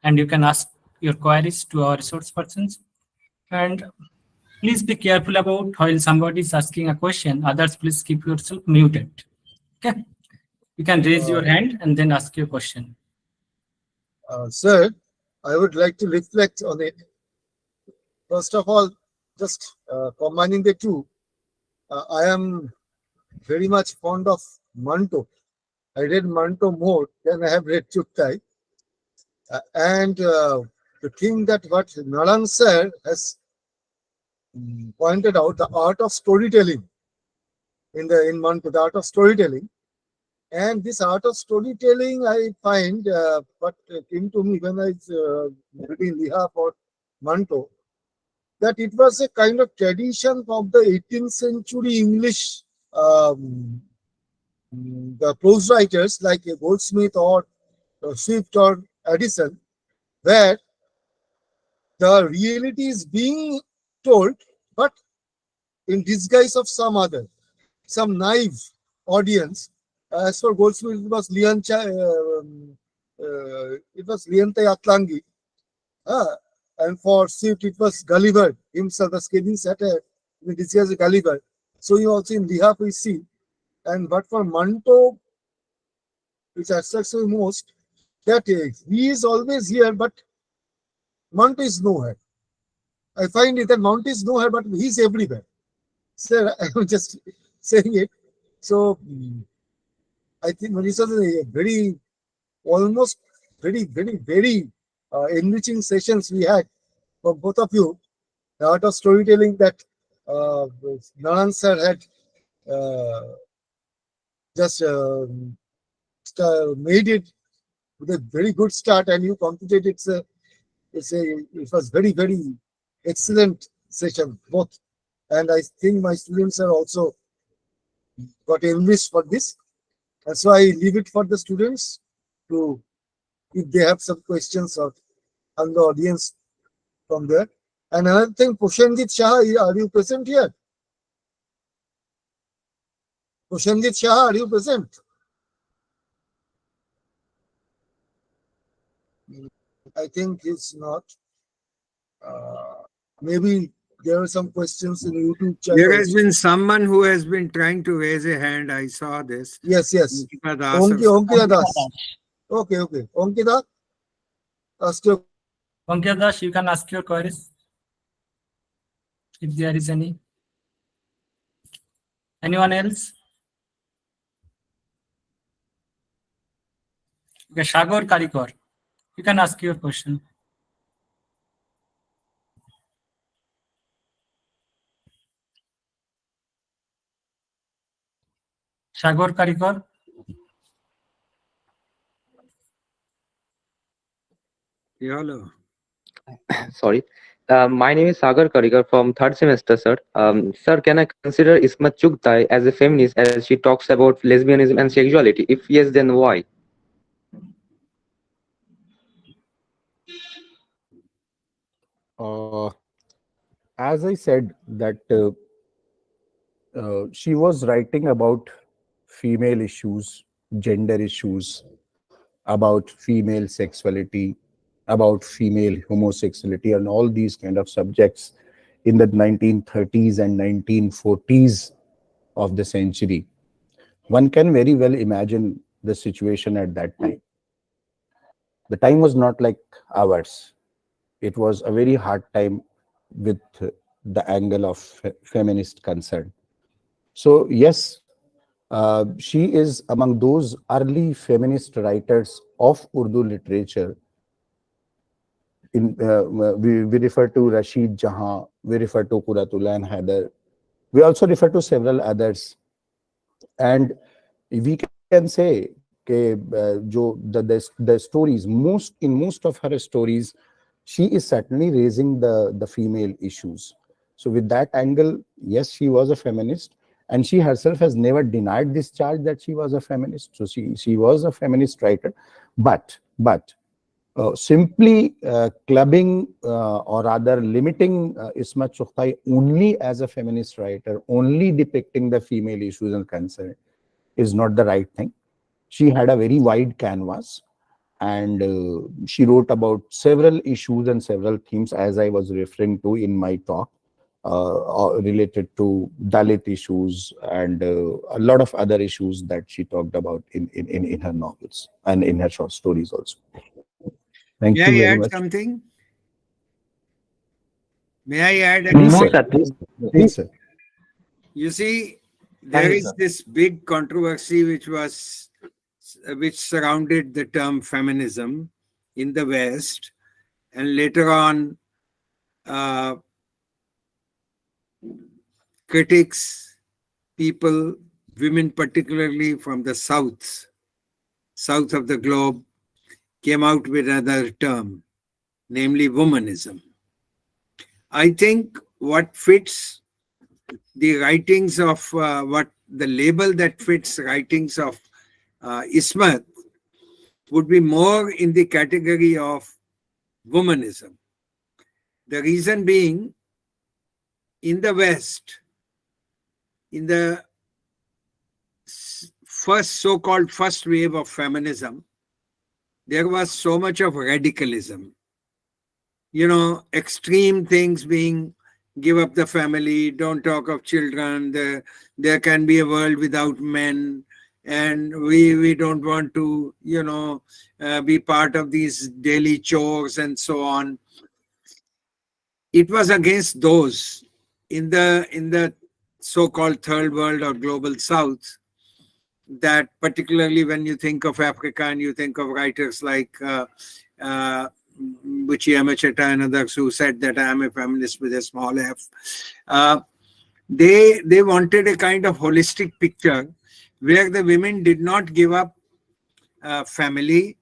and you can ask your queries to our resource persons. And please be careful about while somebody is asking a question, others please keep yourself muted. Okay. You can raise your hand and then ask your question. Sir, I would like to reflect on it. First of all, just combining the two, I am very much fond of Manto. I read Manto more than I have read Chughtai. And the thing that what Naran sir has pointed out, the art of storytelling in Manto, the art of storytelling. And this art of storytelling, I find what came to me when I was reading Liha for Manto, that it was a kind of tradition of the 18th century English the prose writers like Goldsmith or Swift or Addison, where the reality is being told, but in disguise of some naive audience. As for Goldsmith, it was Liantai Atlangi. And for Swift, it was Gulliver himself, the scathing satire in disguise of Gulliver. So you also in Liha we see. And but for Manto, which attracts me most, that he is always here, but Manto is nowhere. I find it that Manto is nowhere, but he is everywhere. Sir, I'm just saying it. So I think this was a very, almost very enriching sessions we had from both of you. The art of storytelling that Naran sir had just made it with a very good start, and you completed it. It was very excellent session both, and I think my students are also got enriched for this, and so I leave it for the students to, if they have some questions or on the audience from there. And another thing, Pushanjit Shah, are you present here? Pushanjit Shah, are you present? I think it's not. Maybe there are some questions in YouTube channel. There has been someone who has been trying to raise a hand. I saw this. Yes. Ankita Das. Onkita Das. Okay. Onkita, ask your. Pankaj Das, you can ask your queries if there is any. Anyone else? Okay, Shagor Karikor, you can ask your question. Shagor Karikor. Hello. Sorry. My name is Sagar Karikar from third semester, sir. Sir, can I consider Ismat Chughtai as a feminist as she talks about lesbianism and sexuality? If yes, then why? As I said, that she was writing about female issues, gender issues, about female sexuality, about female homosexuality, and all these kind of subjects in the 1930s and 1940s of the century. One can very well imagine the situation at that time. The time was not like ours. It was a very hard time with the angle of feminist concern. So yes, she is among those early feminist writers of Urdu literature. We refer to Rashid Jahan, we refer to Quratullah and Haider. We also refer to several others. And we can say the stories, in most of her stories, she is certainly raising the female issues. So with that angle, yes, she was a feminist. And she herself has never denied this charge that she was a feminist. So she was a feminist writer, but simply clubbing or rather limiting Ismat Chughtai only as a feminist writer, only depicting the female issues and concern, is not the right thing. She had a very wide canvas, and she wrote about several issues and several themes, as I was referring to in my talk, related to Dalit issues and a lot of other issues that she talked about in her novels and in her short stories also. Thank May you I very add much. something? May I add? Please, No, sir. sir, please. Please, sir. You see, there Thank you, is sir. this big controversy which surrounded the term feminism in the West, and later on, critics, people, women particularly from the south of the globe, came out with another term, namely womanism. I think what fits the writings of what the label that fits writings of Ismat would be more in the category of womanism. The reason being, in the West, in the so-called first wave of feminism, there was so much of radicalism. You know, extreme things being give up the family, don't talk of children, there can be a world without men, and we don't want to, be part of these daily chores and so on. It was against those in the so-called third world or global south, that particularly when you think of Africa and you think of writers like Buchi Cheta and others who said that I am a feminist with a small f, they wanted a kind of holistic picture where the women did not give up family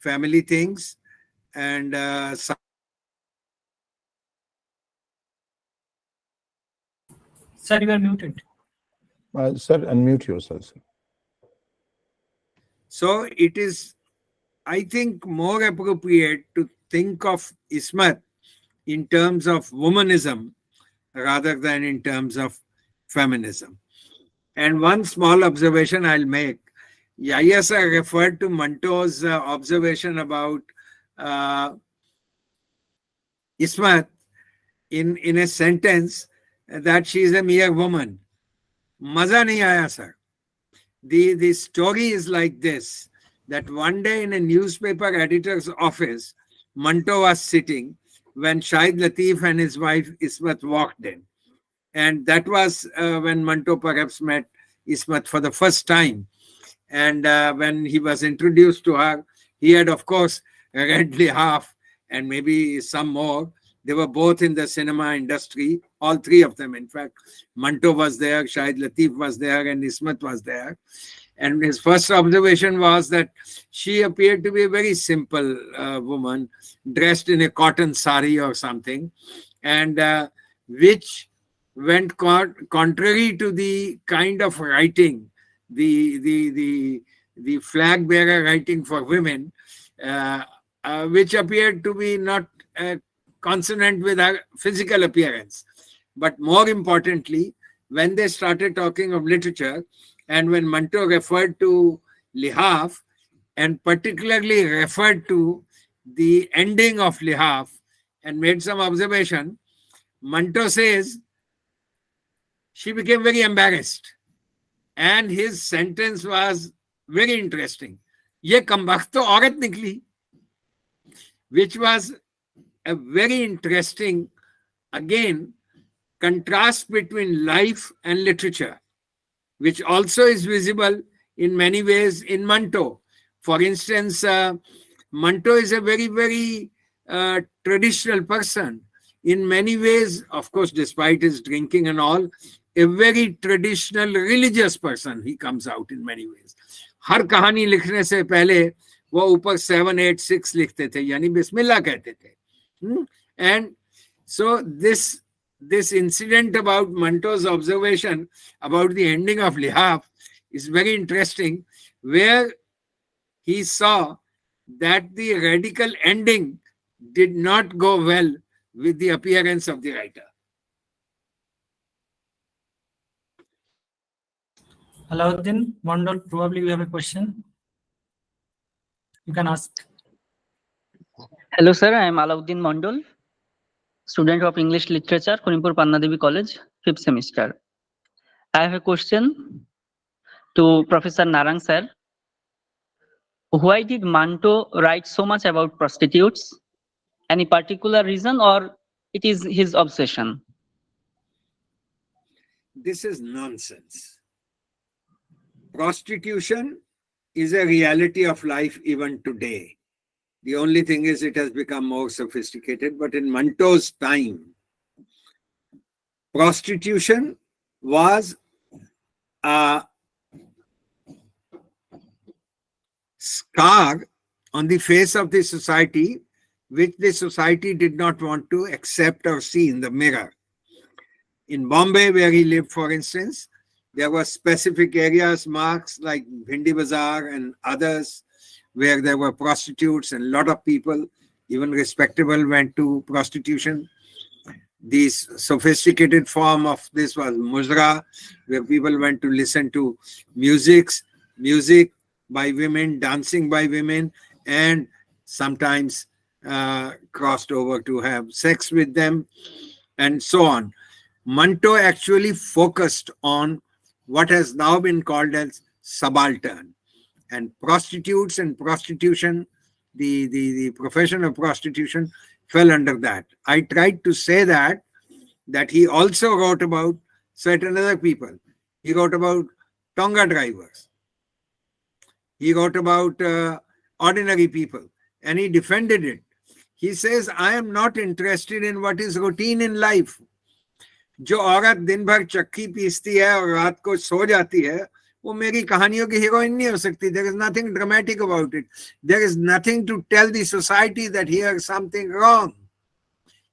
things and Sir, you are muted. Sir, unmute yourself, sir. so it is, I think, more appropriate to think of Ismat in terms of womanism rather than in terms of feminism. And one small observation I'll make. Yahya sir referred to Manto's observation about Ismat in a sentence that she is a mere woman. Maza nahi aaya, sir. The story is like this, that one day in a newspaper editor's office, Manto was sitting when Shahid Latif and his wife Ismat walked in. And that was when Manto perhaps met Ismat for the first time. And when he was introduced to her, he had, of course, read Lihaf and maybe some more. They were both in the cinema industry, all three of them, in fact. Manto was there, Shahid Latif was there, and Ismat was there. And his first observation was that she appeared to be a very simple woman, dressed in a cotton sari or something, and which went contrary to the kind of writing, the flag bearer writing for women, which appeared to be not consonant with her physical appearance. But more importantly, when they started talking of literature, and when Manto referred to Lihaf, and particularly referred to the ending of Lihaf, and made some observation, Manto says she became very embarrassed. And his sentence was very interesting. Ye kambakht to aurat nikli, which was a very interesting, again, contrast between life and literature, which also is visible in many ways in Manto. For instance, Manto is a very, very traditional person. In many ways, of course, despite his drinking and all, a very traditional religious person he comes out in many ways. हर कहानी लिखने से पहले वो ऊपर 7, 8, 6 लिखते थे, यानी बिस्मिल्लाह कहते थे. And so this this incident about Manto's observation about the ending of Lihaf is very interesting, where he saw that the radical ending did not go well with the appearance of the writer. Alauddin Mondal, probably you have a question. You can ask. Hello, sir. I am Alauddin Mondal, student of English Literature, Karimpur Pannadevi College, 5th semester. I have a question to Professor Narang, sir. Why did Manto write so much about prostitutes? Any particular reason, or it is his obsession? This is nonsense. Prostitution is a reality of life even today. The only thing is it has become more sophisticated, but in Manto's time, prostitution was a scar on the face of the society, which the society did not want to accept or see in the mirror. In Bombay, where he lived, for instance, there were specific areas marked like Bhindi Bazaar and others where there were prostitutes, and a lot of people, even respectable, went to prostitution. The sophisticated form of this was muzra, where people went to listen to music by women, dancing by women, and sometimes crossed over to have sex with them, and so on. Manto actually focused on what has now been called as subaltern, and prostitutes and prostitution, the profession of prostitution fell under that. I tried to say that he also wrote about certain other people. He wrote about Tonga drivers. He wrote about ordinary people, and he defended it. He says, I am not interested in what is routine in life. जो औरत दिन भर चक्की पीसती है और रात को सो जाती है, वो मेरी कहानियों की हीरोइन नहीं हो सकती. There is nothing dramatic about it. There is nothing to tell the society that here is something wrong.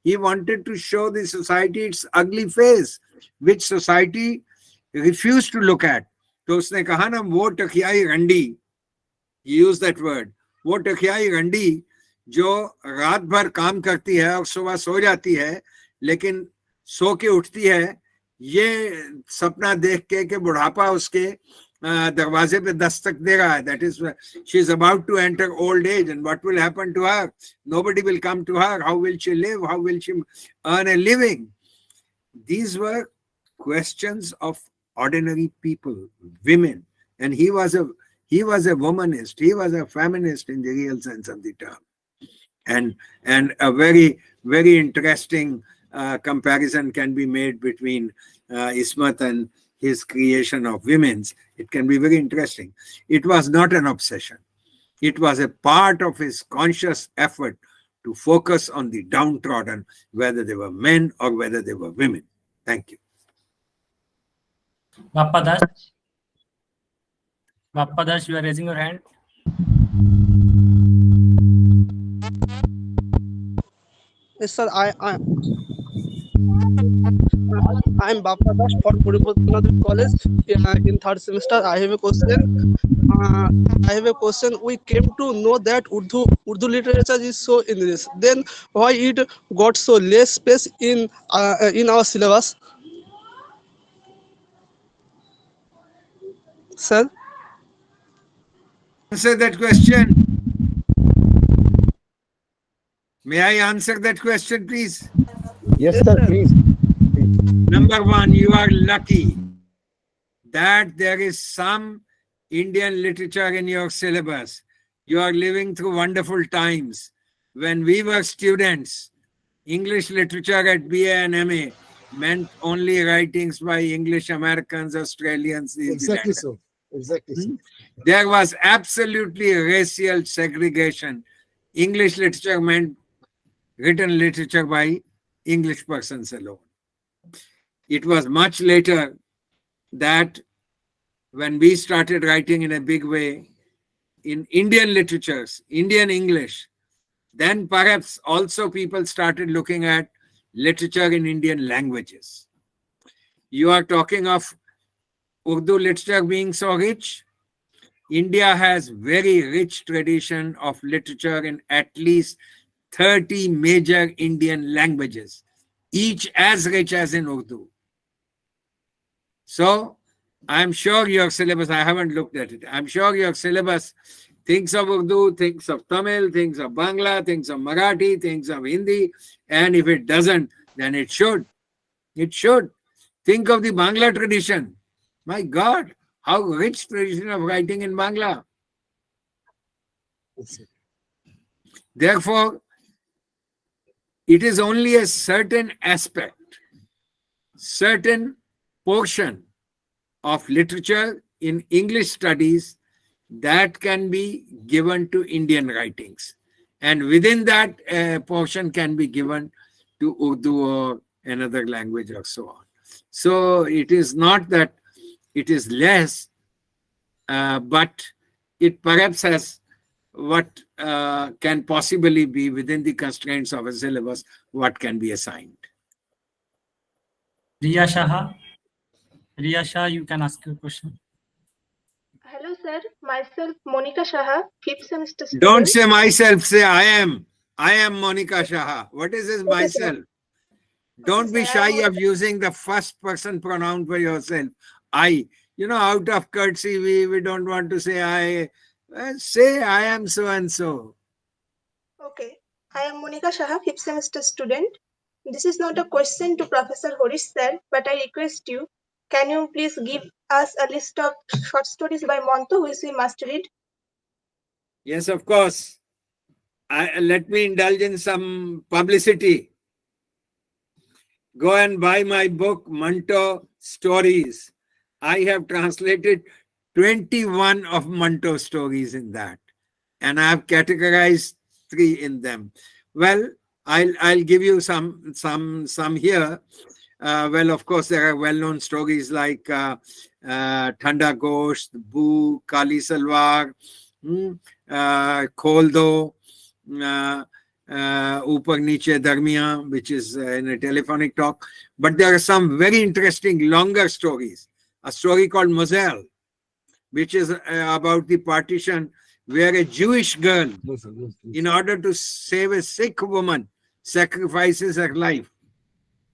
He wanted to show the society its ugly face, which society refused to look at. तो उसने कहा ना, वो टकियाई रंडी, he used that word, वो टकियाई रंडी जो रात भर काम करती है और सुबह सो जाती है, लेकिन सो के उठती है ये सपना देख के कि बुढ़ापा उसके दरवाजे पे दस्तक दे रहा है. That is, she is about to enter old age, and what will happen to her? Nobody will come to her. How will she live? How will she earn a living? These were questions of ordinary people, women, and he was a womanist. He was a feminist in the real sense of the term, and a very, very interesting comparison can be made between Ismat and his creation of women's. It can be very interesting. It was not an obsession. It was a part of his conscious effort to focus on the downtrodden, whether they were men or whether they were women. Thank you. Bappa Das, you are raising your hand. Yes, sir. I'm Bappa Das for Pannadevi College in 3rd semester. I have a question. We came to know that Urdu literature is so in this. Then why it got so less space in our syllabus, sir? Answer that question. May I answer that question, please? Yes, sir, please. Number one, you are lucky that there is some Indian literature in your syllabus. You are living through wonderful times. When we were students, English literature at BA and MA meant only writings by English Americans, Australians, New Exactly Zealanders. so. Exactly so. There was absolutely racial segregation. English literature meant written literature by English persons alone. It was much later that when we started writing in a big way in Indian literatures, Indian English, then perhaps also people started looking at literature in Indian languages. You are talking of Urdu literature being so rich. India has very rich tradition of literature in at least 30 major Indian languages, each as rich as in Urdu. So I'm sure your syllabus, I haven't looked at it, I'm sure your syllabus thinks of Urdu, thinks of Tamil, thinks of Bangla, thinks of Marathi, thinks of Hindi, and if it doesn't, then it should. It should. Think of the Bangla tradition. My God, how rich tradition of writing in Bangla. Therefore, it is only a certain aspect, certain portion of literature in English studies that can be given to Indian writings. And within that portion can be given to Urdu or another language or so on. So it is not that it is less, but it perhaps has what can possibly be within the constraints of a syllabus, what can be assigned. Riya Shah. Riya Shah, you can ask your question. Hello, sir. Myself, Monica Shaha, 5th semester student. Don't say myself, say I am. I am Monica Shaha. What is this Okay, myself? sir. Don't Okay, be sir, shy of using the first person pronoun for yourself. I. You know, out of courtesy, we don't want to say I. Say I am so and so. Okay. I am Monica Shaha, 5th semester student. This is not a question to Professor Horish sir, but I request you, can you please give us a list of short stories by Manto which we must read? Yes, of course. Let me indulge in some publicity. Go and buy my book, Manto Stories. I have translated 21 of Manto stories in that, and I have categorized 3 in them. Well, I'll give you some here. Well, of course, there are well-known stories like Thanda Gosht, Boo, Kali Salwar, Khol Do, Upar Niche Darmiyan, which is in a telephonic talk. But there are some very interesting longer stories. A story called Moselle, which is about the partition where a Jewish girl, in order to save a Sikh woman, sacrifices her life.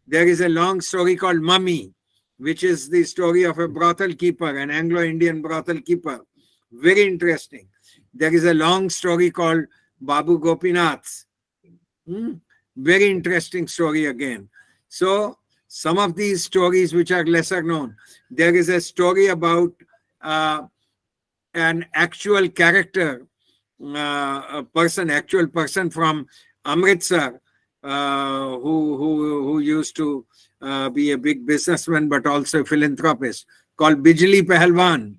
There is a long story called Mummy, which is the story of a brothel keeper, an Anglo-Indian brothel keeper. Very interesting. There is a long story called Babu Gopinath. Very interesting story again. So some of these stories which are lesser known. There is a story about an actual character, actual person from Amritsar, who used to be a big businessman but also a philanthropist, called Bijli Pahalwan.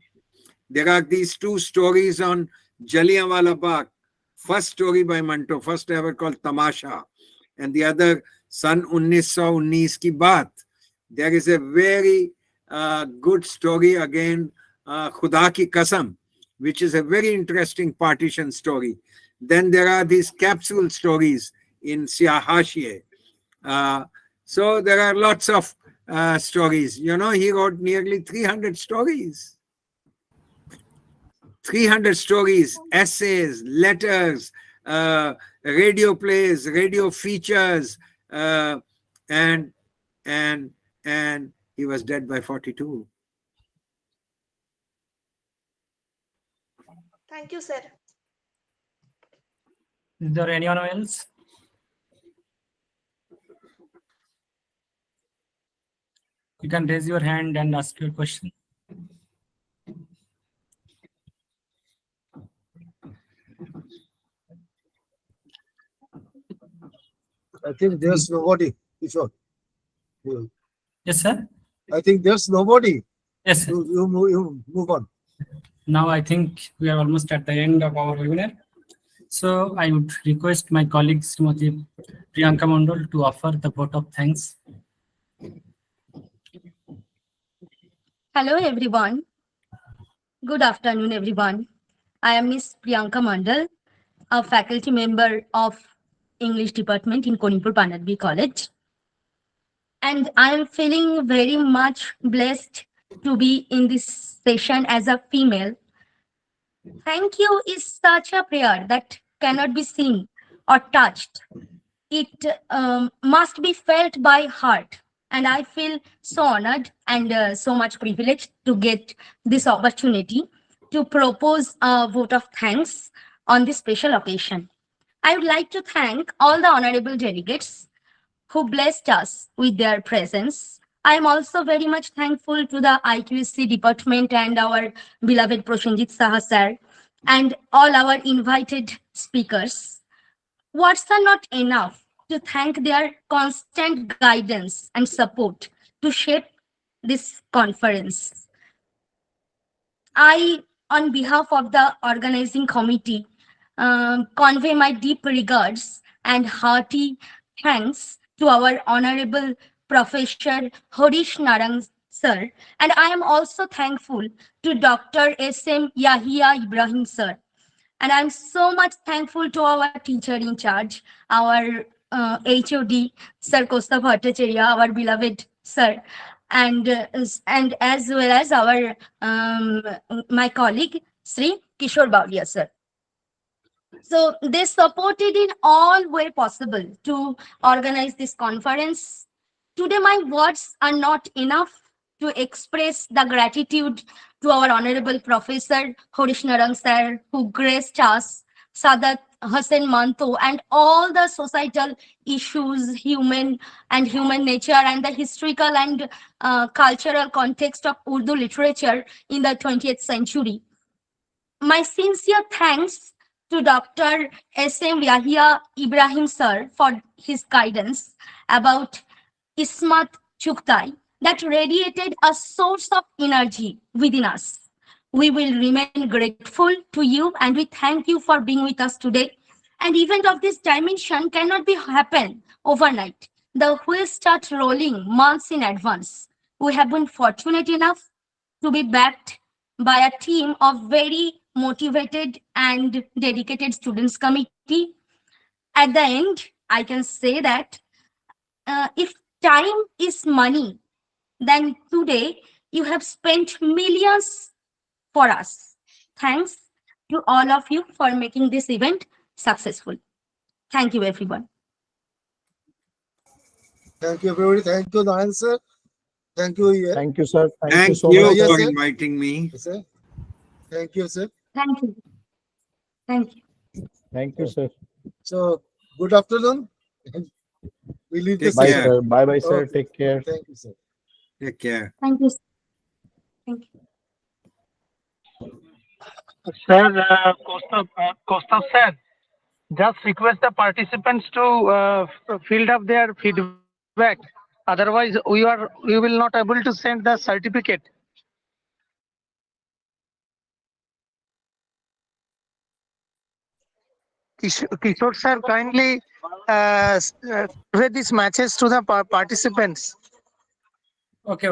There are these 2 stories on Jallianwala Bagh. First story by Manto, first ever, called Tamasha, and the other San 1919 Ki Baat. There is a very good story again, Khuda Ki Kasam, which is a very interesting partition story. Then there are these capsule stories in Siyahashiye. So there are lots of stories. You know, he wrote nearly 300 stories. 300 stories, essays, letters, radio plays, radio features, and he was dead by 42. Thank you, sir. Is there anyone else? You can raise your hand and ask your question. I think there's nobody. Kishore. Yes, sir. I think there's nobody. Yes, sir. You move on. Now I think we are almost at the end of our webinar. So I would request my colleague Srimati Priyanka Mondal to offer the vote of thanks. Hello everyone. Good afternoon everyone. I am Miss Priyanka Mondal, a faculty member of English department in Karimpur Pannadevi College. And I am feeling very much blessed to be in this session as a female. Thank you is such a prayer that cannot be seen or touched. It must be felt by heart. And I feel so honored and so much privileged to get this opportunity to propose a vote of thanks on this special occasion. I would like to thank all the honorable delegates who blessed us with their presence. I am also very much thankful to the IQSC department and our beloved Prosenjit Saha sir and all our invited speakers. Words are not enough to thank their constant guidance and support to shape this conference. I, on behalf of the organizing committee, convey my deep regards and hearty thanks to our Honorable Professor Horish Narang sir, and I am also thankful to Dr. S.M. Yahya Ibrahim sir. And I'm so much thankful to our teacher in charge, our HOD, Sir Kosta Bhattacharya, our beloved sir, and as well as our my colleague, Sri Kishore Baudia sir. So they supported in all way possible to organize this conference. Today, my words are not enough to express the gratitude to our Honorable Professor Horish Narang sir, who graced us, Sadat Hussain Manto, and all the societal issues, human nature, and the historical and cultural context of Urdu literature in the 20th century. My sincere thanks to Dr. S.M. Yahya Ibrahim sir for his guidance about Ismat Chughtai that radiated a source of energy within us. We will remain grateful to you and we thank you for being with us today. An event of this dimension cannot be happen overnight. The wheels start rolling months in advance. We have been fortunate enough to be backed by a team of very motivated and dedicated students committee. At the end, I can say that if time is money, then today you have spent millions for us. Thanks to all of you for making this event successful. Thank you, everyone. Thank you, everybody. Thank you, Nayan sir. Thank you. Yeah. Thank you, sir. Thank you Thank so you much. Yes, for sir. inviting me. Yes, sir. Thank you, sir. Thank you. Thank you. Thank you, sir. So, good afternoon. We leave the Take Bye, care. session. sir. Bye, bye, sir. Okay. Take care. Thank you, sir. Take care. Thank you. Thank you. Sir, Kostav sir, just request the participants to fill up their feedback. Otherwise, we will not able to send the certificate. Kishore sir, kindly read these matches to the participants. Okay.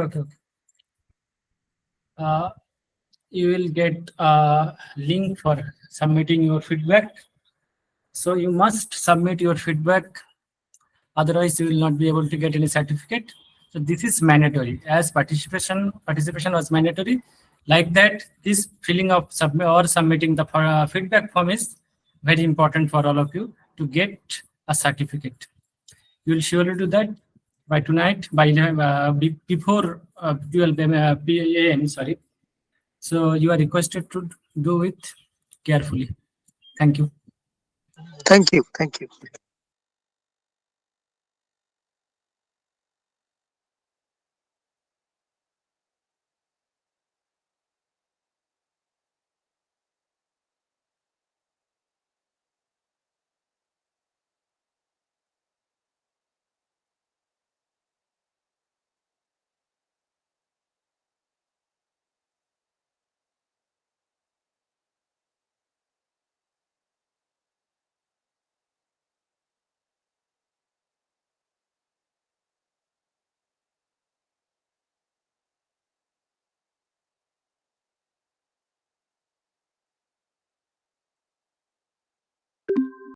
You will get a link for submitting your feedback. So you must submit your feedback. Otherwise, you will not be able to get any certificate. So this is mandatory. As participation was mandatory. Like that, this filling of submitting the feedback form is very important for all of you to get a certificate. You will surely do that by tonight, by 11, before 12 a.m. Sorry. So you are requested to do it carefully. Thank you. Thank you.